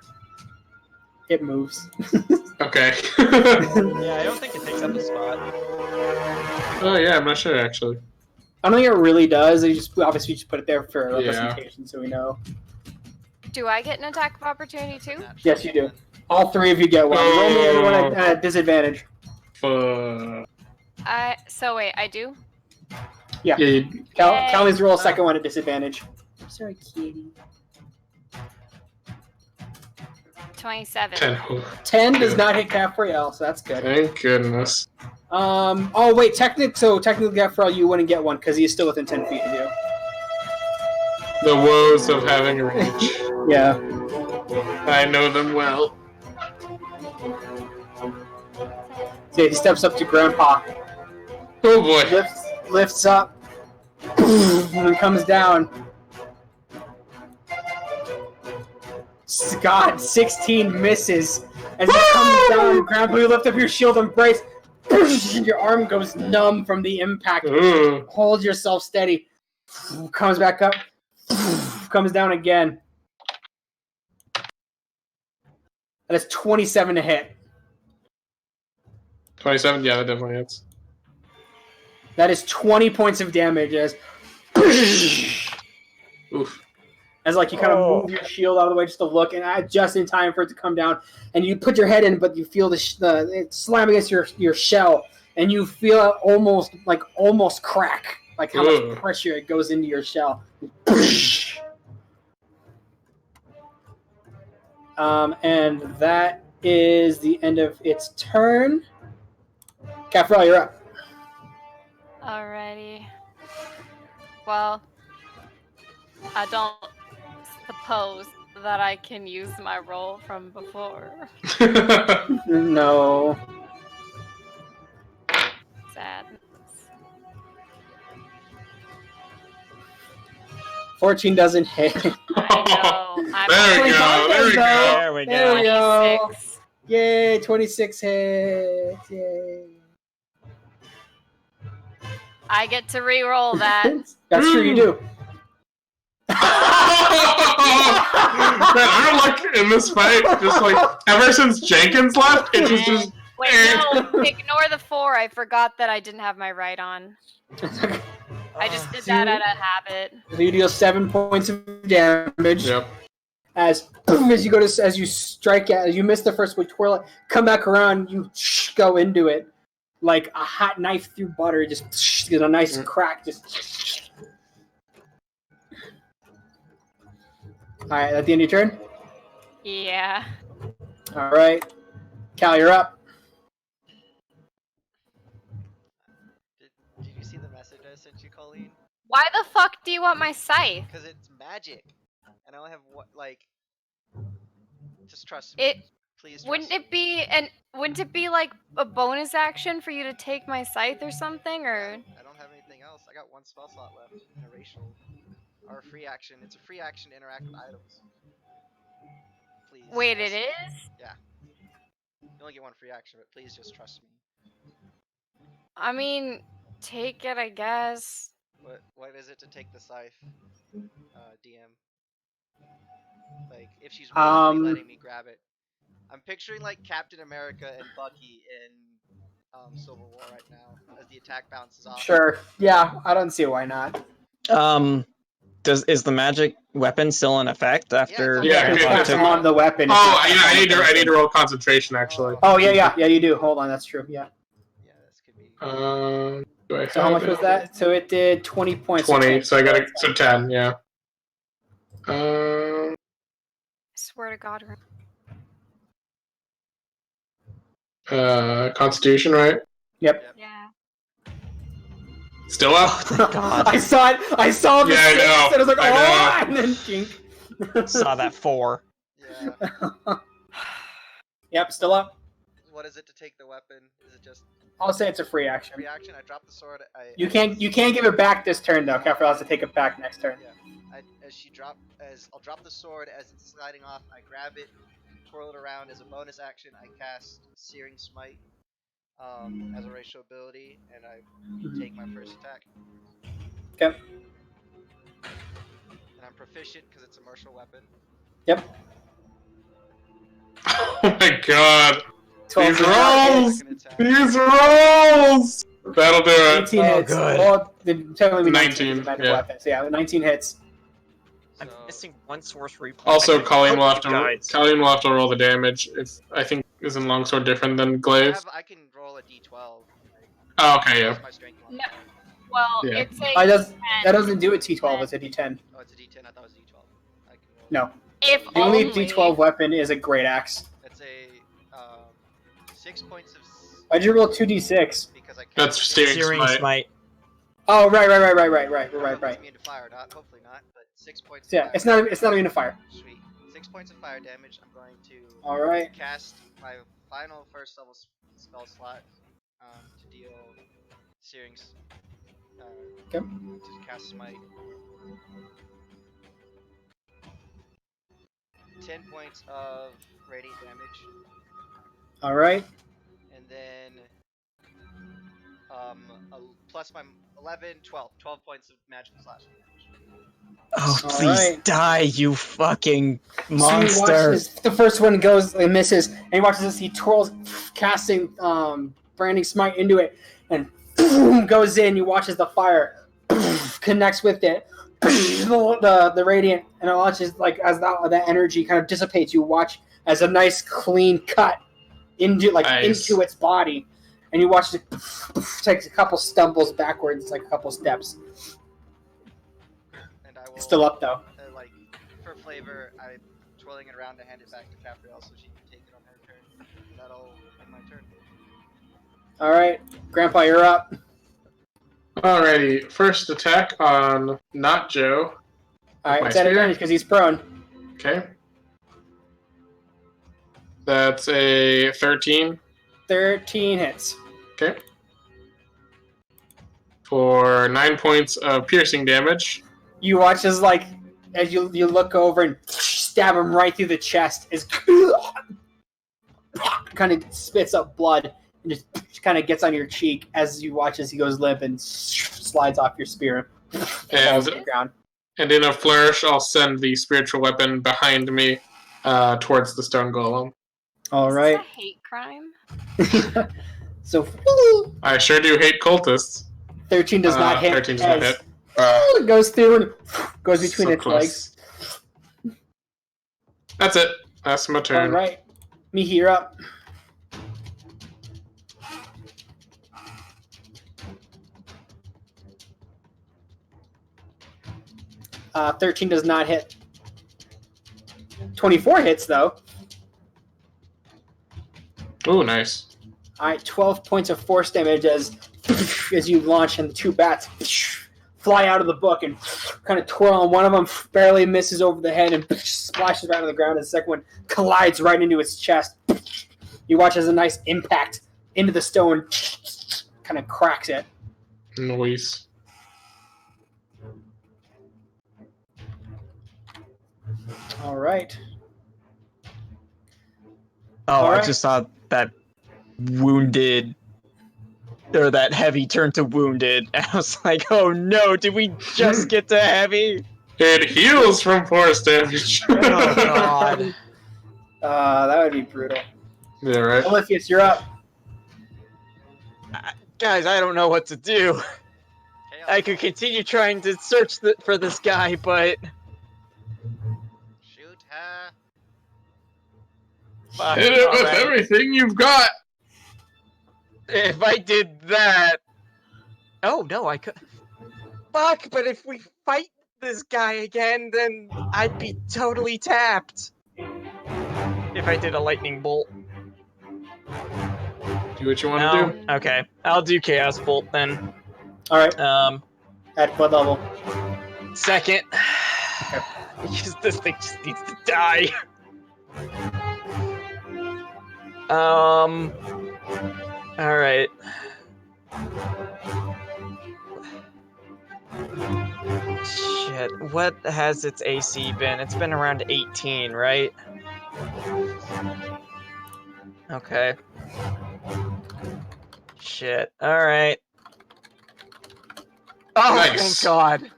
It moves. Okay. Yeah, I don't think it takes up a spot. Oh yeah, I'm not sure actually. I don't think it really does. They just obviously just put it there for representation, so we know. Do I get an attack of opportunity too? Yes, you do. All three of you get one. Roll me everyone at disadvantage. Fuck. So wait, I do? Yeah. Cal needs to roll a second one at disadvantage. I'm sorry, kitty. 27. 10 does not hit Capriel, so that's good. Thank goodness. Oh wait, technically, Capriel, you wouldn't get one because he's still within 10 feet of you. The woes of having a reach. Yeah. I know them well. So he steps up to Grandpa. Oh boy. Lifts up. And then comes down. God, 16 misses. As he comes down, Grandpa, you lift up your shield and brace. Your arm goes numb from the impact. Hold yourself steady. Comes back up. Comes down again. That is 27 to hit. 27? Yeah, that definitely hits. That is 20 points of damage as... Oof. As like you kind of move your shield out of the way just to look, and just in time for it to come down, and you put your head in, but you feel the slam against your shell, and you feel it almost crack, like how much pressure it goes into your shell. And that is the end of its turn. Capriel, you're up. Alrighty. Well, I don't suppose that I can use my roll from before. No. Sadness. 14 doesn't hit. I know. There we go. There we go. 26. Yay, 26 hits. Yay. I get to re-roll that. That's true, you do. Man, our luck in this fight, just like, ever since Jenkins left, it just Wait, no, ignore the 4. I forgot that I didn't have my right on. I just did that out of habit. So you deal 7 points of damage. Yep. As you strike at, as you miss the first one, twirl it, come back around, you go into it like a hot knife through butter. Just get a nice crack. Just. All right, at the end of your turn. Yeah. All right, Cal, you're up. Did you see the message I sent you, Colleen? Why the fuck do you want my scythe? Because it's magic, and I only have just trust me. Please. Wouldn't it be like a bonus action for you to take my scythe or something, or? I don't have anything else. I got one spell slot left in a racial. Or a free action. It's a free action to interact with items. Please. Wait, it is? Yeah. You only get one free action, but please just trust me. I mean, take it, I guess. What is it to take the scythe, DM? Like, if she's willingly letting me grab it. I'm picturing like Captain America and Bucky in Civil War right now, as the attack bounces off. Sure. Yeah, I don't see why not. Is the magic weapon still in effect after? Yeah, It's on the weapon. Oh, yeah, I need to roll concentration actually. Oh yeah, you do. Hold on, that's true. Yeah. Yeah, this could be. Do I So how have much was it? that? So it did 20 points. 20. So I got it. So 10. Yeah. I swear to God. Constitution, right? Yep. Yeah. Still up. Thank God. I saw it. I saw the Yeah, I 6, know. and I was like, I oh, and then jink. Saw that 4. Yeah. Yep, still up. What is it to take the weapon? Is it just I'll say it's a free action. reaction? I drop the sword. You can't give it back this turn though. Kefir has to take it back next turn. Yeah. I'll drop the sword as it's sliding off. I grab it, twirl it around as a bonus action. I cast Searing Smite as a racial ability, and I take my first attack. Okay. And I'm proficient because it's a martial weapon. Yep. Oh my god. 12 These does not hit. rolls! Second attack. These rolls! That'll do it. 18 Oh, hits. good. Well, it'd technically be 19 19, is a magic yeah. weapon. So yeah, 19 hits. I'm So, missing one sorcery point. Also, I Colleen will hope have you to guys- Colleen will have to roll the damage. If I think isn't longsword different than glaive. I can roll a d12. Oh, okay, yeah. That's my strength No. modifier. Well, Yeah. it's a. That doesn't do a T12. It's a D10. Oh, it's a d10. I thought it was a d12. I can roll. No. If The only only. D12 weapon is a great axe. It's a 6 points of. Why'd you roll 2d6? Because I That's cast Searing Searing Smite. Smite. Oh, right. I don't know if it's immune to fire or not. Hopefully not. But 6 points. So yeah, it's not immune to fire. Sweet. 6 points of fire damage. I'm going to All right. cast my final first level spell slot to deal Searing. Okay. To cast Smite. 10 points of radiant damage, All right. and then plus my 11, 12 points of magical slashing damage. Oh, All please right. die, you fucking So you monster. watch as the first one goes and misses, and he watches as he twirls, casting branding smite into it, and boom, goes in. You watch as the fire connects with it, the radiant, and it watches like as that energy kind of dissipates. You watch as a nice clean cut into into its body, and you watch it takes a couple stumbles backwards, like a couple steps. And I will It's still up though. like for flavor, I'm twirling it around to hand it back to Capriel so she can take it on her turn. That'll end my turn. All right, Grandpa, you're up. Alrighty, first attack on not Joe. All right, My it's at spear? advantage because he's prone. Okay. That's a 13. 13 hits. Okay. For 9 points of piercing damage. You watch as you look over and stab him right through the chest. As kind of spits up blood and just kind of gets on your cheek as you watch as he goes limp and slides off your spear and falls to the ground. And in a flourish, I'll send the spiritual weapon behind me towards the stone golem. All Is right. this a hate crime? So I sure do hate cultists. 13 does not hit. 13 does not as hit. It goes through and goes between So its close. legs. That's it. That's my All turn. right. Mihi, you're up. Uh, 13 does not hit. 24 hits, though. Ooh, nice. All right, 12 points of force damage as you launch, and the two bats fly out of the book and kind of twirl, and one of them barely misses over the head and splashes right on the ground, and the second one collides right into its chest. You watch as a nice impact into the stone kind of cracks it. Nice. All right. Oh, All I right. just saw that wounded, or that heavy turn to wounded. And I was like, oh no, did we just get to heavy? It heals from force damage. Oh god. That would be brutal. Yeah, right. Oliphius, you're up. Guys, I don't know what to do. Chaos I could continue trying to search for this guy, but Shoot her. fuck, Hit it with alright. everything you've got. If I did that, Oh no, I could. Fuck! But if we fight this guy again, then I'd be totally tapped. If I did a lightning bolt. Do what you want to do. Okay, I'll do chaos bolt then. All right. At what level? Second. Because this thing just needs to die. Alright. Shit, what has its AC been? It's been around 18, right? Okay. Shit, alright. Oh, Nice. thank God.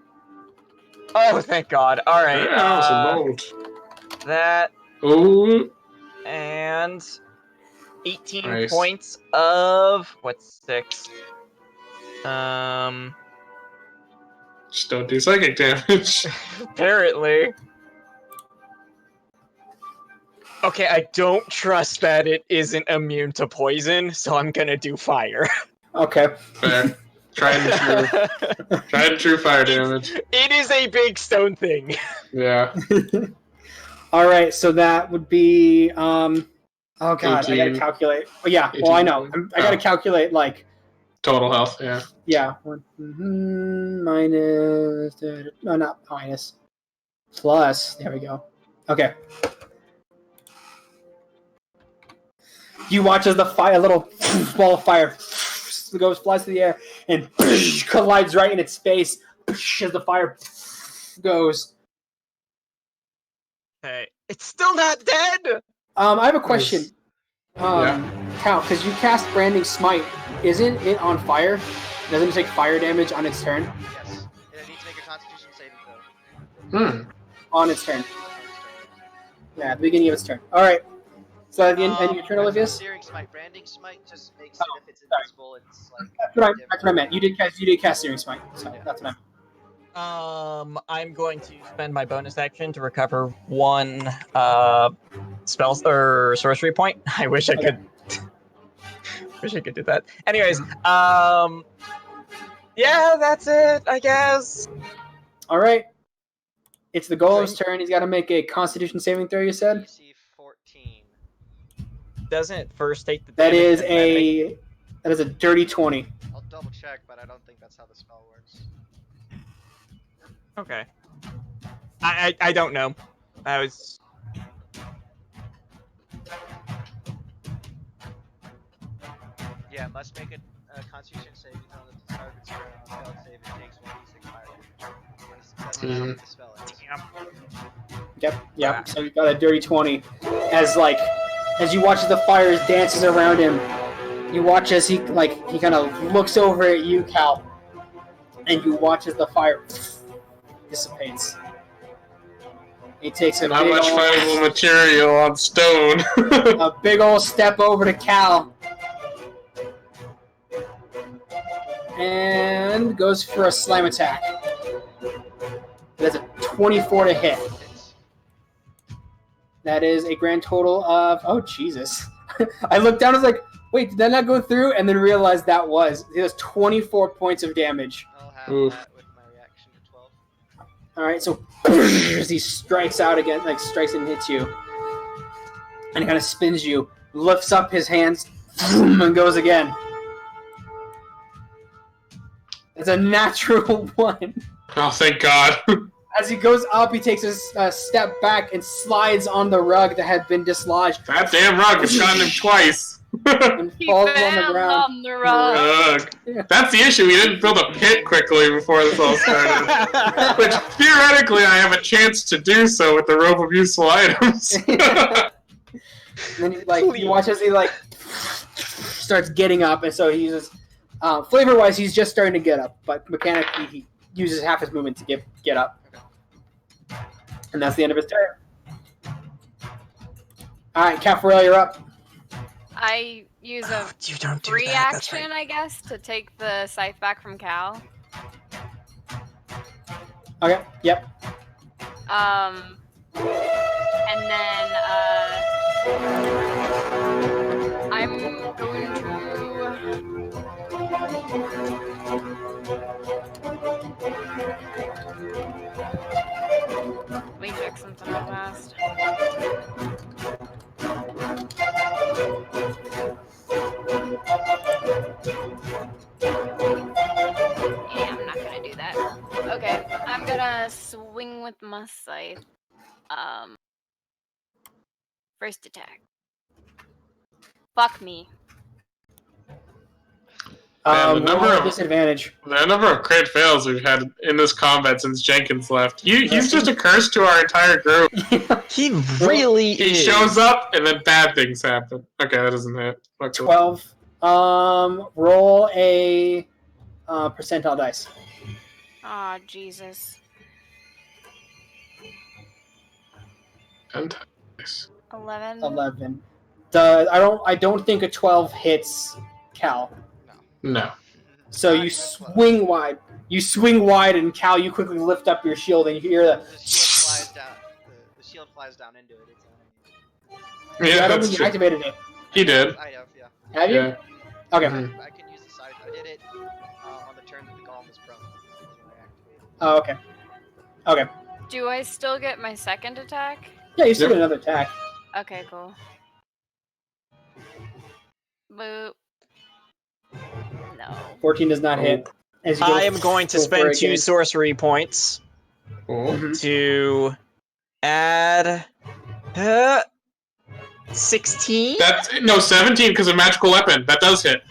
Oh, thank God. Alright, Yeah, some bold. that Ooh. and 18 Nice. points of what's 6? Just don't do psychic damage. Apparently. Okay, I don't trust that it isn't immune to poison, so I'm gonna do fire. Okay. Fair. Tried and true fire damage. It is a big stone thing. Yeah. All right. So that would be. Oh God, I 18. gotta calculate. Oh, yeah. Well, I know. I gotta calculate like. Total health, yeah. Yeah. Minus. No, not minus. Plus. There we go. Okay. You watch as the fire, a little ball of fire, flies through the air and collides right in its face as the fire goes. Hey, it's still not dead. I have a question. Yeah. Cal, because you cast Branding Smite, isn't it on fire? Doesn't it take fire damage on its turn? Yes. It needs to make a Constitution saving throw. On its turn. Yeah, at the beginning of its turn. All right. So at the end of your turn, Olivia? Searing Smite. Branding Smite just makes it if it's invisible. It's like. That's what I meant. You did cast Searing Smite, so Yeah. that's what I meant. I'm going to spend my bonus action to recover 1 spell or sorcery point. I wish I could. Wish I could do that. Anyways, yeah, that's it, I guess. All right. It's the golem's turn. He's got to make a Constitution saving throw. You said DC 14. Doesn't it first take the that damage is and then make- a dirty 20. I'll double check, but I don't think that's how the spell works. Okay. I don't know. I was. Yeah, must make a Constitution saving throw at the start of its turn. On a failed save, it takes 1d6 fire damage. When it's successful, the spell ends. Yep. So you got a dirty 20. As you watch the fires dances around him, you watch as he kind of looks over at you, Cal, and you watch as the fire dissipates. He takes a Not big much old, flammable material on stone. a big old step over to Cal. And goes for a slam attack. That's a 24 to hit. That is a grand total of... Oh, Jesus. I looked down and was like, wait, did that not go through? And then realized that was. It was 24 points of damage. I'll have that with my reaction to 12. All right, so as he strikes out again, strikes and hits you. And he kind of spins you, lifts up his hands, and goes again. It's a natural 1. Oh, thank God. As he goes up, he takes a step back and slides on the rug that had been dislodged. That damn rug has gotten him twice. And He falls on the fell ground. on the rug. Ugh. That's the issue. We didn't build a pit quickly before this all started. Which, theoretically, I have a chance to do so with the rope of useful items. And then he watch as he starts getting up, and so he uses flavor-wise, he's just starting to get up, but mechanically he uses half his movement to get up. And that's the end of his turn. All right, Cafarel, you're up. I use a You don't do free that. That's action, right. I guess, to take the scythe back from Cal. Okay. Yep. And then I'm going to my scythe. First attack. Fuck me. Man, the number of disadvantage. The number of crit fails we've had in this combat since Jenkins left. He's just a curse to our entire group. He really He is. shows up and then bad things happen. Okay, that doesn't hit. Fuck 12. Roll a percentile dice. Aw, Jesus. 10 times. 11. 11. I don't think a 12 hits Cal. No. So you swing wide. You swing wide, and Cal, you quickly lift up your shield, and you hear The shield flies down. The shield flies down into it. Yeah, I don't that's think you true. activated it. He did. I have, yeah. Have you? Yeah. Okay. Mhm. I can use the scythe. I did it on the turn that the golem was prone. Oh, okay. Okay. Do I still get my second attack? Yeah, you still Yep. get another attack. Okay, cool. Boop. No. 14 does not hit. As you go I am going to over spend 2 again. sorcery points Cool. Mhm. to add 16. That's no 17 because of magical weapon. That does hit.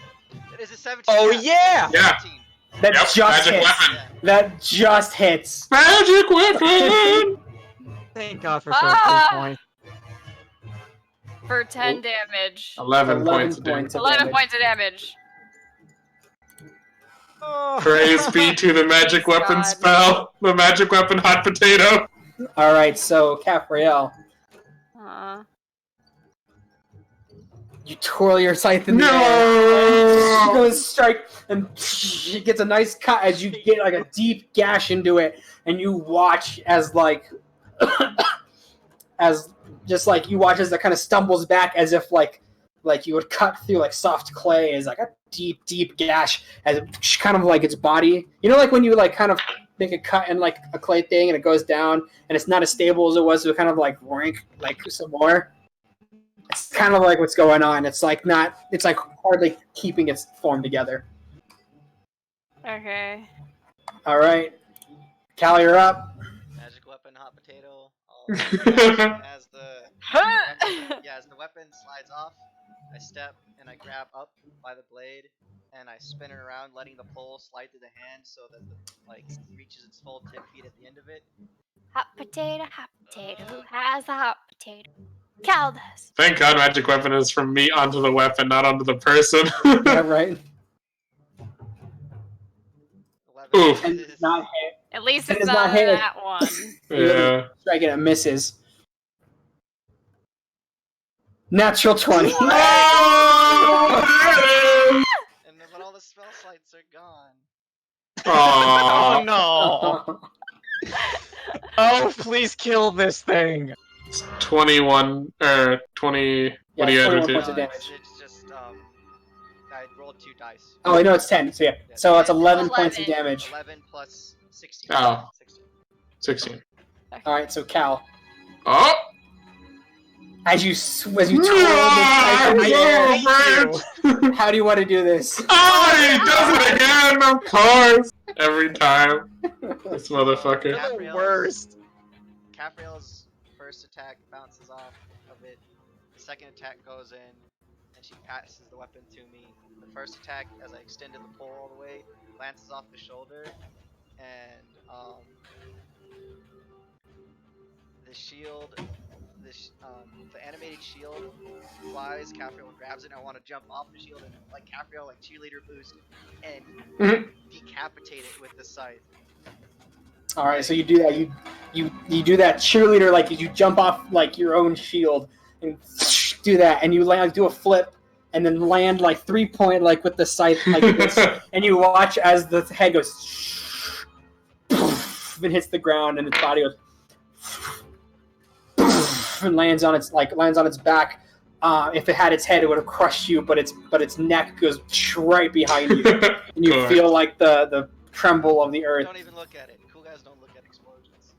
It is a 17. Oh, yeah! Yeah. 17. That Yep, just magic hits. weapon. Yeah. That just hits. Magic weapon. Thank God for Ah! sorcery points. For 10 damage. 11 points of damage. points of 11 damage. points of damage. Praise be to the magic weapon God. spell. The magic weapon hot potato. All right, so Capriel, you twirl your scythe in the air. No. She goes strike, and she gets a nice cut as you get like a deep gash into it, and you watch as like, as just like you watch as it kind of stumbles back as if like you would cut through like soft clay, as like a deep gash as it, kind of like its body. You know, like when you like kind of make a cut in like a clay thing and it goes down and it's not as stable as it was, so it kind of like rank like some more. It's kind of like what's going on. It's like not. It's like hardly keeping its form together. Okay. All right, Cal, you're up. Magic weapon, hot potato. As the as the weapon slides off, I step and I grab up by the blade and I spin it around, letting the pole slide through the hand so that the reaches its full tip feet at the end of it. Hot potato, who has a hot potato? Cal does. Thank God magic weapon is from me onto the weapon, not onto the person. Yeah, right. 11 Oof. And is it's not hit. At least It it's is not not hit. that one. Yeah. Strike it, it misses. Natural 20. and then when all the spell slides are gone. Oh Aww. no! Oh, please kill this thing! 21 or 20. What do you Yeah, add 21 with points it? of damage. It's just I rolled 2 dice. Oh, no, it's 10. So yeah, so it's 11 points of 11. damage. 11 plus 16. Oh. 16. 16. All right, so Cal, Oh! as you twirl this scythe in the air, how do you want to do this? Oh, he does it again, of course! Every time. This motherfucker. You're the worst. Capriel's first attack bounces off of it. The second attack goes in, and she passes the weapon to me. The first attack, as I extended the pole all the way, glances off the shoulder, and the shield, the animated shield flies. Capriel grabs it, and I want to jump off the shield and like Capriel, like cheerleader boost, and decapitate it with the scythe. All right, so you do that. You do that cheerleader, like you jump off like your own shield and do that, and you land, do a flip, and then land like 3-point like with the scythe like this, and you watch as the head goes and hits the ground, and its body goes and lands on its back. If it had its head, it would have crushed you, but its neck goes right behind you, and you Correct. feel like the tremble of the earth. Don't even look at it. Cool guys don't look at explosions.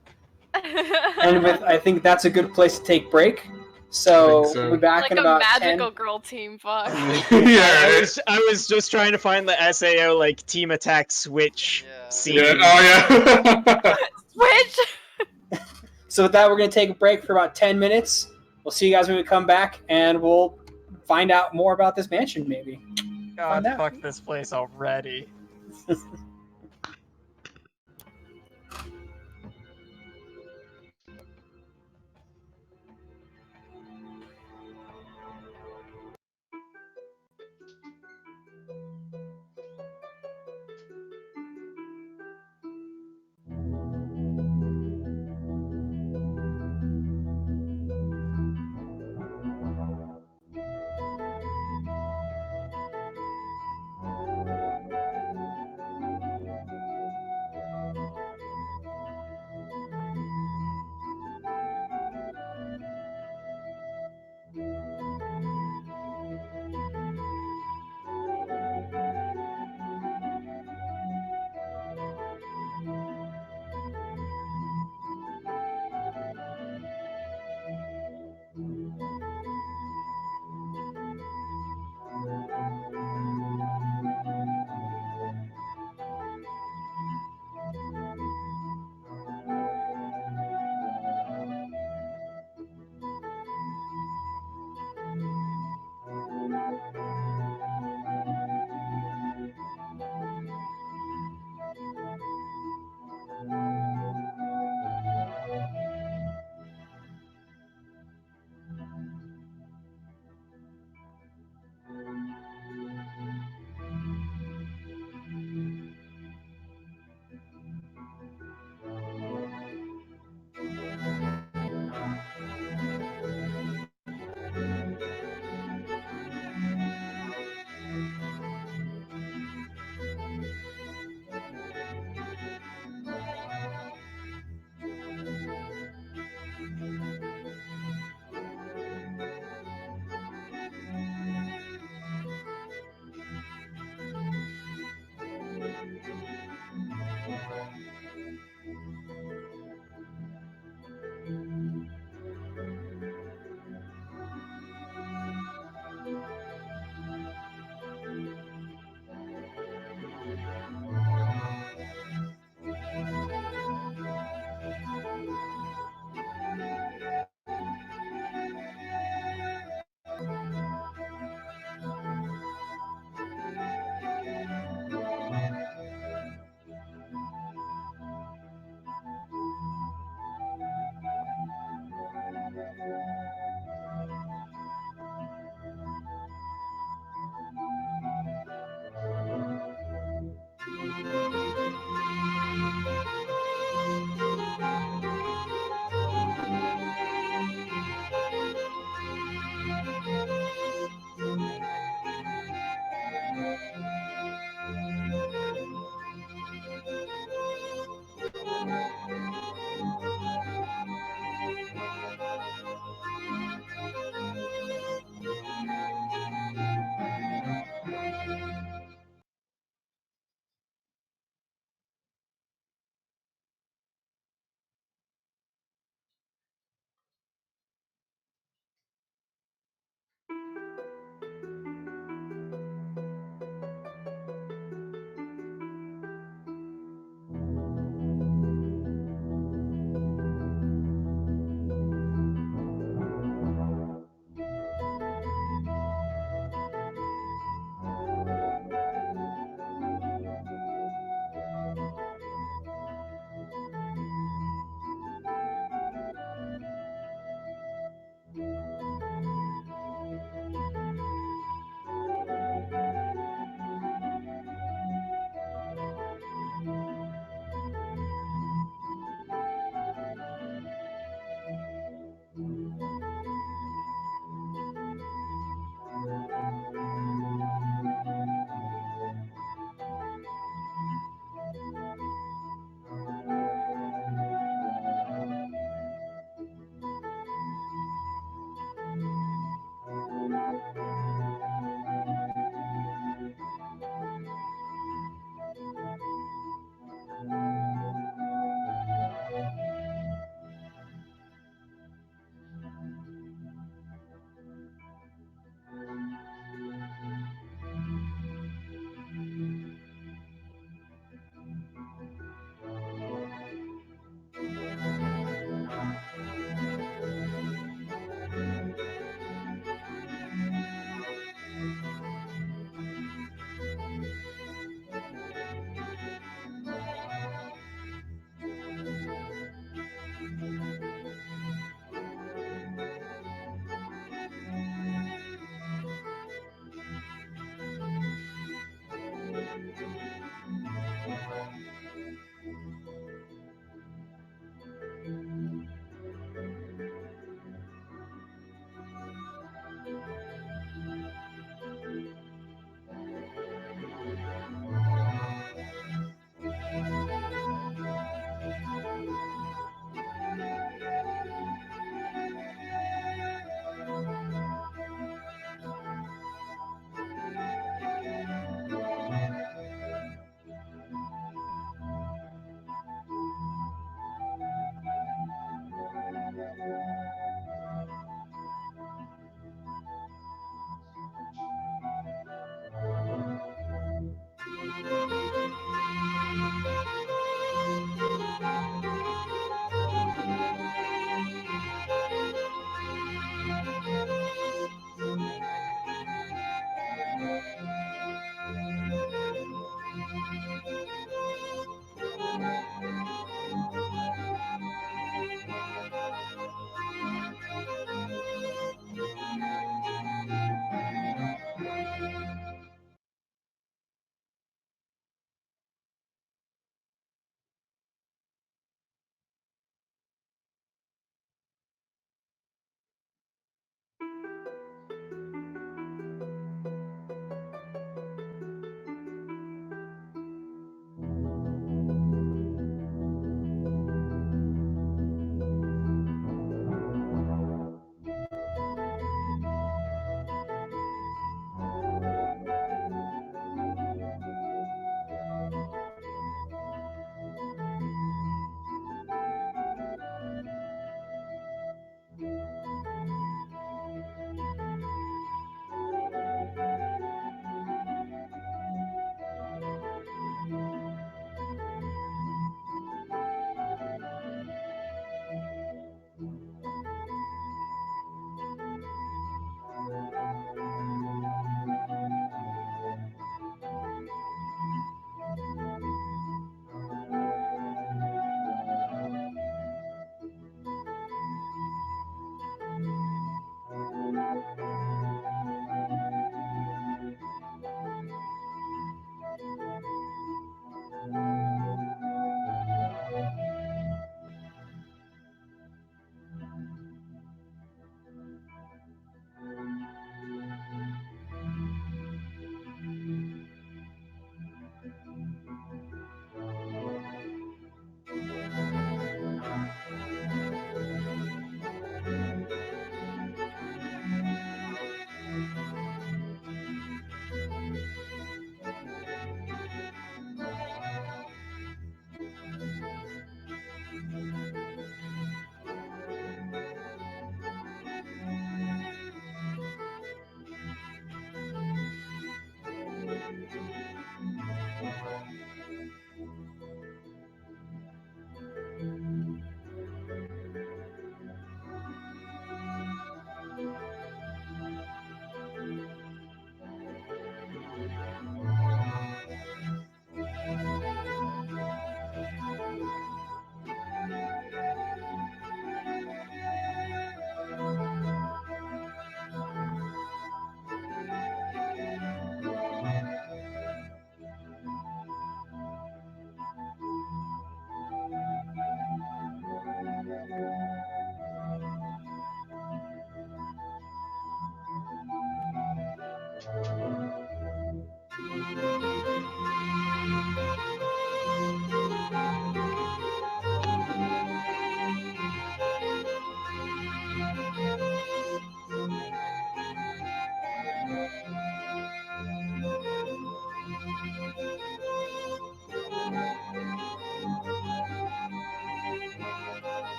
And with, I think that's a good place to take break. So, I think so. we'll be back Like in a about magical 10. girl team, fuck. Yeah. I was just trying to find the SAO like team attack switch Yeah. scene. Yeah. Oh, yeah. Switch! So with that, we're going to take a break for about 10 minutes. We'll see you guys when we come back, and we'll find out more about this mansion, maybe. God, fuck this place already.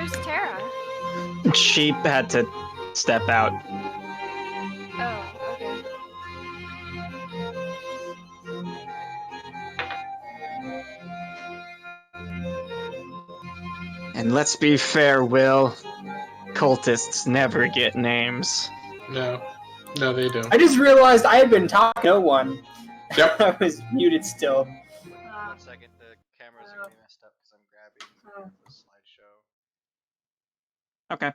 Where's Tara? She had to step out. Oh, okay. And let's be fair, Will. Cultists never get names. No, they don't. I just realized I had been talking to no one. Yep. I was muted still. One second, the cameras are getting messed up because I'm grabbing the slideshow. Okay.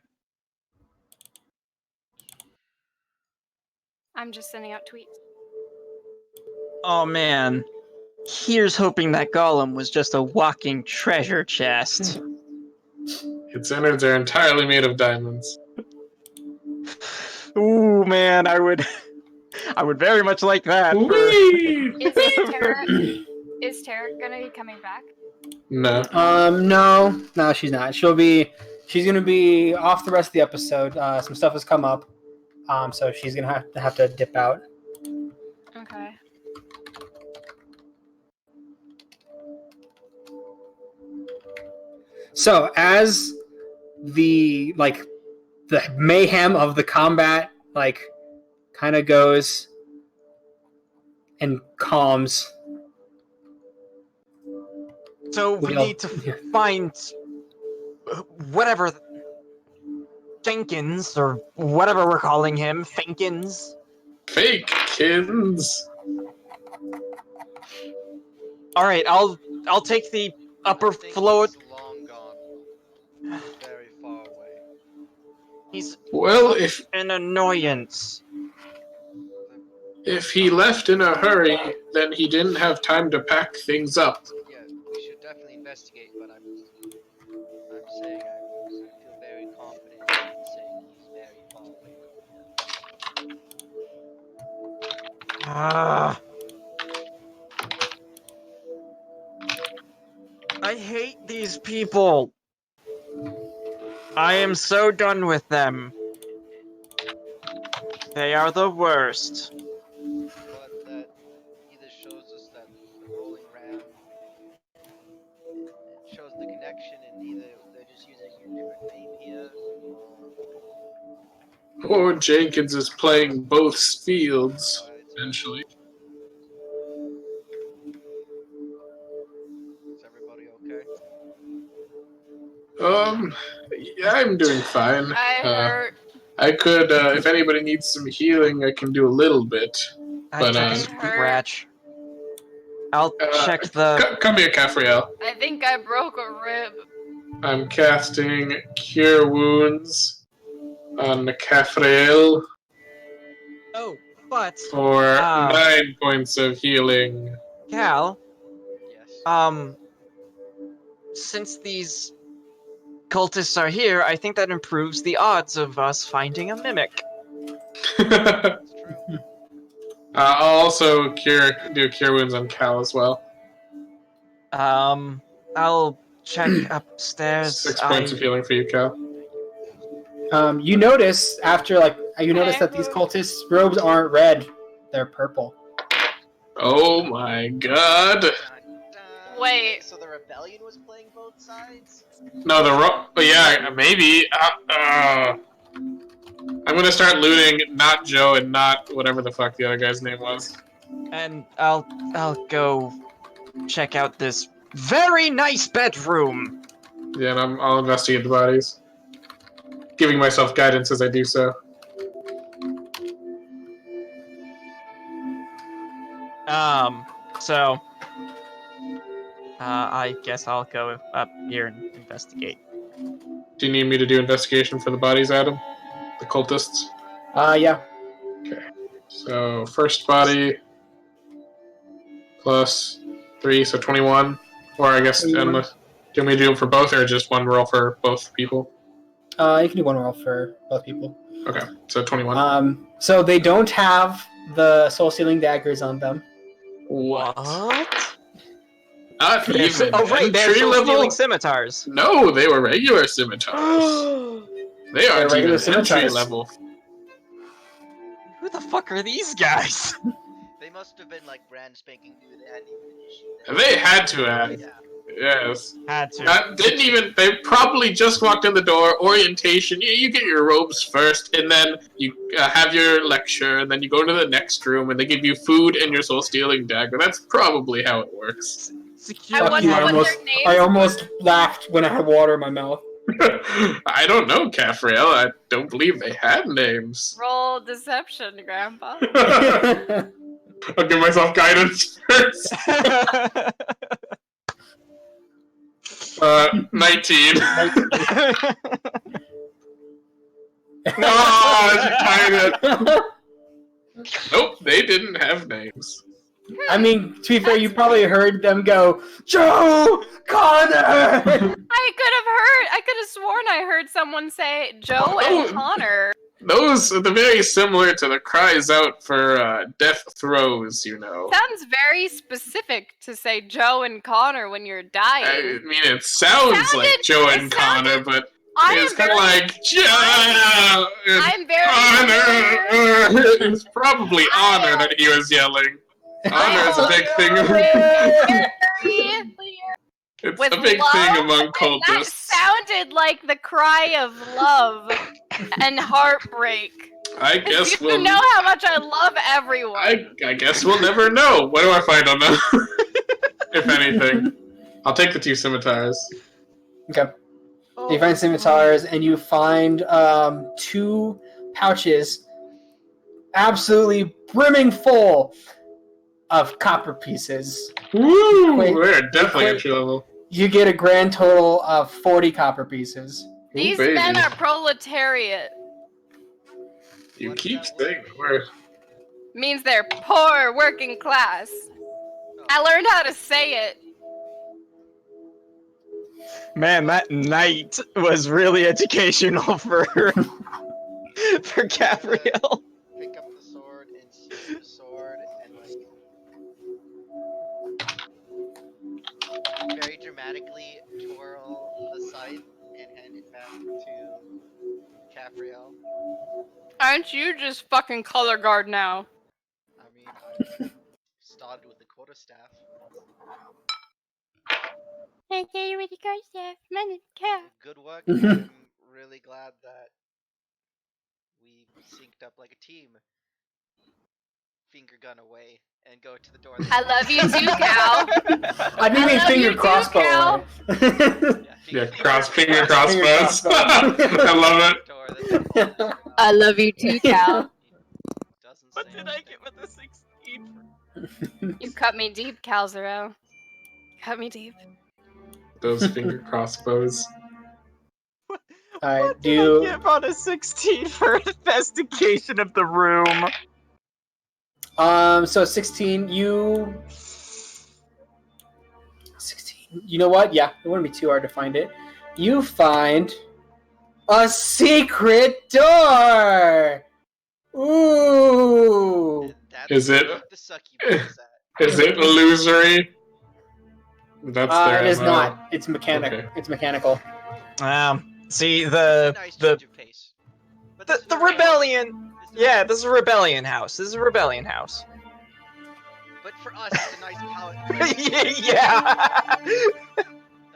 I'm just sending out tweets. Oh man. Here's hoping that golem was just a walking treasure chest. Its innards are entirely made of diamonds. Ooh man, I would very much like that. Whee! Is Tara gonna be coming back? No. No, she's not. She's gonna be off the rest of the episode. Some stuff has come up, so she's gonna have to dip out. Okay. So as the mayhem of the combat kind of goes and calms. So we need to find whatever Jenkins or whatever we're calling him, Finkins. Fakekins. All right, I'll take the upper floor. He's long gone. Very far away. He's Well, if an annoyance. he left in a hurry, then he didn't have time to pack things up. Yeah, we should definitely investigate, but I'm saying I feel very confident in saying he's very far away from here. Ah. I hate these people. I am so done with them. They are the worst. But that either shows us that the rolling ram it shows the connection, and either they're just using a different name here, Or Jenkins is playing both fields, essentially. Is everybody okay? Yeah, I'm doing fine. I hurt. I could, if anybody needs some healing, I can do a little bit. I took a hurt. scratch. I'll check the. Come here, Caffriel. I think I broke a rib. I'm casting Cure Wounds on Caffriel Oh, but for 9 points of healing. Cal, Yes. since these cultists are here, I think that improves the odds of us finding a mimic. That's true. I'll also do Cure Wounds on Cal as well. I'll check upstairs. 6 points of healing for you, Cal. You notice that these cultists' robes aren't red; they're purple. Oh my god. Wait. So the rebellion was playing both sides? No, yeah, maybe. I'm gonna start looting not Joe and not whatever the fuck the other guy's name was. And I'll go check out this very nice bedroom. Yeah, and I'll investigate the bodies. Giving myself guidance as I do so. So I guess I'll go up here and investigate. Do you need me to do investigation for the bodies, Adam? The cultists? Yeah. Okay. So, first body plus 3, so 21. Or I guess, unless, do you want me to do it for both or just one roll for both people? You can do one roll for both people. Okay, so 21. So they don't have the soul-sealing daggers on them. What? Not They're even oh right, they're entry level? stealing scimitars. No, they were regular scimitars. They aren't regular even entry scimitars. level. Who the fuck are these guys? They must have been like brand spanking new. They hadn't even issued them. They had to have. Yeah. Yes. Had to. Didn't even. They probably just walked in the door. Orientation. You get your robes first, and then you have your lecture, and then you go to the next room, and they give you food and your soul stealing dagger. That's probably how it works. Secure. I wonder what their names I were. almost laughed when I had water in my mouth. I don't know, Caffriel. I don't believe they had names. Roll deception, Grandpa. I'll give myself guidance first. 19. No, she tied it. Nope, they didn't have names. I mean, to be fair, you probably heard them go, Joe Connor! I could have sworn I heard someone say Joe and Connor. Those are very similar to the cries out for death throes, you know. Sounds very specific to say Joe and Connor when you're dying. I mean, it sounds like Joe and Connor, but it's kind of like Joe and I'm very Connor. It's probably honor that he was yelling. Honor is a big thing. It's With a big love, thing among and cultists. that sounded like the cry of love and heartbreak. I guess You we'll know how much I love everyone. I guess we'll never know. What do I find on them? If anything. I'll take the 2 scimitars. Okay. You find scimitars, and you find 2 pouches absolutely brimming full of copper pieces. Woo! Wait, We're definitely wait. entry level. You get a grand total of 40 copper pieces. These baby. men are proletariat. You What keep does that saying word the word. Means they're poor working class. I learned how to say it. Man, that night was really educational for Gabrielle. Pick up the sword and seize the sword and like very dramatically twirl the scythe and hand it back to Capriel. Aren't you just fucking color guard now? I mean, I started with the quarterstaff. Okay, you ready, guys? Yeah, man, cat. Good work. I'm really glad that we synced up like a team. Finger gun away and go to the door. I love you too, Cal. I didn't mean love finger you too, crossbow. Cal. Yeah, finger crossbows. crossbow. I love it. Door that's closed. I love you too, Cal. Doesn't What say did I anything. get with the 16? You cut me deep, Cal Zero. Cut me deep. Those finger crossbows. Alright, What do did you... I give on a 16 for investigation of the room? So 16, you... 16, you know what? Yeah, it wouldn't be too hard to find it. You find a secret door! Ooh! That's Is it- what the succubus is at. Is it illusory? That's their It is MO. not. It's mechanic. Okay. It's mechanical. See It's the a nice the change of pace. But this is the where rebellion. this is- Yeah, this is a rebellion house. This is a rebellion house. But for us, it's a nice palette. Yeah.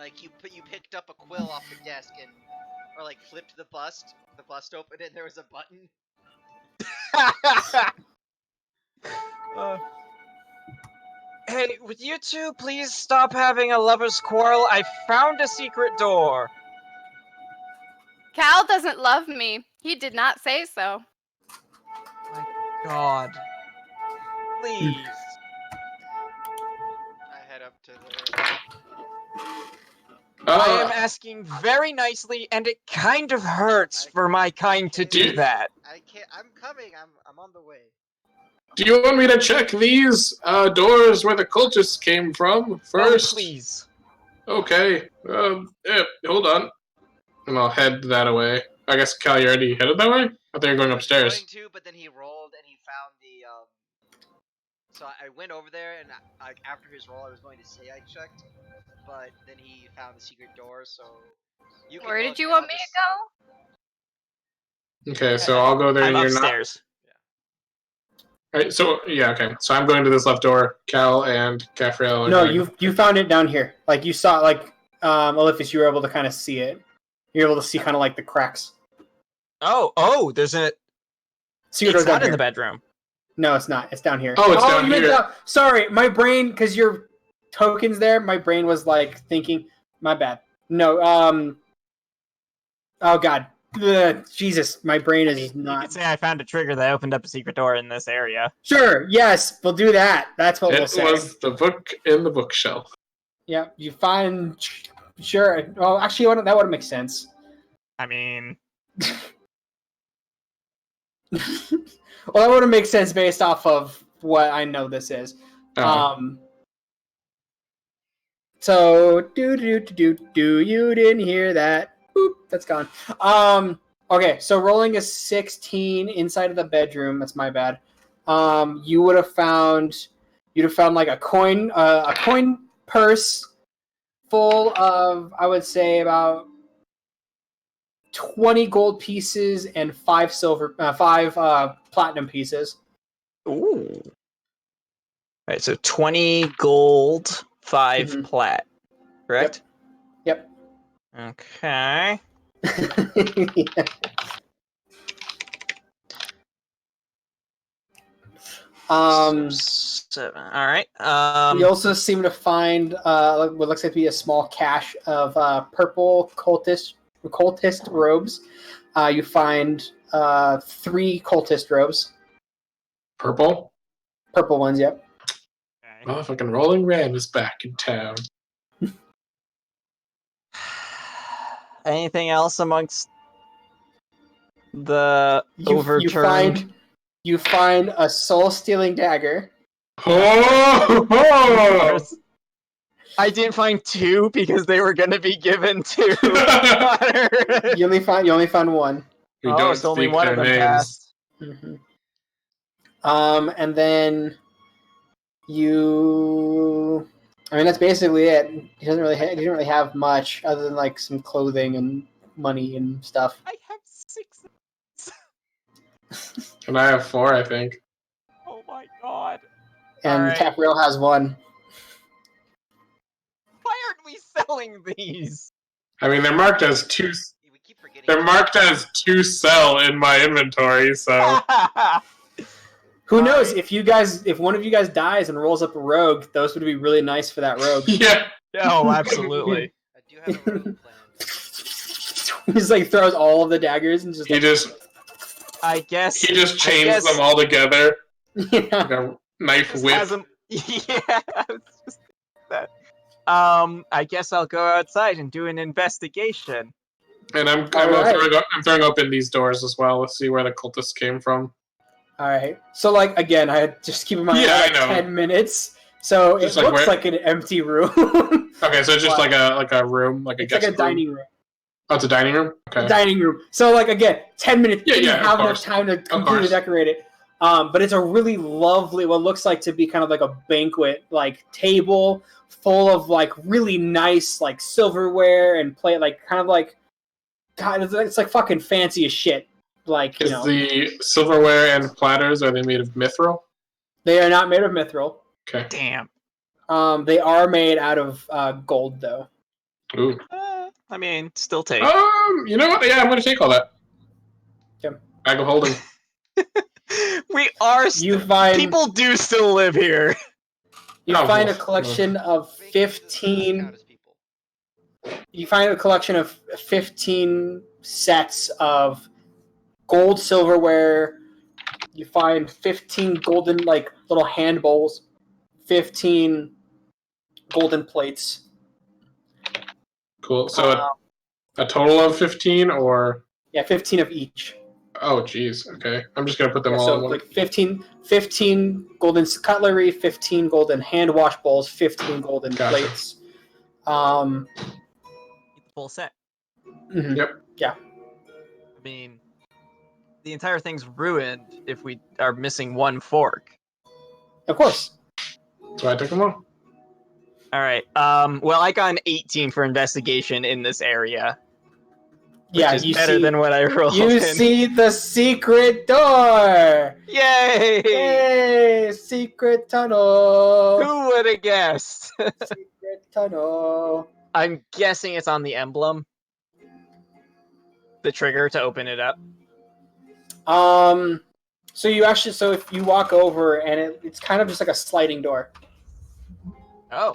Like you picked up a quill off the desk and, or like flipped the bust opened and there was a button. Hey, would you two please stop having a lover's quarrel? I found a secret door. Cal doesn't love me. He did not say so. God. Please. I head up to the. I am asking very nicely, and it kind of hurts for my kind to do that. I can't. I'm coming. I'm on the way. Do you want me to check these doors where the cultists came from first? Oh, please. Okay. Yeah, hold on. And I'll head that away. I guess, Cal, you already headed that way? I thought you were going I was upstairs. going to, but then he rolled and he found the. So I went over there, and after his roll, I was going to say I checked, but then he found the secret door. So you can Where look, did you and want I'll me just- to go? Okay, so I'll go there I'm and you're not. upstairs. Right, so yeah, okay. So I'm going to this left door. Cal and Caffrey. No, you found it down here. Like you saw, like Alephis, you were able to kind of see it. You're able to see kind of like the cracks. Oh, there's a. Secret It's door's down not in here. the bedroom. No, it's not. It's down here. Oh, it's down you meant here. sorry, my brain, because your tokens there, my brain was like thinking. My bad. No. Oh God. Ugh, Jesus, my brain is You could not. say I found a trigger that opened up a secret door in this area. Sure. Yes, we'll do that. That's what we'll It say. was the book in the bookshelf. Yeah. You find. Sure. Oh, actually, that would make sense. I mean, Well, that would make sense based off of what I know this is. Oh. So you didn't hear that. Boop, that's gone. Okay, so rolling a 16 inside of the bedroom. That's my bad. You'd have found like a coin purse full of, I would say, about 20 gold pieces and 5 platinum pieces. ooh. Right, so 20 gold, 5 Mhm. plat. Correct? Yep. Okay. Yeah. Seven. All right. You also seem to find what looks like to be a small cache of purple cultist robes. You find 3 cultist robes, Purple? purple ones. Yep. Okay. Motherfucking Rolling Ram is back in town. Anything else amongst the overturned? You find a soul-stealing dagger. Oh! I didn't find 2 because they were going to be given to Connor. You only found 1. We Oh, don't so only speak one their of them names. passed. Mm-hmm. And then I mean, that's basically it. He didn't really have much other than like some clothing and money and stuff. I have 6. And I have 4, I think. Oh my god. And Alright. Capriel has 1. Why aren't we selling these? I mean, they're marked as 2. We keep forgetting. They're marked as 2 sell in my inventory, so. Who knows if one of you guys dies and rolls up a rogue, those would be really nice for that rogue. Yeah. Oh, absolutely. I do have a road plan. He just like throws all of the daggers and just. He just chains them all together. Yeah. Like a knife Just whip. has 'em- Yeah, it's just that. I guess I'll go outside and do an investigation. And I'm Alright. throwing open these doors as well. Let's see where the cultists came from. All right. So like again, I had just keep in mind Yeah, like I know. 10 minutes. So Just it like looks where- like an empty room. Okay, so it's just like a room, like a It's guest like a room. dining room. Oh, it's a dining room? Okay. Dining room. So like again, 10 minutes. Yeah, Didn't yeah, of have enough course. time to completely course. decorate it. But it's a really lovely, what looks like to be kind of like a banquet like table full of like really nice like silverware and plate, like kind of like God, it's like fucking fancy as shit. Like, you Is know, the silverware and platters, are they made of mithril? they are not made of mithril. Okay. Damn. They are made out of gold though. Ooh. I mean, still take. You know what? Yeah, I'm gonna take all that. Okay. Bag of holding. We are. You find People do still live here. you Oh, find a well, collection of Fake 15. count as people. You find a collection of 15 sets of gold silverware. You find 15 golden like little hand bowls, 15 golden plates. Cool. So a total of 15 or? Yeah, 15 of each. Oh, geez. Okay. I'm just gonna put them Yeah, all so in one. like 15 golden cutlery, 15 golden hand wash bowls, 15 golden Gotcha. plates. Get the full set. Mhm. Yep. Yeah. I mean, the entire thing's ruined if we are missing one fork. Of course. So I took them all. All right. Well, I got an 18 for investigation in this area. Yeah, Which is you better see. than what I rolled. You in. see the secret door. Yay! Yay! Secret tunnel. Who would have guessed? Secret tunnel. I'm guessing it's on the emblem. The trigger to open it up. So if you walk over and it's kind of just like a sliding door. Oh,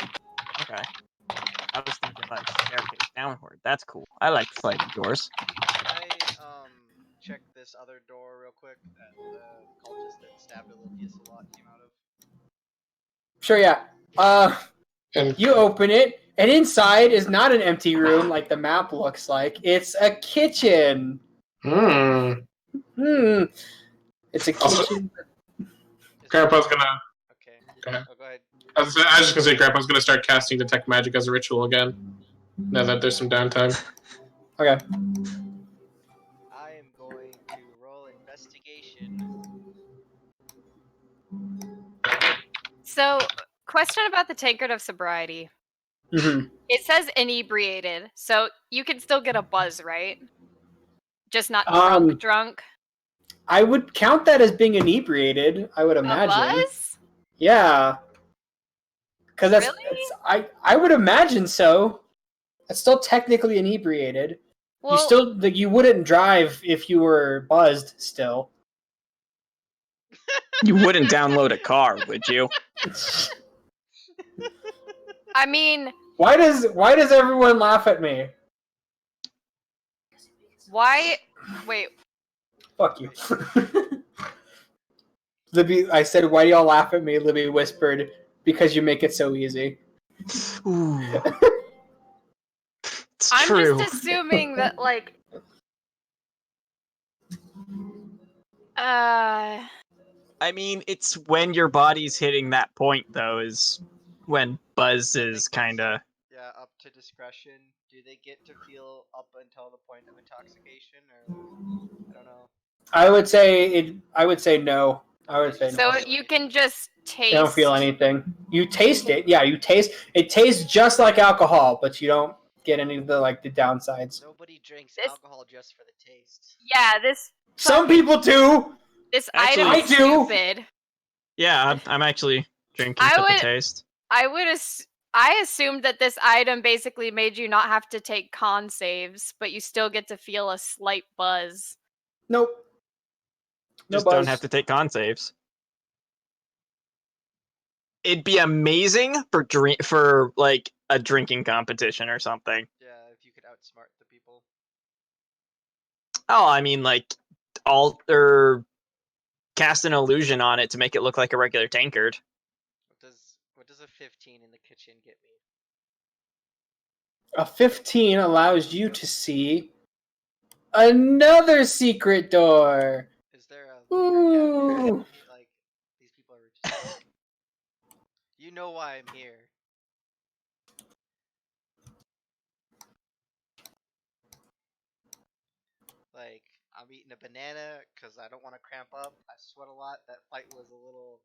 okay. I was thinking like staircase downward. That's cool. I like sliding doors. Can I check this other door real quick that the cultist that stabbed Olivius a lot came out of? Sure, yeah. And You open it, and inside is not an empty room like the map looks like. It's a kitchen. It's a Also- kitchen. Is Grandpa's there- gonna. Okay. Go ahead. Oh, go ahead. I was just gonna say, Grandpa's gonna start casting detect magic as a ritual again. Now that there's some downtime. Okay. I am going to roll investigation. So, question about the tankard of sobriety. Mm-hmm. It says inebriated, so you can still get a buzz, right? Just not drunk. I would count that as being inebriated. I would imagine. A buzz? Yeah. Because that's Really? I would imagine so. That's still technically inebriated. Well, You wouldn't drive if you were buzzed still. You wouldn't download a car, would you? I mean, Why does everyone laugh at me? why? Wait, Fuck you. Libby, I said, why do y'all laugh at me? Libby whispered, because you make it so easy. Ooh. It's I'm true. just assuming that, like, I mean, it's when your body's hitting that point, though, is when buzz is kind of. Yeah, up to discretion. Do they get to feel up until the point of intoxication, or I don't know. I would say no. I would say so no. you can just taste. You don't feel anything. You taste it. Yeah, you taste. It tastes just like alcohol, but you don't get any of the downsides. Nobody drinks This- alcohol just for the taste. Yeah, this Some people do. this Actually, item I is do. stupid. Yeah, I'm actually drinking I for the would- taste. I assumed that this item basically made you not have to take con saves, but you still get to feel a slight buzz. Nope. No Just buzz. don't have to take con saves. It'd be amazing for like a drinking competition or something. Yeah, if you could outsmart the people. Oh, I mean, like alter cast an illusion on it to make it look like a regular tankard. What does a 15 in the kitchen get me? A 15 allows you to see another secret door. Is there a Ooh. like these people are just you know why I'm here. Like I'm eating a banana because I don't want to cramp up. I sweat a lot. That fight was a little,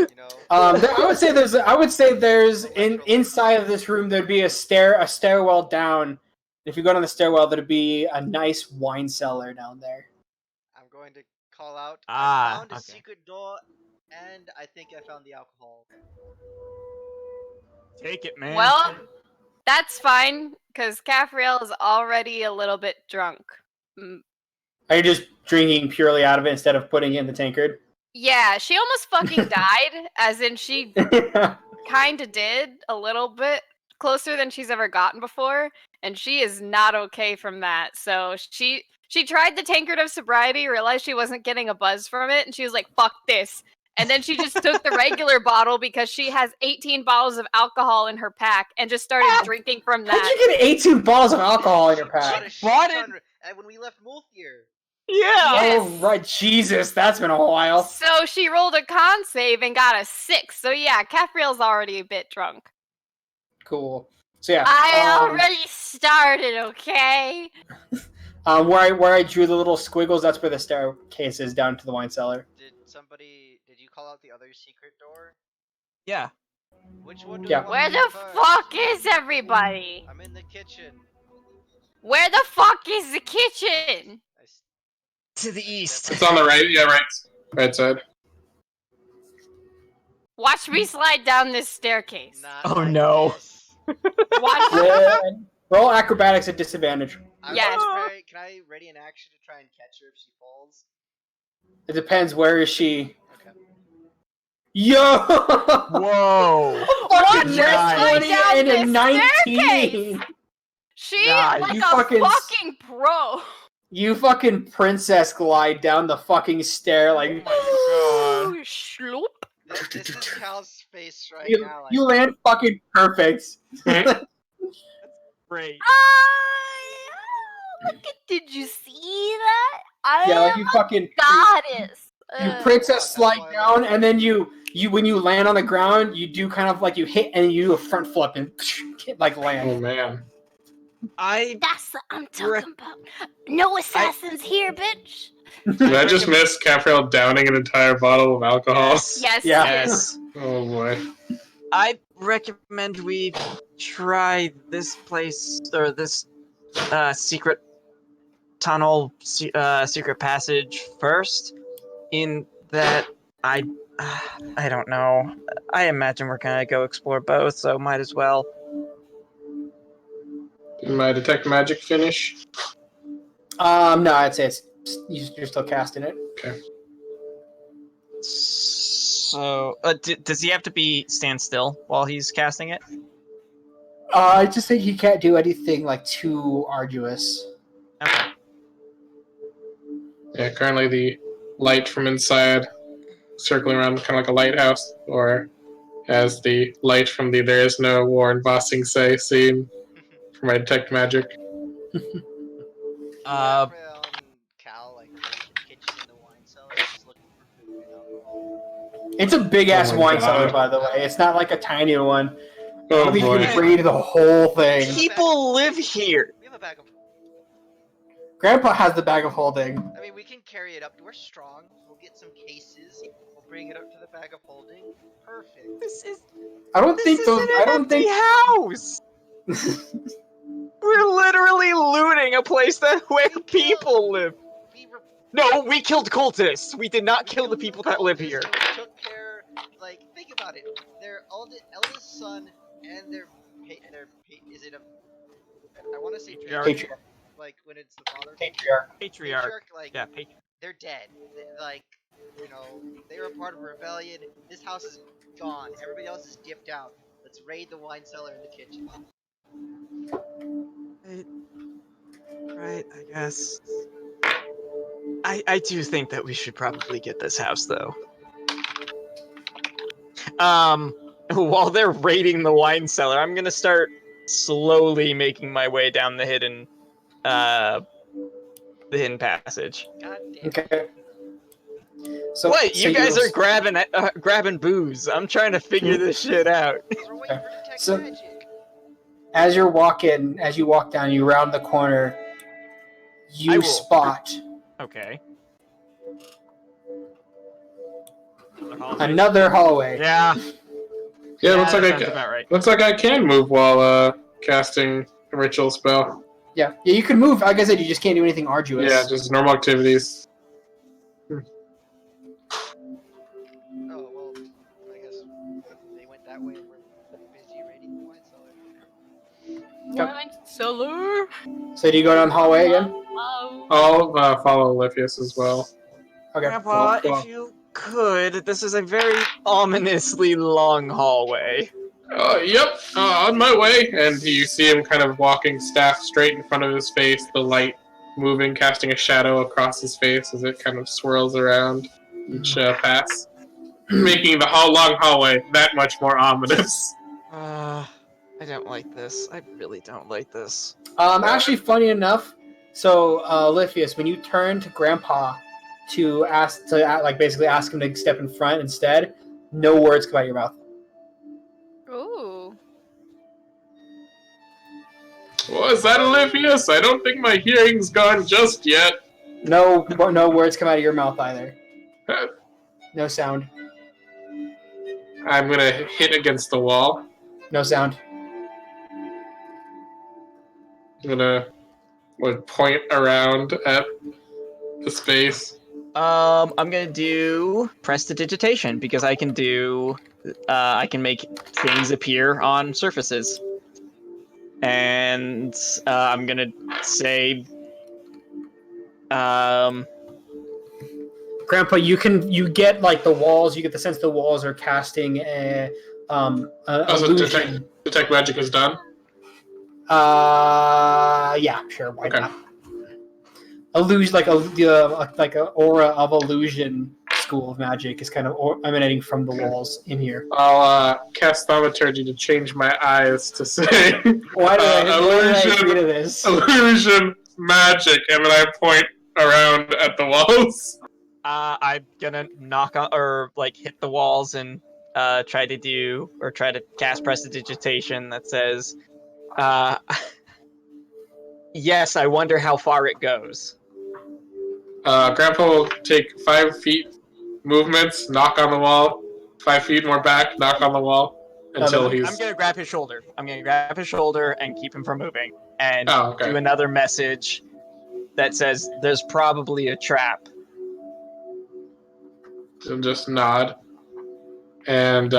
you know. I would say there's inside of this room there'd be a stairwell down. If you go down the stairwell, there'd be a nice wine cellar down there. I'm going to call out. Ah, I found a okay. secret door, and I think I found the alcohol. Take it, man. Well, that's fine, because Caffriel is already a little bit drunk. Are you just drinking purely out of it instead of putting it in the tankard? Yeah, she almost fucking died, as in she kind of did a little bit closer than she's ever gotten before, and she is not okay from that. So she tried the tankard of sobriety, realized she wasn't getting a buzz from it, and she was like, fuck this. And then she just took the regular bottle because she has 18 bottles of alcohol in her pack and just started drinking from How'd that. you get 18 bottles of alcohol in your Bought pack? a shit Bought it? ton when we left Multhir. Yeah. Yes. Oh, right. Jesus, that's been a while. So she rolled a con save and got a 6. So yeah, Caffriel's already a bit drunk. Cool. So yeah. I already started, okay? Where I drew the little squiggles, that's where the staircase is down to the wine cellar. Did you call out the other secret door? Yeah. Which one do Yeah. you want Where me the first? fuck is everybody? I'm in the kitchen. Where the fuck is the kitchen? To the east. It's on the right. Yeah, right side. Watch me slide down this staircase. Not Oh, like no. this. Watch. Roll acrobatics at disadvantage. Yes. Can I ready an action to try and catch her if she falls? It depends. Where is she? Okay. Yo! Whoa. Watch Fucking her slide 20 down and a this 19. staircase. She Nah, like you a fucking fucking pro. You fucking princess glide down the fucking stair like. Oh Ooh, Schloop. This is Cal's face right You, now. you land fucking perfect. Great. Look at, did you see that? I Yeah, like am you a fucking. goddess. You princess That's slide why I down, love and then you when you land on the ground, you do kind of like you hit and you do a front flip and like land. Oh man. That's what I'm talking about. No assassins here, bitch. Did I just miss Caffrell downing an entire bottle of alcohol? Yes. Yeah. Yes. Oh boy. I recommend we try this place or this secret tunnel, secret passage first. In that, I don't know. I imagine we're gonna go explore both, so might as well. Did my detect magic finish? No, I'd say you're still casting it. Okay. So, does he have to stand still while he's casting it? I just think he can't do anything like too arduous. Okay. Yeah, currently the light from inside circling around kind of like a lighthouse, or as the light from the There Is No War in Ba Sing Se scene for my detect magic. Cal, like the kitchen and the wine cellar, just looking for food and alcohol. It's a big ass Oh my wine God. cellar, by the way. It's not like a tiny one. Oh You boy. can raid the whole thing. People live here. We have a bag of. Grandpa has the bag of holding. I mean, we can carry it up. We're strong. We'll get some cases. We'll bring it up to the bag of holding. Perfect. This is I don't think those. an I don't empty think. house. We're literally looting a place where people live. No, we killed cultists. We did not kill the people that live here. We took care. Like, think about it. Their eldest son and their is it a? I want to say Patriarch. like when it's the father. Patriarch. Like Yeah, patriarch. they're dead. Like, you know, they were part of a rebellion. This house is gone. Everybody else is dipped out. Let's raid the wine cellar and the kitchen. Right, I guess. I do think that we should probably get this house, though. While they're raiding the wine cellar, I'm gonna start slowly making my way down the hidden passage. God damn. Okay. So What? so You guys are grabbing booze. I'm trying to figure this shit out. We're waiting for detect So- magic. as you walk down, you round the corner. I You will. spot Okay. another hallway. Yeah. Yeah, looks that like sounds about right. looks like I can move while casting a ritual spell. Yeah, you can move. Like I said, you just can't do anything arduous. Yeah, just normal activities. Oh well, I guess they went that way and we're busy raiding the wine cellar. Wine cellar. So do you go down the hallway again? I'll follow Oliphius as well. Okay. Grandpa, cool. if you could, this is a very ominously long hallway. Yep, on my way. And you see him kind of walking staff straight in front of his face, the light moving, casting a shadow across his face as it kind of swirls around each pass, making the long hallway that much more ominous. I don't like this. I really don't like this. Actually, funny enough, so Oliphius, when you turn to Grandpa to basically ask him to step in front instead, no words come out of your mouth. Ooh. Was that Oliphius? I don't think my hearing's gone just yet. No words come out of your mouth either. No sound. I'm gonna hit against the wall. No sound. I'm gonna would point around at the space. I'm gonna do prestidigitation because I can make things appear on surfaces. And I'm gonna say, Grandpa, you get like the walls. You get the sense the walls are casting a Also, illusion. detect magic is done. Yeah, sure, why Okay. not? Illusion, like a aura of illusion. School of magic is kind of emanating from the walls in here. I'll cast thaumaturgy to change my eyes to say Why did I agree to illusion, this? illusion magic, and then I point around at the walls. I'm gonna knock on or like hit the walls and try to cast prestidigitation that says, yes, I wonder how far it goes. Grandpa will take 5 feet movements, knock on the wall, 5 feet more back, knock on the wall until he's. I'm gonna grab his shoulder. I'm gonna grab his shoulder and keep him from moving, and do another message that says, "There's probably a trap." So just nod, and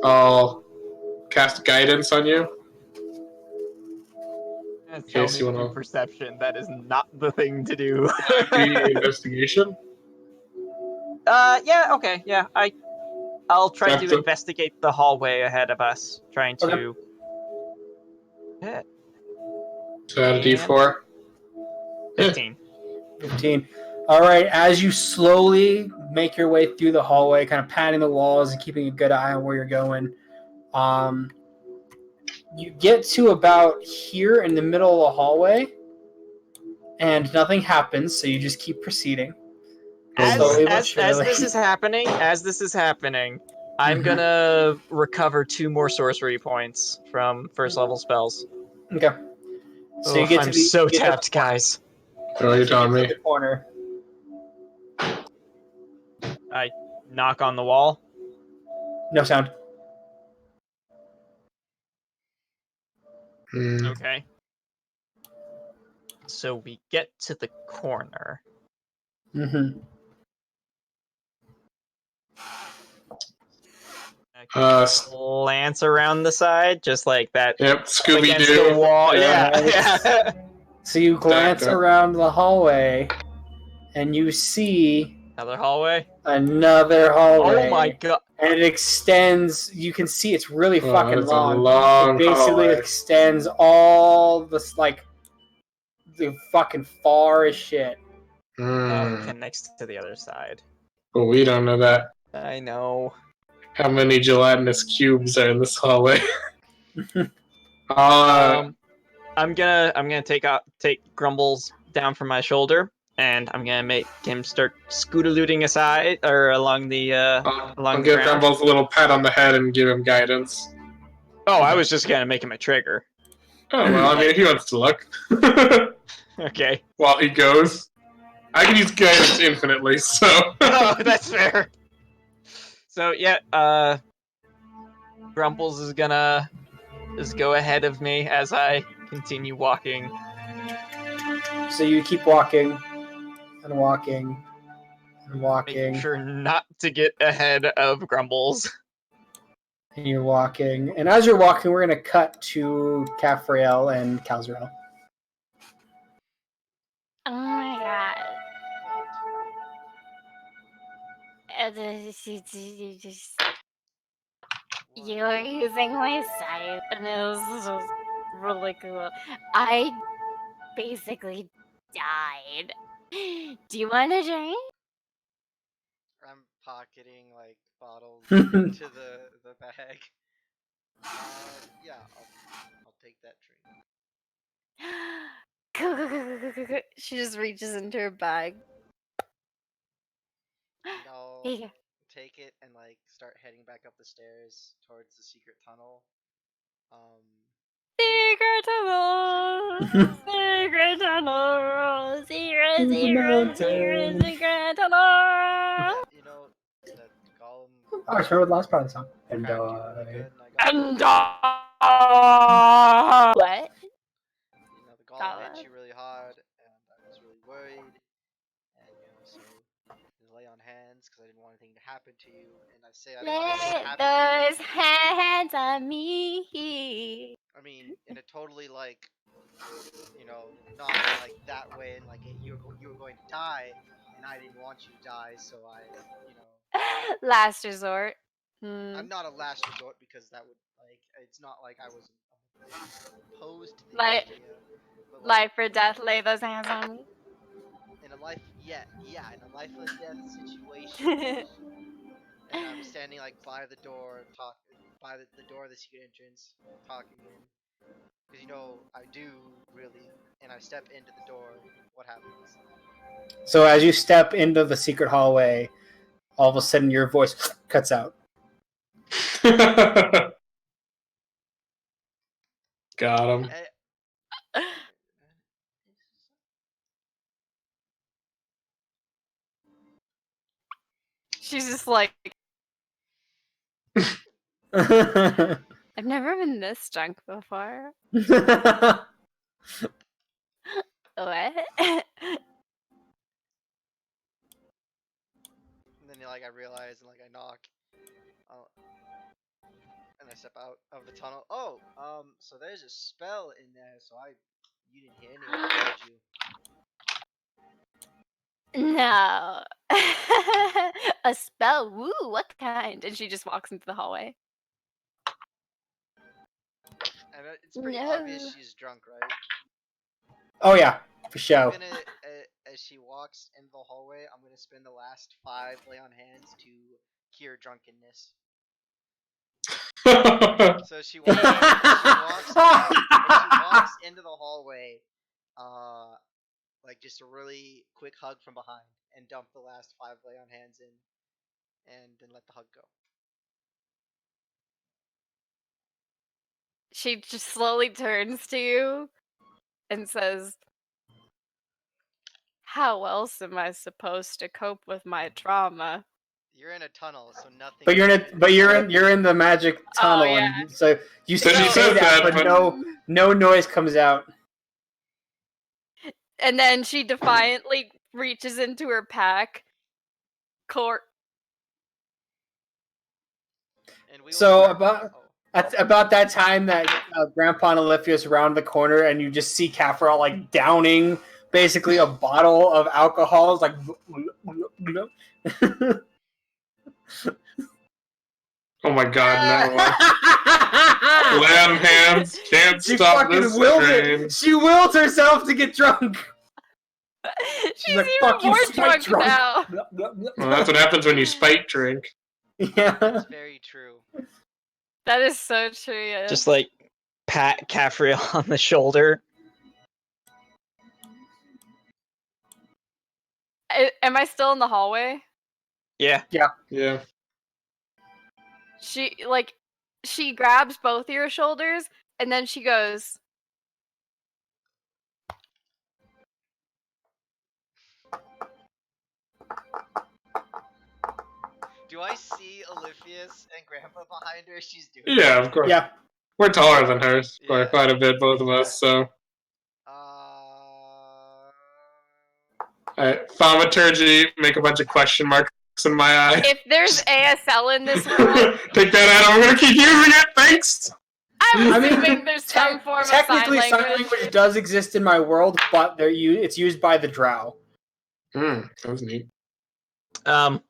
I'll cast guidance on you. Tell me do perception. That is not the thing to do. Investigation. Yeah, okay, yeah. I'll try to investigate the hallway ahead of us, trying to. Yeah. So add a D4. 15. 15. All right, as you slowly make your way through the hallway, kind of patting the walls and keeping a good eye on where you're going, you get to about here in the middle of the hallway, and nothing happens, so you just keep proceeding. As this is happening, I'm gonna recover 2 more sorcery points from first level spells. Okay. So you get to so tapped, guys. Oh, you're telling me. The corner. I knock on the wall. No sound. Okay. So we get to the corner. Mm-hmm. Glance around the side, just like that. Yep, Scooby against Doo. the wall. Yeah. So you glance around the hallway, and you see another hallway. Oh my god! And it extends. You can see it's really fucking long. It basically extends all this like the fucking far as shit. Connects to the other side. But we don't know that. I know. How many gelatinous cubes are in this hallway? I'm gonna take Grumbles down from my shoulder, and I'm gonna make him start scootalooting aside or along the I'll give Grumbles a little pat on the head and give him guidance. Oh, I was just gonna make him a trigger. Oh well, I mean, if he wants to look. Okay. While he goes, I can use guidance infinitely, so. Oh, that's fair. So yeah, Grumbles is gonna just go ahead of me as I continue walking. So you keep walking and walking and walking. Make sure not to get ahead of Grumbles. And you're walking. And as you're walking, we're going to cut to Caphrael and Calzarel. Oh my god. You're using my scythe, and it was just really cool. I basically died. Do you want to drink? I'm pocketing like bottles into the bag. Yeah, I'll take that drink. She just reaches into her bag. I'll Here. take it and like start heading back up the stairs towards the secret tunnel. Secret tunnel, secret tunnel, secret tunnel. You know, that Gollum. Oh, I remember the last part of the song. And what? I hit Paula. you really hard, and I was really worried, and so just lay on hands because I didn't want anything to happen to you, and I say I didn't want anything to Lay happen to you. those hands on me. I mean, in a totally not like that way, and like you were going to die, and I didn't want you to die, so Last resort. I'm not a last resort because that would it's not like I was opposed to the Like, idea, but life or death, lay those hands on me. in a life, in a life or death situation, and I'm standing like by the door, by the door of the secret entrance, talking in, because I do really, and I step into the door. What happens? So as you step into the secret hallway, all of a sudden your voice cuts out. Got him. She's just like, What? I've never been this drunk before. What? And then I realize, and I knock, and I step out of the tunnel. Oh, so there's a spell in there. So you didn't hear any of it, did you? No. A spell? Woo, what kind? And she just walks into the hallway. And it's pretty No. obvious she's drunk, right? Oh yeah, for sure. I'm gonna, as she walks into the hallway, I'm gonna spend the last 5 lay on hands to cure drunkenness. So she walks into the hallway, just a really quick hug from behind, and dump the last 5 lay on hands in, and then let the hug go. She just slowly turns to you and says, how else am I supposed to cope with my trauma? You're in a tunnel, so nothing. But you're in the magic tunnel, yeah. and so you So say she says that, that, but but- no noise comes out. And then she defiantly reaches into her pack. And we So will about that time that Grandpa and Oliphius round the corner, and you just see Kaffir downing basically a bottle of alcohol. It's like. Oh my god, no. Lay on hands, can't She stop fucking this willed train. it. She willed herself to get drunk. She's like, even "Fuck you, more spite drunk now. Well, that's what happens when you spite drink. Yeah. That's very true. That is so true, yeah. Just pat Caffrey on the shoulder. Am I still in the hallway? Yeah. Yeah. She grabs both your shoulders, and then she goes, Do I see Oliphius and Grandpa behind her? She's doing Yeah, of course. Yeah. We're taller than her, Yeah. quite a bit, both of us, so. Thaumaturgy, make a bunch of question marks in my eye. if there's ASL in this world, Take that out, I'm gonna keep using it, thanks! I'm I mean, assuming there's some form of sign technically, sign language. language does exist in my world, but it's used by the Drow. That was neat. I'm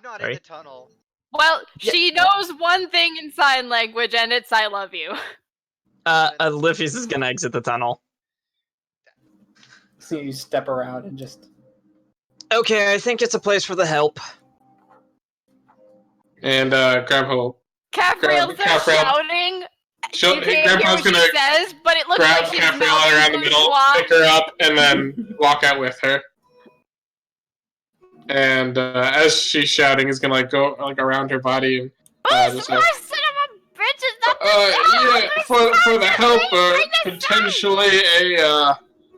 not in Sorry. the tunnel. Well, she knows one thing in sign language, and it's I love you. Oliphius is gonna exit the tunnel. So you step around and just. Okay, I think it's a place for the help. And, Grandpa. Caffriel starts Caffriel. shouting. You can't Grandpa's hear gonna what she says, but it looks grab like she's Caffriel around the middle, pick her up, and then walk out with her. And as she's shouting, he's gonna go around her body and just son of a bitch is not the for the help, potentially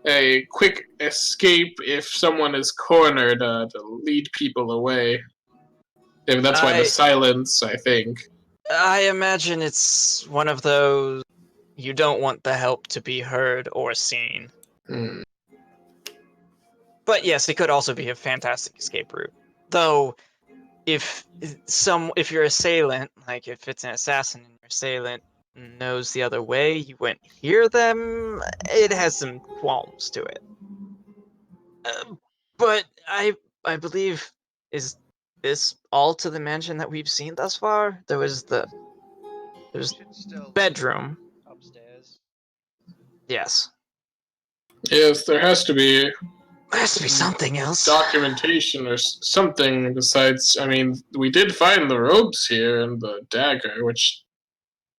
a quick escape if someone is cornered to lead people away. Maybe that's why the silence, I think. I imagine it's one of those you don't want the help to be heard or seen. Hmm. But yes, it could also be a fantastic escape route. Though, if your assailant, like if it's an assassin and your assailant knows the other way, you wouldn't hear them. It has some qualms to it. But I believe, is this all to the mansion that we've seen thus far? There's Should still bedroom. upstairs. Yes. Yes, there has to be There has to be something else. documentation or something besides. I mean, we did find the robes here and the dagger, which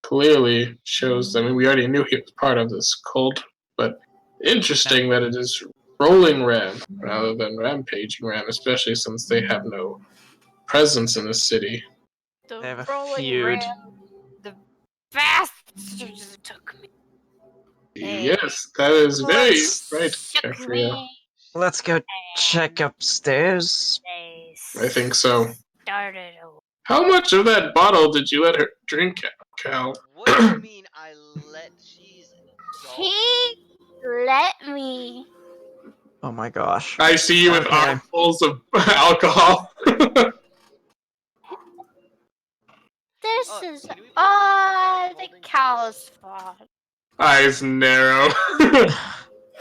clearly shows. I mean, we already knew he was part of this cult, but interesting that it is rolling ram rather than rampaging ram, especially since they have no presence in the city. The They have a rolling feud. ram, the bastards took me. Hey, Yes, that is very right, shook Kafria. me. Let's go check and upstairs. They I think so. started over. How much of that bottle did you let her drink, Cal? What do you mean I let she's He let me. Oh my gosh. I see you with Okay. armfuls of alcohol. This Oh, is can we put these in the bag the holding, cow's fault. Eyes narrow.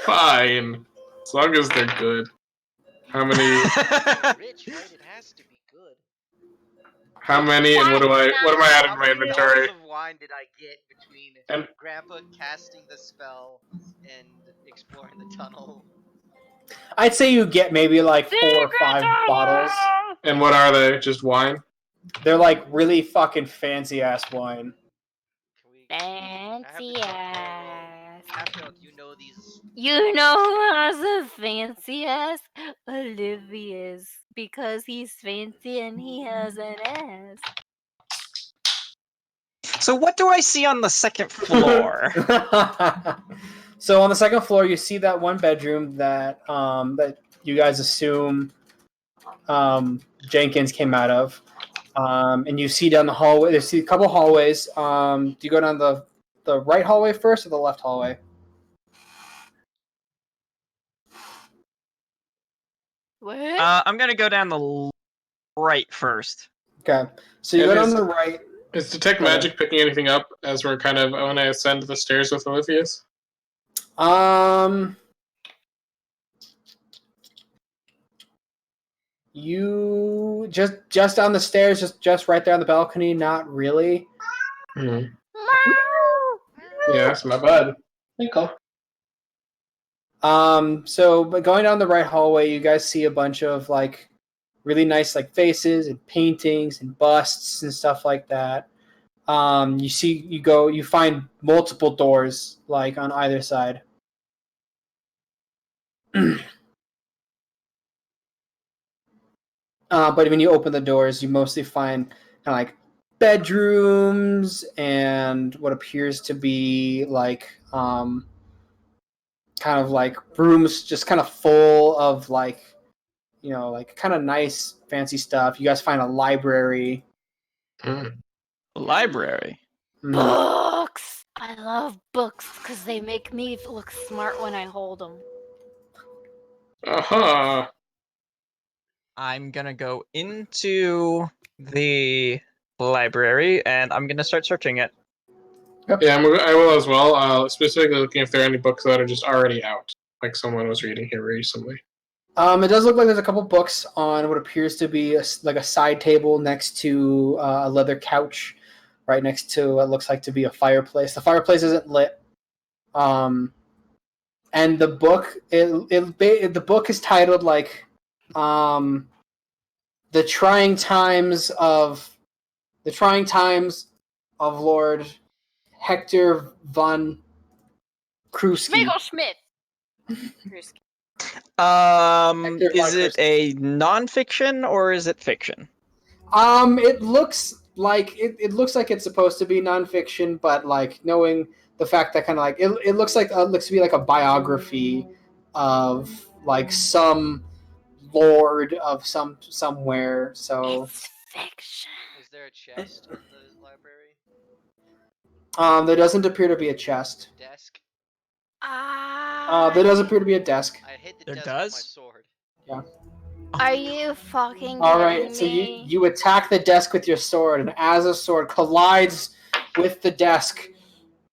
Fine. As long as they're good. How many? Rich, right? It has to be good. How many? And what am I adding How to my many inventory? bottles of wine did I get between And Grandpa casting the spell and exploring the tunnel? I'd say you get maybe like 4 or 5 bottles. and what are they? Just wine? They're like really fucking fancy ass wine. Can we? I have the Fancy cup. ass. Capital, do you know these? You know who has a fancy ass? Olivia's. Because he's fancy and he has an ass. So what do I see on the second floor? So on the second floor, you see that one bedroom that that you guys assume Jenkins came out of, and you see down the hallway. You see a couple hallways. Do you go down the right hallway first or the left hallway? What? I'm gonna go down the right first. Okay, so you And go down is- the right. Is Detect Okay. Magic picking anything up as we're kind of when I ascend the stairs with Olivia's? You just down the stairs, just right there on the balcony. Not really. Hmm. Yes, my bad. Nicole. So but going down the right hallway, you guys see a bunch of like really nice like faces and paintings and busts and stuff like that. You find multiple doors like on either side. But when you open the doors, you mostly find kind of like bedrooms and what appears to be like kind of like rooms just kind of full of like like kind of nice fancy stuff. You guys find a library. Library. Books! I love books because they make me look smart when I hold them. Aha. I'm gonna go into the library and I'm gonna start searching it. Yeah, I will as well. Specifically looking if there are any books that are just already out, like someone was reading here recently. It does look like there's a couple books on what appears to be like a side table next to a leather couch, right next to what looks like to be a fireplace. The fireplace isn't lit. And the book, the book is titled like, the trying times of Lord Hector von Krusky. Schmigel-Schmidt! Is it a nonfiction or is it fiction? It looks like it's supposed to be nonfiction, but like knowing the fact that kind of like it looks to be like a biography of like some lord of somewhere. So It's fiction. Is there a chest in the library? There doesn't appear to be a chest. Desk. There does appear to be a desk. I hit the There desk does? with my sword. Are you fucking All kidding right, so me? you attack the desk with your sword, and as the sword collides with the desk,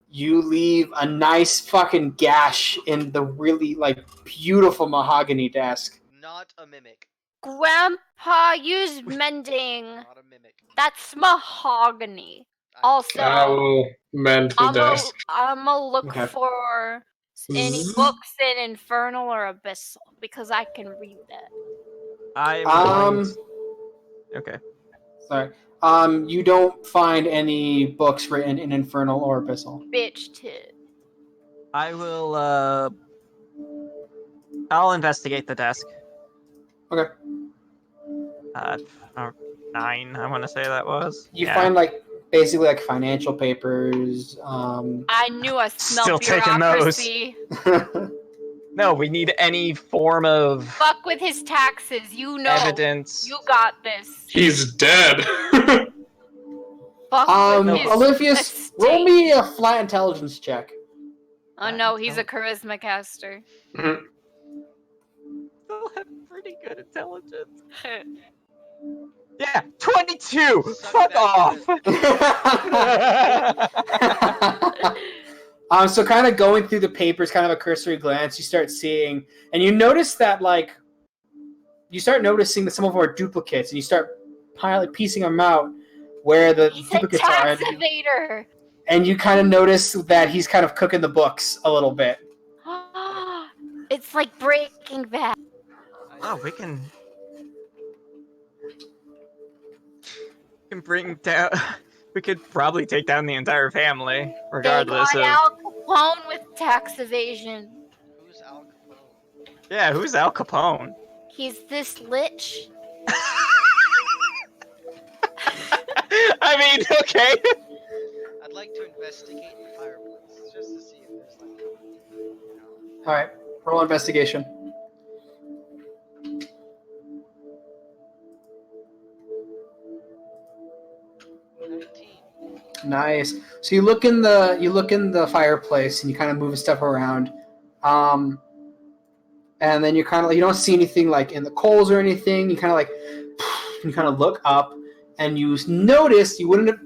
you leave a nice fucking gash in the really beautiful mahogany desk. Not a mimic. Grandpa, use mending. Not a mimic. That's mahogany. I- Also, I will mend the desk. I'm gonna look Okay. for any Zzz. books in Infernal or Abyssal because I can read that. I'm going. Okay. Sorry. You don't find any books written in Infernal or Abyssal. Bitch tit. I will. I'll investigate the desk. Okay. 9. I want to say that was. You Yeah. find basically financial papers. I knew I smelled Still taking those. bureaucracy. No, we need any form of Fuck with his taxes. You know. evidence. You got this. He's dead. Fuck with his Olympius, estate. roll me a flat intelligence check. Oh no, he's a charisma caster. Still have pretty good intelligence. Yeah, 22. Suck Fuck that off. So kind of going through the papers, kind of a cursory glance, you start seeing, and you notice that you start noticing that some of them are duplicates, and you start piecing them out where the He's a duplicates are. tax evader. And you kind of notice that he's kind of cooking the books a little bit. It's like Breaking Bad. Oh, we can bring down. We could probably take down the entire family, regardless They of. got Al Capone with tax evasion. Who's Al Capone? Yeah, who's Al Capone? He's this lich. I mean, okay. I'd like to investigate the fireplace just to see if there's All right, roll investigation. Nice. So you look in the fireplace and you kind of move stuff around, and then you don't see anything in the coals or anything. You kind of look up and you notice you wouldn't have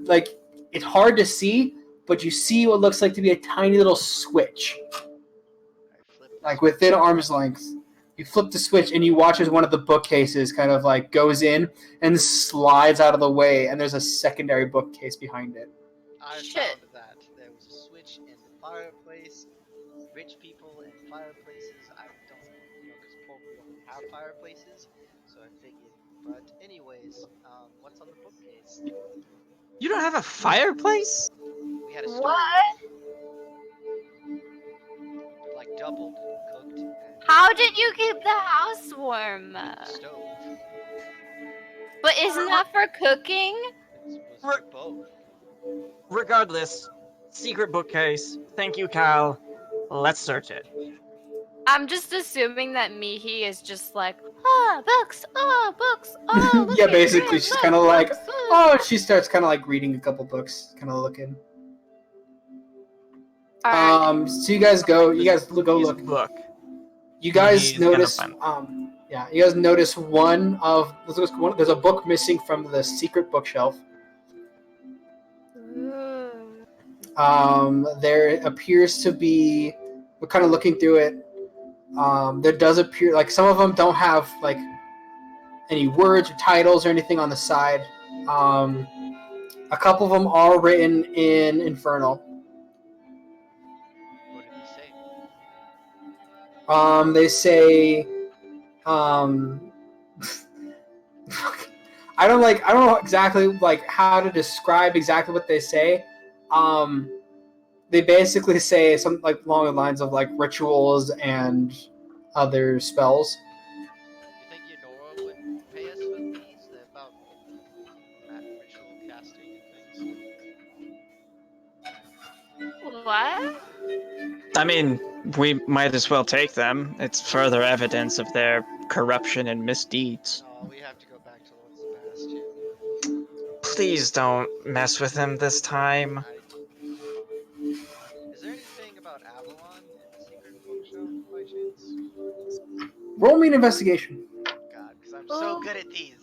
it's hard to see, but you see what looks like to be a tiny little switch, within arm's length. You flip the switch and you watch as one of the bookcases kind of goes in and slides out of the way, and there's a secondary bookcase behind it. I found that there was a switch in the fireplace. Rich people and fireplaces, I don't, because poor people don't have fireplaces, so I figured. But anyways, what's on the bookcase? You don't have a fireplace? We had a stove. What? But doubled, cooked, and How did you keep the house warm? stove. But isn't that for cooking? It was for both. Regardless, secret bookcase. Thank you, Cal. Let's search it. I'm just assuming that Mihi is just books, books, look Yeah, at basically, this, she's look, kind of books, she starts kind of reading a couple books, kind of looking. Alright. So you guys go look. Book. You guys He's gonna notice, find you guys notice there's a book missing from the secret bookshelf. Ooh. There appears to be, we're kind of looking through it. There does appear some of them don't have any words or titles or anything on the side. A couple of them are written in Infernal. What did he say? They say, I don't know exactly how to describe exactly what they say. They basically say something along the lines of rituals and other spells. You think Eudora would pay us for these? They're about ritual casting and things. What? I mean, we might as well take them. It's further evidence of their corruption and misdeeds. Oh, we have to go back to Lord Sebastian. Please don't mess with him this time. Roll me an investigation. God, because I'm so good at these.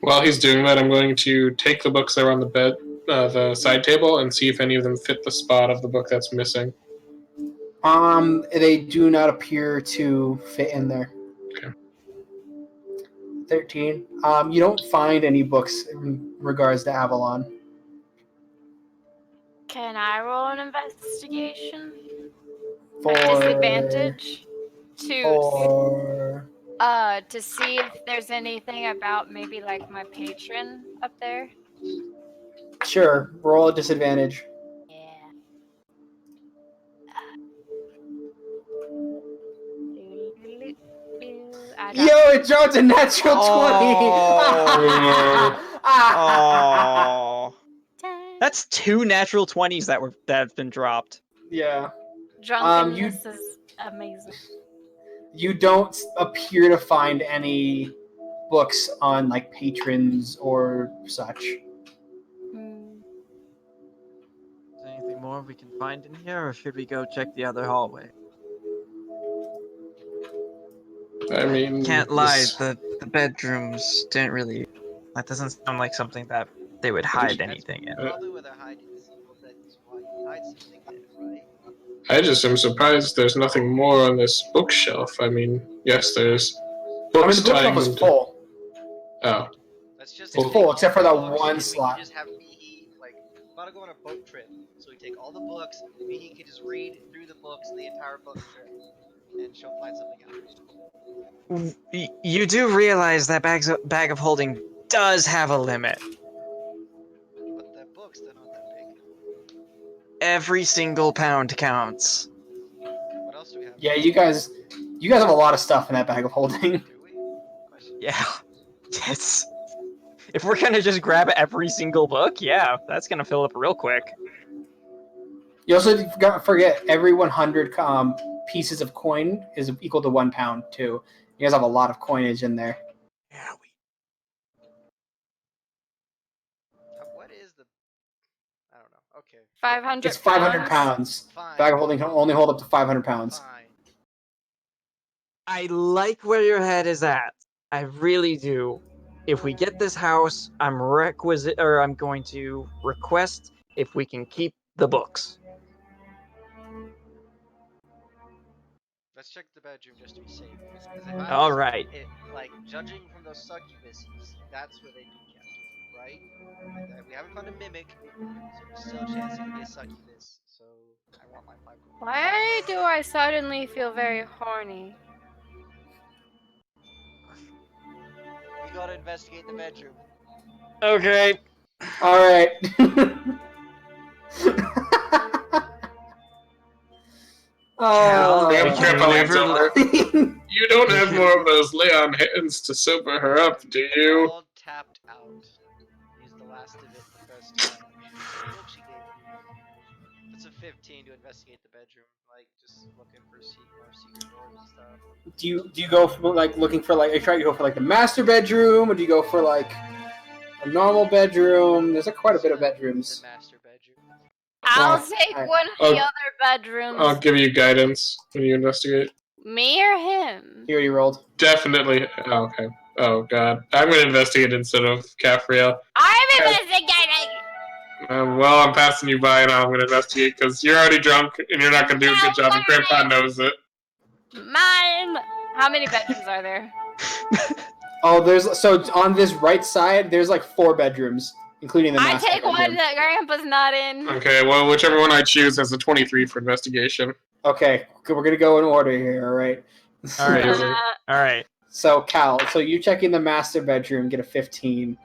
While he's doing that, I'm going to take the books that are on the bed, the side table, and see if any of them fit the spot of the book that's missing. They do not appear to fit in there. Okay. 13. You don't find any books in regards to Avalon. Can I roll an investigation? For At disadvantage? For To see if there's anything about maybe like my patron up there. sure, roll a disadvantage. Yeah. I got Yo, it dropped a natural 20. Oh. 10. That's 2 natural 20s that have been dropped. Yeah. Drunkenness is amazing. You don't appear to find any books on like patrons or such. Hmm. Is there anything more we can find in here, or should we go check the other hallway? I mean, Can't lie, this- the bedrooms didn't really. That doesn't sound like something that they would hide anything in. Probably where they're hiding this. Well, that's why you hide something in it, right? I just am surprised there's nothing more on this bookshelf. I mean, yes, there's books the bookshelf tying was into- full. Oh, Let's just It's take full all except the for that books one and we slot. can just have Mihi, like, we're about to go on a boat trip. So we take all the books, Mihi can just read through the books the entire book trip. And she'll find something out. You do realize that bag of holding does have a limit. But the books, they're not that big. Every single pound counts. What else do we have? Yeah, you guys have a lot of stuff in that bag of holding. Do we? Question. Yeah. Yes. If we're gonna just grab every single book, yeah, that's gonna fill up real quick. You also forget every 100 pieces of coin is equal to 1 pound too. You guys have a lot of coinage in there. Yeah, What is the... I don't know. Okay. 500 It's 500 pounds. Fine. Bag of holding can only hold up to 500 pounds. Fine. I like where your head is at. I really do. If we get this house, I'm going to request if we can keep the books. Let's check the bedroom just to be safe. 'Cause if I All was- right. like, judging from those succubuses, that's where they'd be kept, right? We haven't found a mimic, so there's still a chance it could be a succubus. So I want my 5 gold. Why do I suddenly feel very horny? We gotta investigate the bedroom. Okay. All right. Cal, Grab would Grandpa you leans ever over. You don't have more of those lay on hands to sober her up, do you? All tapped out. Used the last of it the first time. Look, she gave me. It's a 15 to investigate the bedroom, like just looking for more secret doors and stuff. do you go for like looking for like? Are you trying to go for like the master bedroom, or do you go for like a normal bedroom? There's like quite a bit of bedrooms. The master bedroom. I'll Yeah, take alright. one of the other bedrooms. I'll give you guidance when you investigate. Me or him? Here you rolled. Definitely. Oh, okay. Oh, God. I'm going to investigate instead of Cafriel. I'm investigating! Well, I'm passing you by now. I'm going to investigate because you're already drunk and you're not going to do a good job, and Grandpa knows it. Mine! How many bedrooms are there? Oh, there's so on this right side, there's like 4 bedrooms, including the I master take one bedroom. that Grandpa's not in. Okay, well, whichever one I choose has a 23 for investigation. Okay, we're gonna go in order here. All right. All right. Amazing. All right. So Cal, so you check in the master bedroom, get a 15.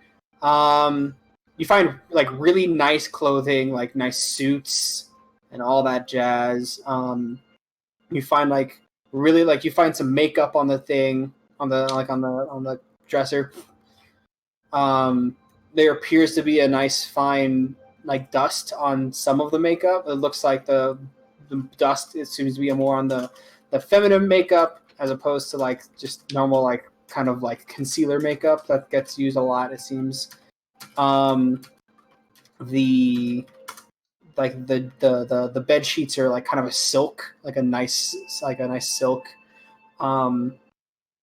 You find like really nice clothing, like nice suits and all that jazz. You find like really like you find some makeup on the thing on the dresser. There appears to be a nice fine like dust on some of the makeup. It looks like the dust it seems to be more on the feminine makeup as opposed to like just normal like kind of like concealer makeup that gets used a lot, it seems. The bed sheets are like kind of a silk, like a nice silk.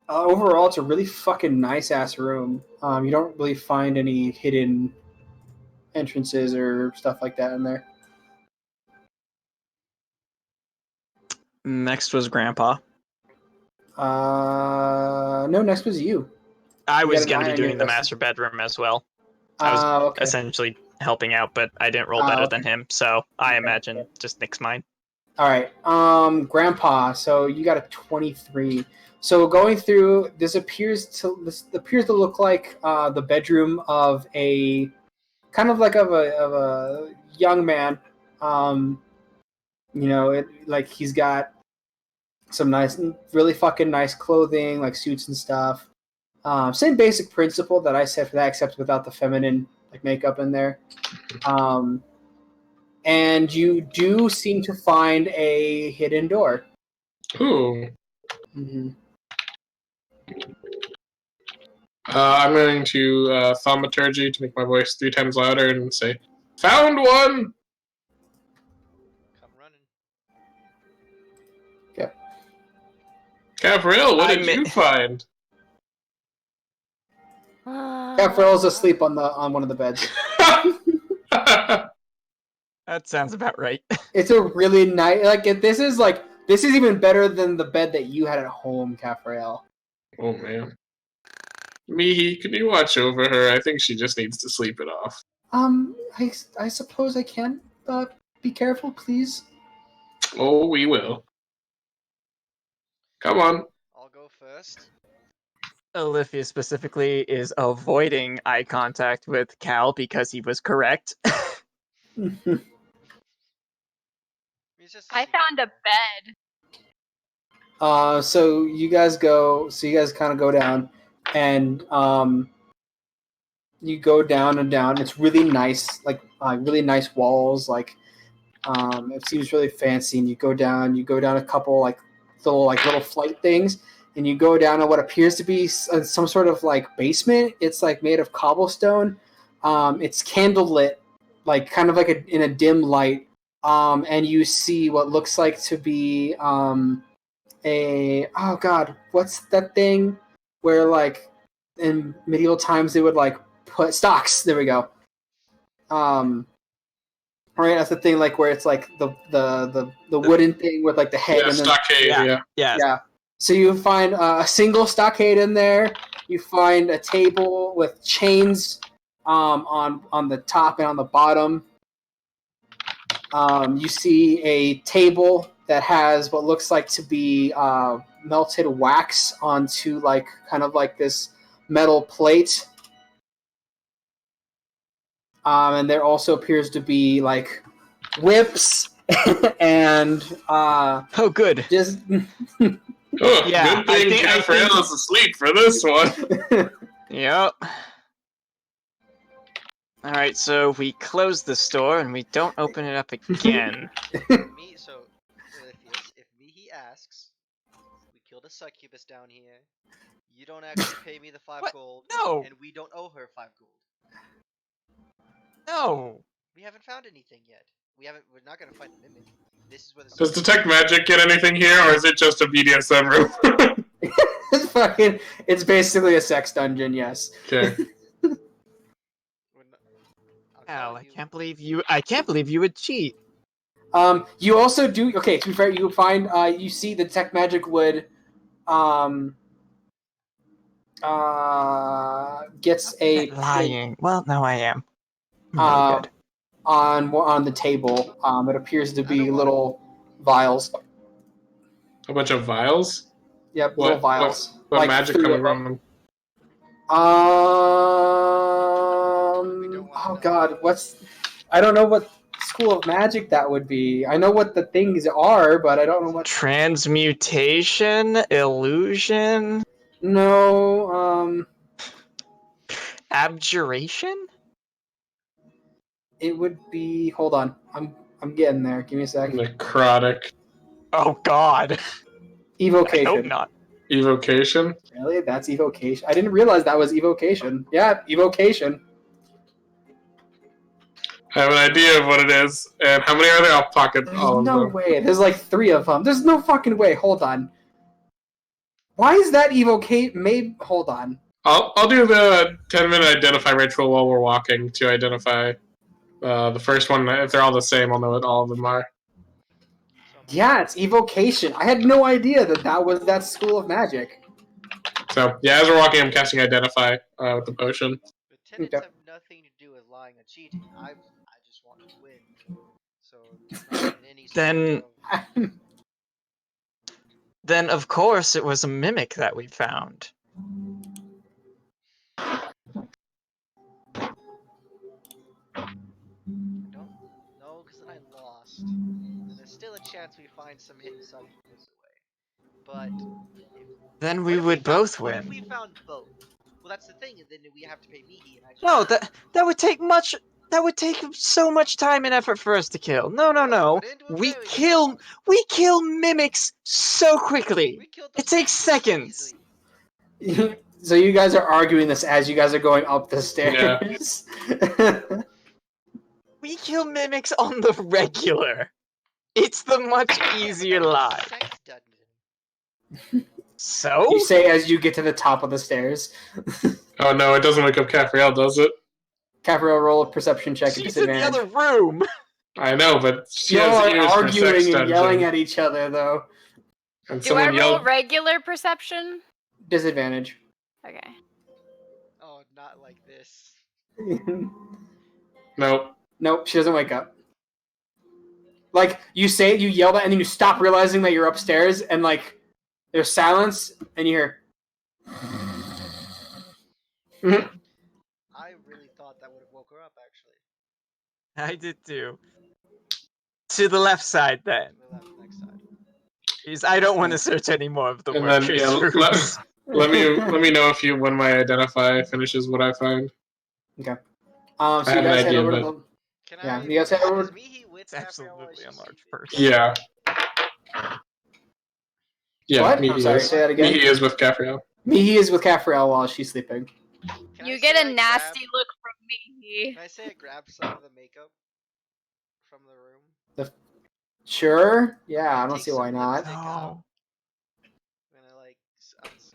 Overall, it's a really fucking nice ass room. You don't really find any hidden entrances or stuff like that in there. Next was Grandpa. No, next was you. I You was got an going to eye be on your doing the list. master bedroom as well. I was Okay. essentially helping out, but I didn't roll better okay. than him, so I Okay. imagine just nix mine. All right. Grandpa. So you got a 23. So going through, this appears to look like the bedroom of a kind of like of a young man. Like he's got some nice, really fucking nice clothing, like suits and stuff. Same basic principle that I said for that, except without the feminine like makeup in there. And you do seem to find a hidden door. Ooh. Mm-hmm. I'm going to thaumaturgy to make my voice 3 times louder and say, "Found one!" Come running. Okay. Gabrielle, what did you find? Gabrielle's asleep on one of the beds. That sounds about right. It's a really nice this is even better than the bed that you had at home, Gabrielle. Oh man. Mihi, can you watch over her? I think she just needs to sleep it off. I suppose I can. Be careful, please. Oh, we will. Come on. I'll go first. Olivia specifically is avoiding eye contact with Cal because he was correct. He's just I found a bed. So you guys kind of go down, and you go down and down. It's really nice, really nice walls. It seems really fancy. And you go down a couple little flight things, and you go down to what appears to be some sort of basement. It's made of cobblestone. It's candlelit, kind of in a dim light. And you see what looks like to be what's that thing where in medieval times they would put stocks. There we go. Right, that's the thing where it's the wooden thing with the head. Yeah, and then, stockade. Yeah. So you find a single stockade in there. You find a table with chains on the top and on the bottom. You see a table that has what looks like to be melted wax onto this metal plate. And there also appears to be whips and Oh, good. just Oh, Yeah, good thing Gabrielle is asleep for this one. Yep. Alright, so we close the store and we don't open it up again. So, Ilithius, if Mihi asks, we killed a succubus down here. You don't actually pay me the 5 What? gold. No. And we don't owe her 5 gold. No. We haven't found anything yet. We're not gonna find the mimic. This is where the Does Detect Magic get anything here, or is it just a BDSM room? it's basically a sex dungeon, yes. Okay. Al, I can't believe you would cheat. You also do to be fair, you find you see the Detect Magic would gets a lying. Well, no, I am. Good. On the table. It appears to be little vials. A bunch of vials? Yep, little vials. What magic coming from them? Oh god, I don't know what school of magic that would be. I know what the things are, but I don't know what. Transmutation, illusion, no, abjuration. It would be. Hold on, I'm getting there. Give me a sec. Necrotic. Oh god. Evocation. I hope not. Evocation? Really? That's evocation. I didn't realize that was evocation. Yeah, evocation. I have an idea of what it is, and how many are there? I'll pocket all of them. No way. There's 3 of them. There's no fucking way. Hold on. Why is that evocate? Maybe hold on. I'll do the 10-minute identify ritual while we're walking to identify the first one. If they're all the same, I'll know what all of them are. Yeah, it's evocation. I had no idea that was that school of magic. So yeah, as we're walking, I'm casting identify with the potion. The tenants have nothing to do with lying or cheating. I just want to win. So it's not in any sort of... Then of course it was a mimic that we found. No, because then I lost. And there's still a chance we find some hidden substances away. But Then we would both win. What if we found both? Well, that's the thing, and then we have to pay Mihi, and I just... No, that would take much. That would take so much time and effort for us to kill. No. We kill mimics so quickly. It takes seconds. So you guys are arguing this as you guys are going up the stairs. Yeah. We kill mimics on the regular. It's the much easier lie. So? You say as you get to the top of the stairs. Oh no, it doesn't wake up Capriel, does it? Capriel, roll a perception check at She's in the disadvantage. other room. I know, but she You has are ears for arguing sex and dungeon. yelling at each other, though. And Do I someone roll yelled. regular perception? Disadvantage. Okay. Oh, not like this. Nope. Nope, she doesn't wake up. Like, you say it, you yell that, and then you stop realizing that you're upstairs, and, like, there's silence, and you hear... I really thought that would have woke her up, actually. I did too. To the left side, then. To the left, next side. Because I don't want to search any more of the And then workers' yeah, rooms. let me know if you when my identify finishes what I find. Okay. So I you have an guys head idea, over but- to the... Can Yeah, I... you guys head over... Is Mihi with It's Gabrielle while absolutely a she's large sleeping? person. Yeah. Yeah. What? Mihi I'm sorry, is. say that again. Mihi is with Capriel. Mihi is with Capriel while she's sleeping. Can You I get say a I nasty grab- look from me. Can I say I grab some of the makeup from the room? Sure? Yeah, I don't Take see why some not. lipstick out. No. I'm gonna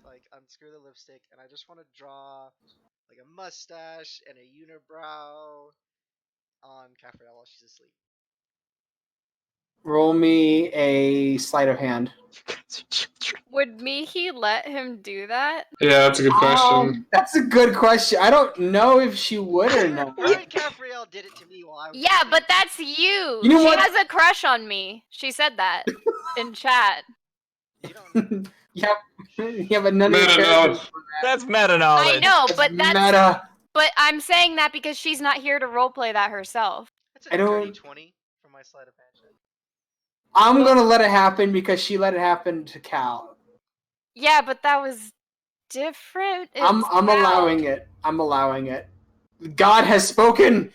like unscrew the lipstick, and I just want to draw like a mustache and a unibrow on Capriel while she's asleep. Roll me a sleight of hand. You guys are children. Would Mihi let him do that? Yeah, that's a good question. That's a good question. I don't know if she would or not. Her and Capriel did it to me while I was Yeah, asleep. but that's you. You know She what? has a crush on me. She said that in chat. You don't... Yeah, but none of your Meta characters. knowledge. That's meta knowledge. I know, but that's Meta. but I'm saying that because she's not here to roleplay that herself. That's a I don't- dirty 20 from my sleight of hand check. I'm gonna let it happen because she let it happen to Cal. Yeah, but that was different. I'm It's allowing Cal. it. I'm allowing it. God has spoken.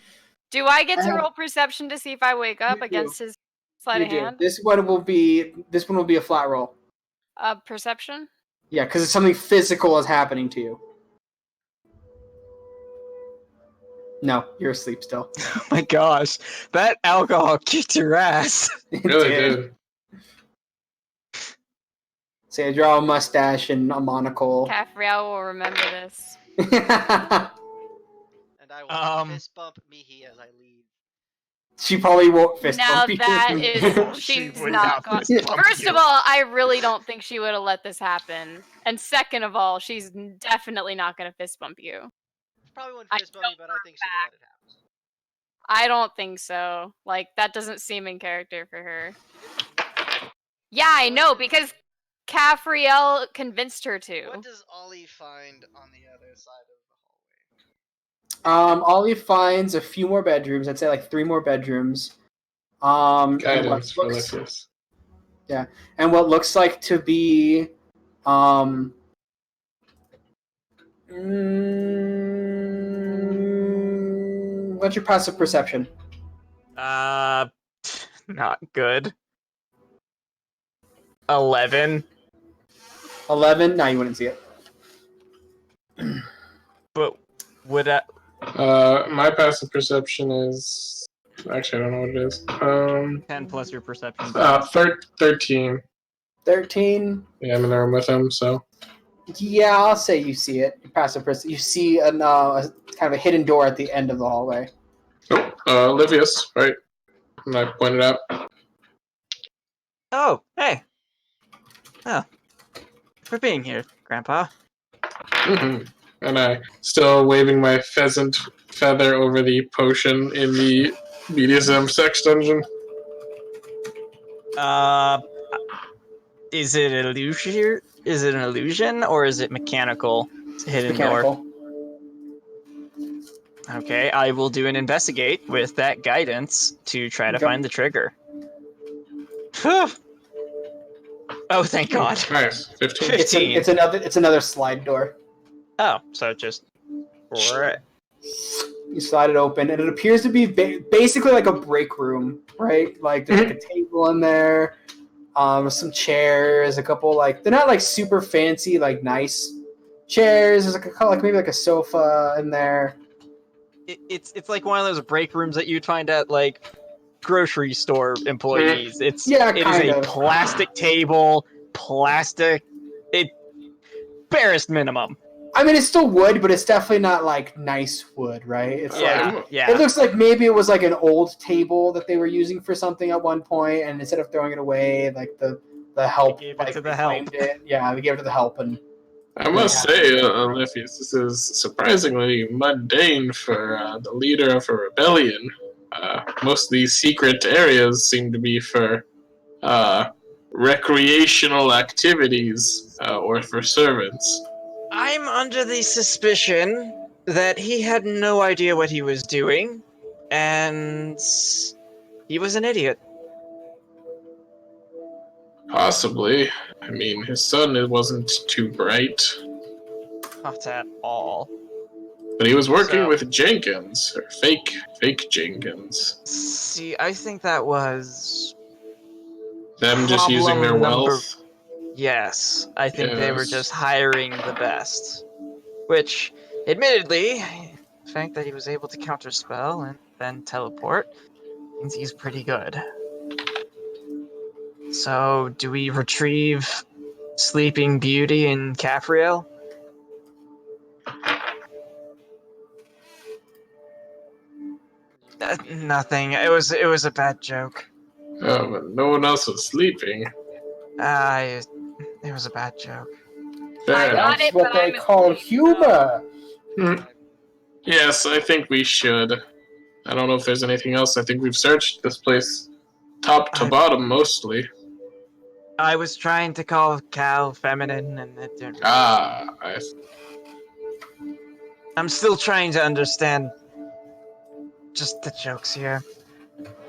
Do I get to roll perception to see if I wake up You do. against his sleight You of do. hand? This one will be a flat roll. Perception? Yeah, because it's something physical is happening to you. No, you're asleep still. Oh my gosh, that alcohol kicked your ass. It Really did. did. So you draw a mustache and a monocle. Caffriel will remember this. And I will fist bump Mihi as I leave. She probably won't fist Now bump you. that is, She she's would not not going. fist bump First you. of all, I really don't think she would have let this happen. And second of all, she's definitely not going to fist bump you. She probably wouldn't I fist bump me, but I think she'd have let it happen. I don't think so. Like, that doesn't seem in character for her. Yeah, I know, because Caffriel convinced her to. What does Ollie find on the other side of the hallway? Ollie finds a few more bedrooms. I'd say like 3 more bedrooms. And Guidance for looks, Lycius. and what looks like to be what's your passive perception? Not good. 11. 11? No, you wouldn't see it. But would I? My passive perception is actually I don't know what it is. 10 plus your perception. 13. 13? Yeah, I'm in the room with him, so Yeah, I'll say you see it. You pass a person. You see a kind of a hidden door at the end of the hallway. Oh, Livius, right? And I pointed out. Oh, hey. Oh, for being here, Grandpa. Mm-hmm. And I, still waving my pheasant feather over the potion in the BDSM sex dungeon. Is it illusion? Is it an illusion or is it mechanical? Hidden Mechanical. door. Okay, I will do an investigate with that guidance to try to Okay. find the trigger. Phew. Oh, thank God. Nice. 15. 15. It's another slide door. Oh, so just right. You slide it open, and it appears to be basically like a break room, right? Like there's like a table in there, some chairs, a couple they're not like super fancy, like nice chairs. There's like maybe like a sofa in there. It's like one of those break rooms that you'd find at like grocery store employees. It is a plastic table, barest minimum. I mean, it's still wood, but it's definitely not like nice wood, right? It's yeah. It looks like maybe it was like an old table that they were using for something at one point, and instead of throwing it away, like the help gave it to the help. Yeah, they gave it to the help, and I must say, Olympius, this is surprisingly mundane for the leader of a rebellion. Most of these secret areas seem to be for recreational activities or for servants. I'm under the suspicion that he had no idea what he was doing, and he was an idiot. Possibly. I mean, his son wasn't too bright. Not at all. But he was working with Jenkins, or fake Jenkins. See, I think that was... them just using their wealth. Yes, I think they were just hiring the best. Which, admittedly, the fact that he was able to counterspell and then teleport means he's pretty good. So, do we retrieve Sleeping Beauty in Caphriel? Nothing. It was a bad joke. Oh, but no one else was sleeping. It was a bad joke. I got that's it, what but they I'm call asleep, humor. Yes, I think we should. I don't know if there's anything else. I think we've searched this place top to bottom mostly. I was trying to call Cal feminine, and it didn't. I'm still trying to understand just the jokes here.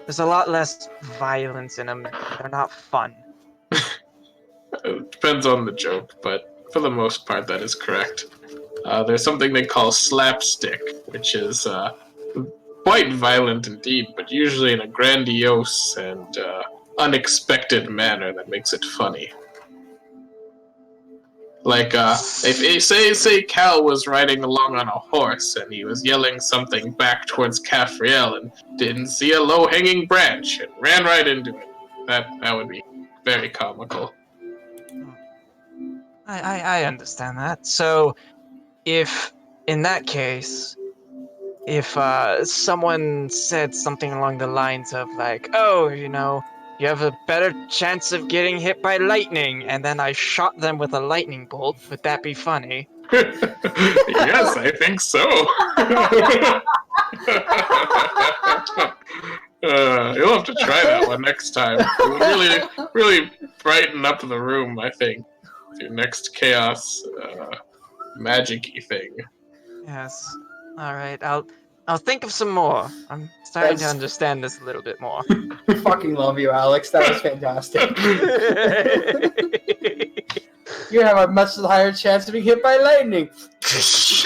There's a lot less violence in them. They're not fun. It depends on the joke, but for the most part, that is correct. There's something they call slapstick, which is quite violent indeed, but usually in a grandiose and unexpected manner that makes it funny. Like, if say Cal was riding along on a horse and he was yelling something back towards Caphriel and didn't see a low-hanging branch and ran right into it. That would be very comical. I understand that. So, if in that case, if someone said something along the lines of like, "Oh, you know, you have a better chance of getting hit by lightning," and then I shot them with a lightning bolt, would that be funny? Yes, I think so. You'll have to try that one next time. It would really brighten up the room, I think. With your next chaos magic-y thing. Yes. All right. I'll think of some more. I'm starting to understand this a little bit more. Fucking love you, Alex. That was fantastic. You have a much higher chance of being hit by lightning. Does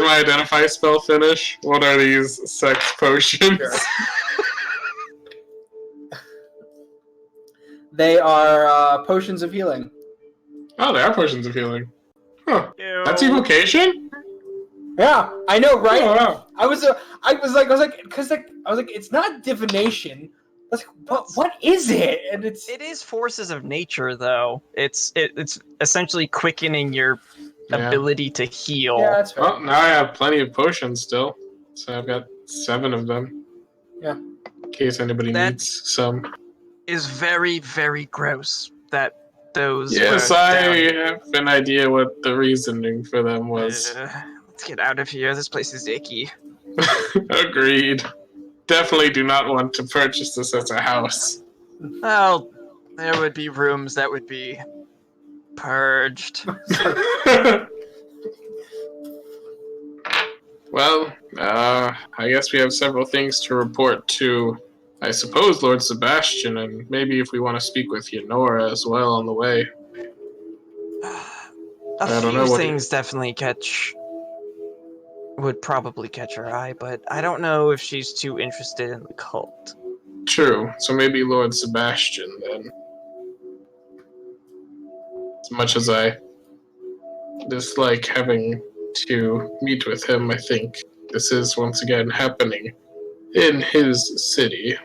my identify spell finish? What are these sex potions? Sure. They are potions of healing. Oh, they are potions of healing. Huh. That's evocation? Yeah, I know, right? Oh, wow. I was like, it's not divination, That's, what is it? And it's It is forces of nature, though. It's essentially quickening your ability to heal. yeah, that's right. Well, now I have plenty of potions still, so I've got 7 of them. Yeah. In case anybody That- needs some. Is very, very gross that those Yes, were I down. have an idea what the reasoning for them was. Let's get out of here. This place is icky. Agreed. Definitely do not want to purchase this as a house. Well, there would be rooms that would be purged. Well, I guess we have several things to report to, I suppose, Lord Sebastian, and maybe if we want to speak with Yenora as well on the way. A I don't few know what things definitely would probably catch her eye, but I don't know if she's too interested in the cult. True, so maybe Lord Sebastian then. As much as I dislike having to meet with him, I think this is once again happening in his city.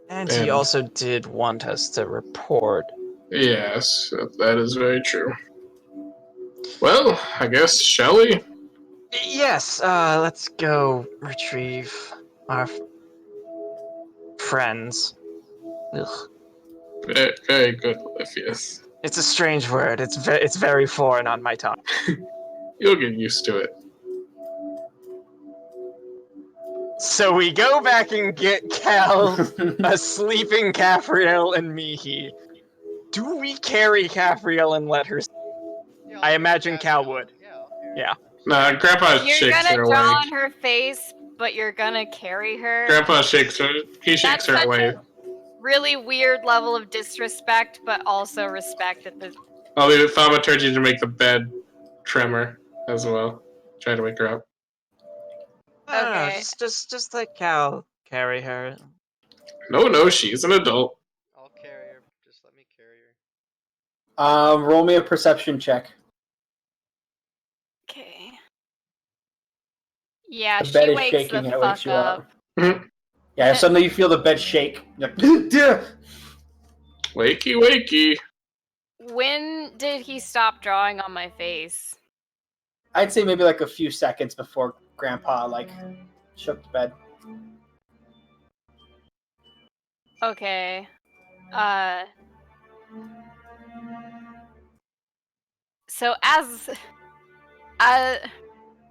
And he also did want us to report. Yes, that is very true. Well, I guess, shall we? Yes, let's go retrieve our friends. Ugh. Very, very good, Oliphius. It's a strange word. It's very foreign on my tongue. You'll get used to it. So we go back and get Cal, a sleeping Caphriel, and Mihi. Do we carry Caphriel and let her? Yeah, I I'll imagine carry Cal Caphriel. would. Yeah, I'll carry Yeah. her. Nah, Grandpa You're shakes gonna her draw away. on her face, but you're gonna carry her. Grandpa shakes her. He shakes That's her such away. a really weird level of disrespect, but also respect at the. I'll leave it thaumaturgy to make the bed tremor as well. Try to wake her up. No, Okay. just let Cal carry her. No, she's an adult. I'll carry her. Just let me carry her. Roll me a perception check. Okay. Yeah, The bed she is wakes shaking the and it fuck wakes you up. up. Yeah, suddenly you feel the bed shake. You're like, "Duh." Wakey, wakey. When did he stop drawing on my face? I'd say maybe like a few seconds before Grandpa shook the bed. Okay. So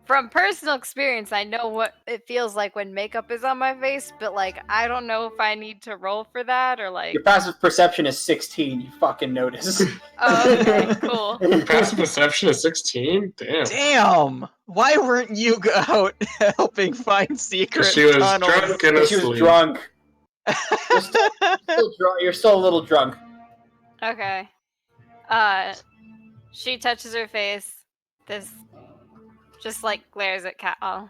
from personal experience, I know what it feels like when makeup is on my face, but I don't know if I need to roll for that or Your passive perception is 16. You fucking notice. Oh, okay, cool. Passive perception is 16? Damn. Damn! Why weren't you out helping find secret She was tunnels? drunk and She was asleep. drunk. You're still a little drunk. Okay. She touches her face. This just glares at Cal,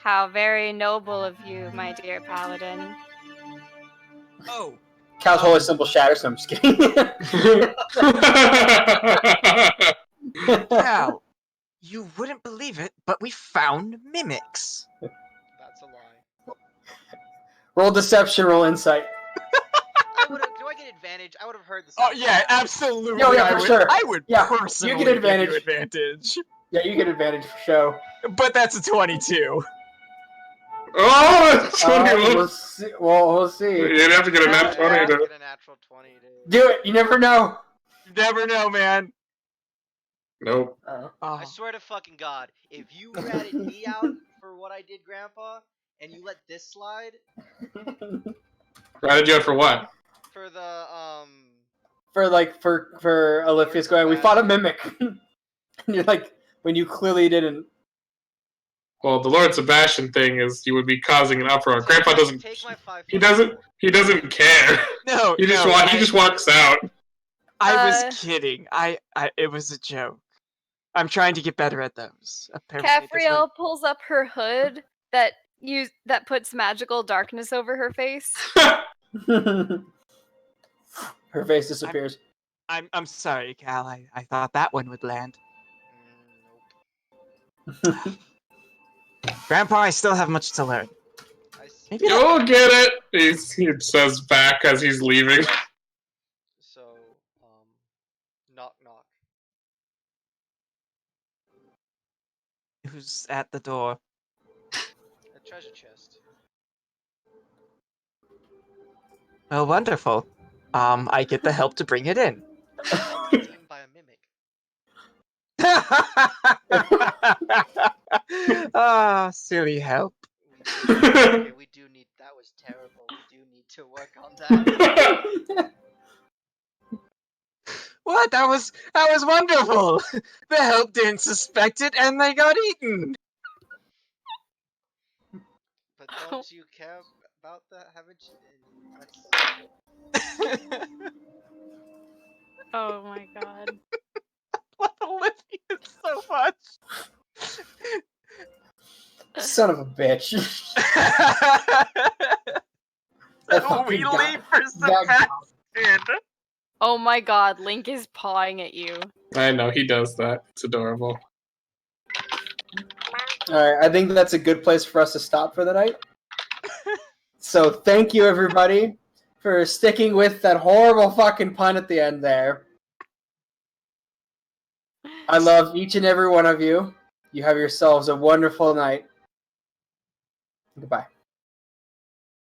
how very noble of you, my dear paladin. Oh, Cal's holy symbol shatters. So I'm just kidding. Cal, you wouldn't believe it, but we found mimics. That's a lie. Roll deception. Roll insight. Do I get advantage? I would have heard the Oh sound. yeah, absolutely. No, yeah, I for would, sure. I would Yeah, personally you get give you advantage. advantage. Yeah, you get advantage for show. But that's a 22. Oh, that's 21. We'll see. We'll see. You'd have to get a nat 20 I to... get a natural 20 to... Do it. You never know. You never know, man. Nope. Oh. I swear to fucking God, if you ratted me out for what I did, Grandpa, and you let this slide Ratted you out for what? for the for Olympia's going, we fought a mimic. And you're like, when you clearly didn't. Well, the Lord Sebastian thing is you would be causing an uproar. Grandpa doesn't. Take my 5. He doesn't care. No, He just he just walks out. I was kidding. It was a joke. I'm trying to get better at those. Apparently, Caphriel pulls up her hood that puts magical darkness over her face. Her face disappears. I'm sorry, Cal. I thought that one would land. Nope. Grandpa, I still have much to learn. Maybe You'll get it, he says back as he's leaving. So, knock knock. who's at the door? A treasure chest. Well, wonderful. I get the help to bring it in. Help redeemed by a mimic. Ah, silly help. Okay, we do need. That was terrible. We do need to work on that. What? That was wonderful. The help didn't suspect it, and they got eaten. But don't you care about that, haven't you? That's... Oh my god. Love Olivia so much. Son of a bitch. So fucking we guy- leave for that Sebastian. Oh my god, Link is pawing at you. I know, he does that. It's adorable. Alright, I think that's a good place for us to stop for the night. So thank you everybody for sticking with that horrible fucking pun at the end there. I love each and every one of you. You have yourselves a wonderful night. Goodbye.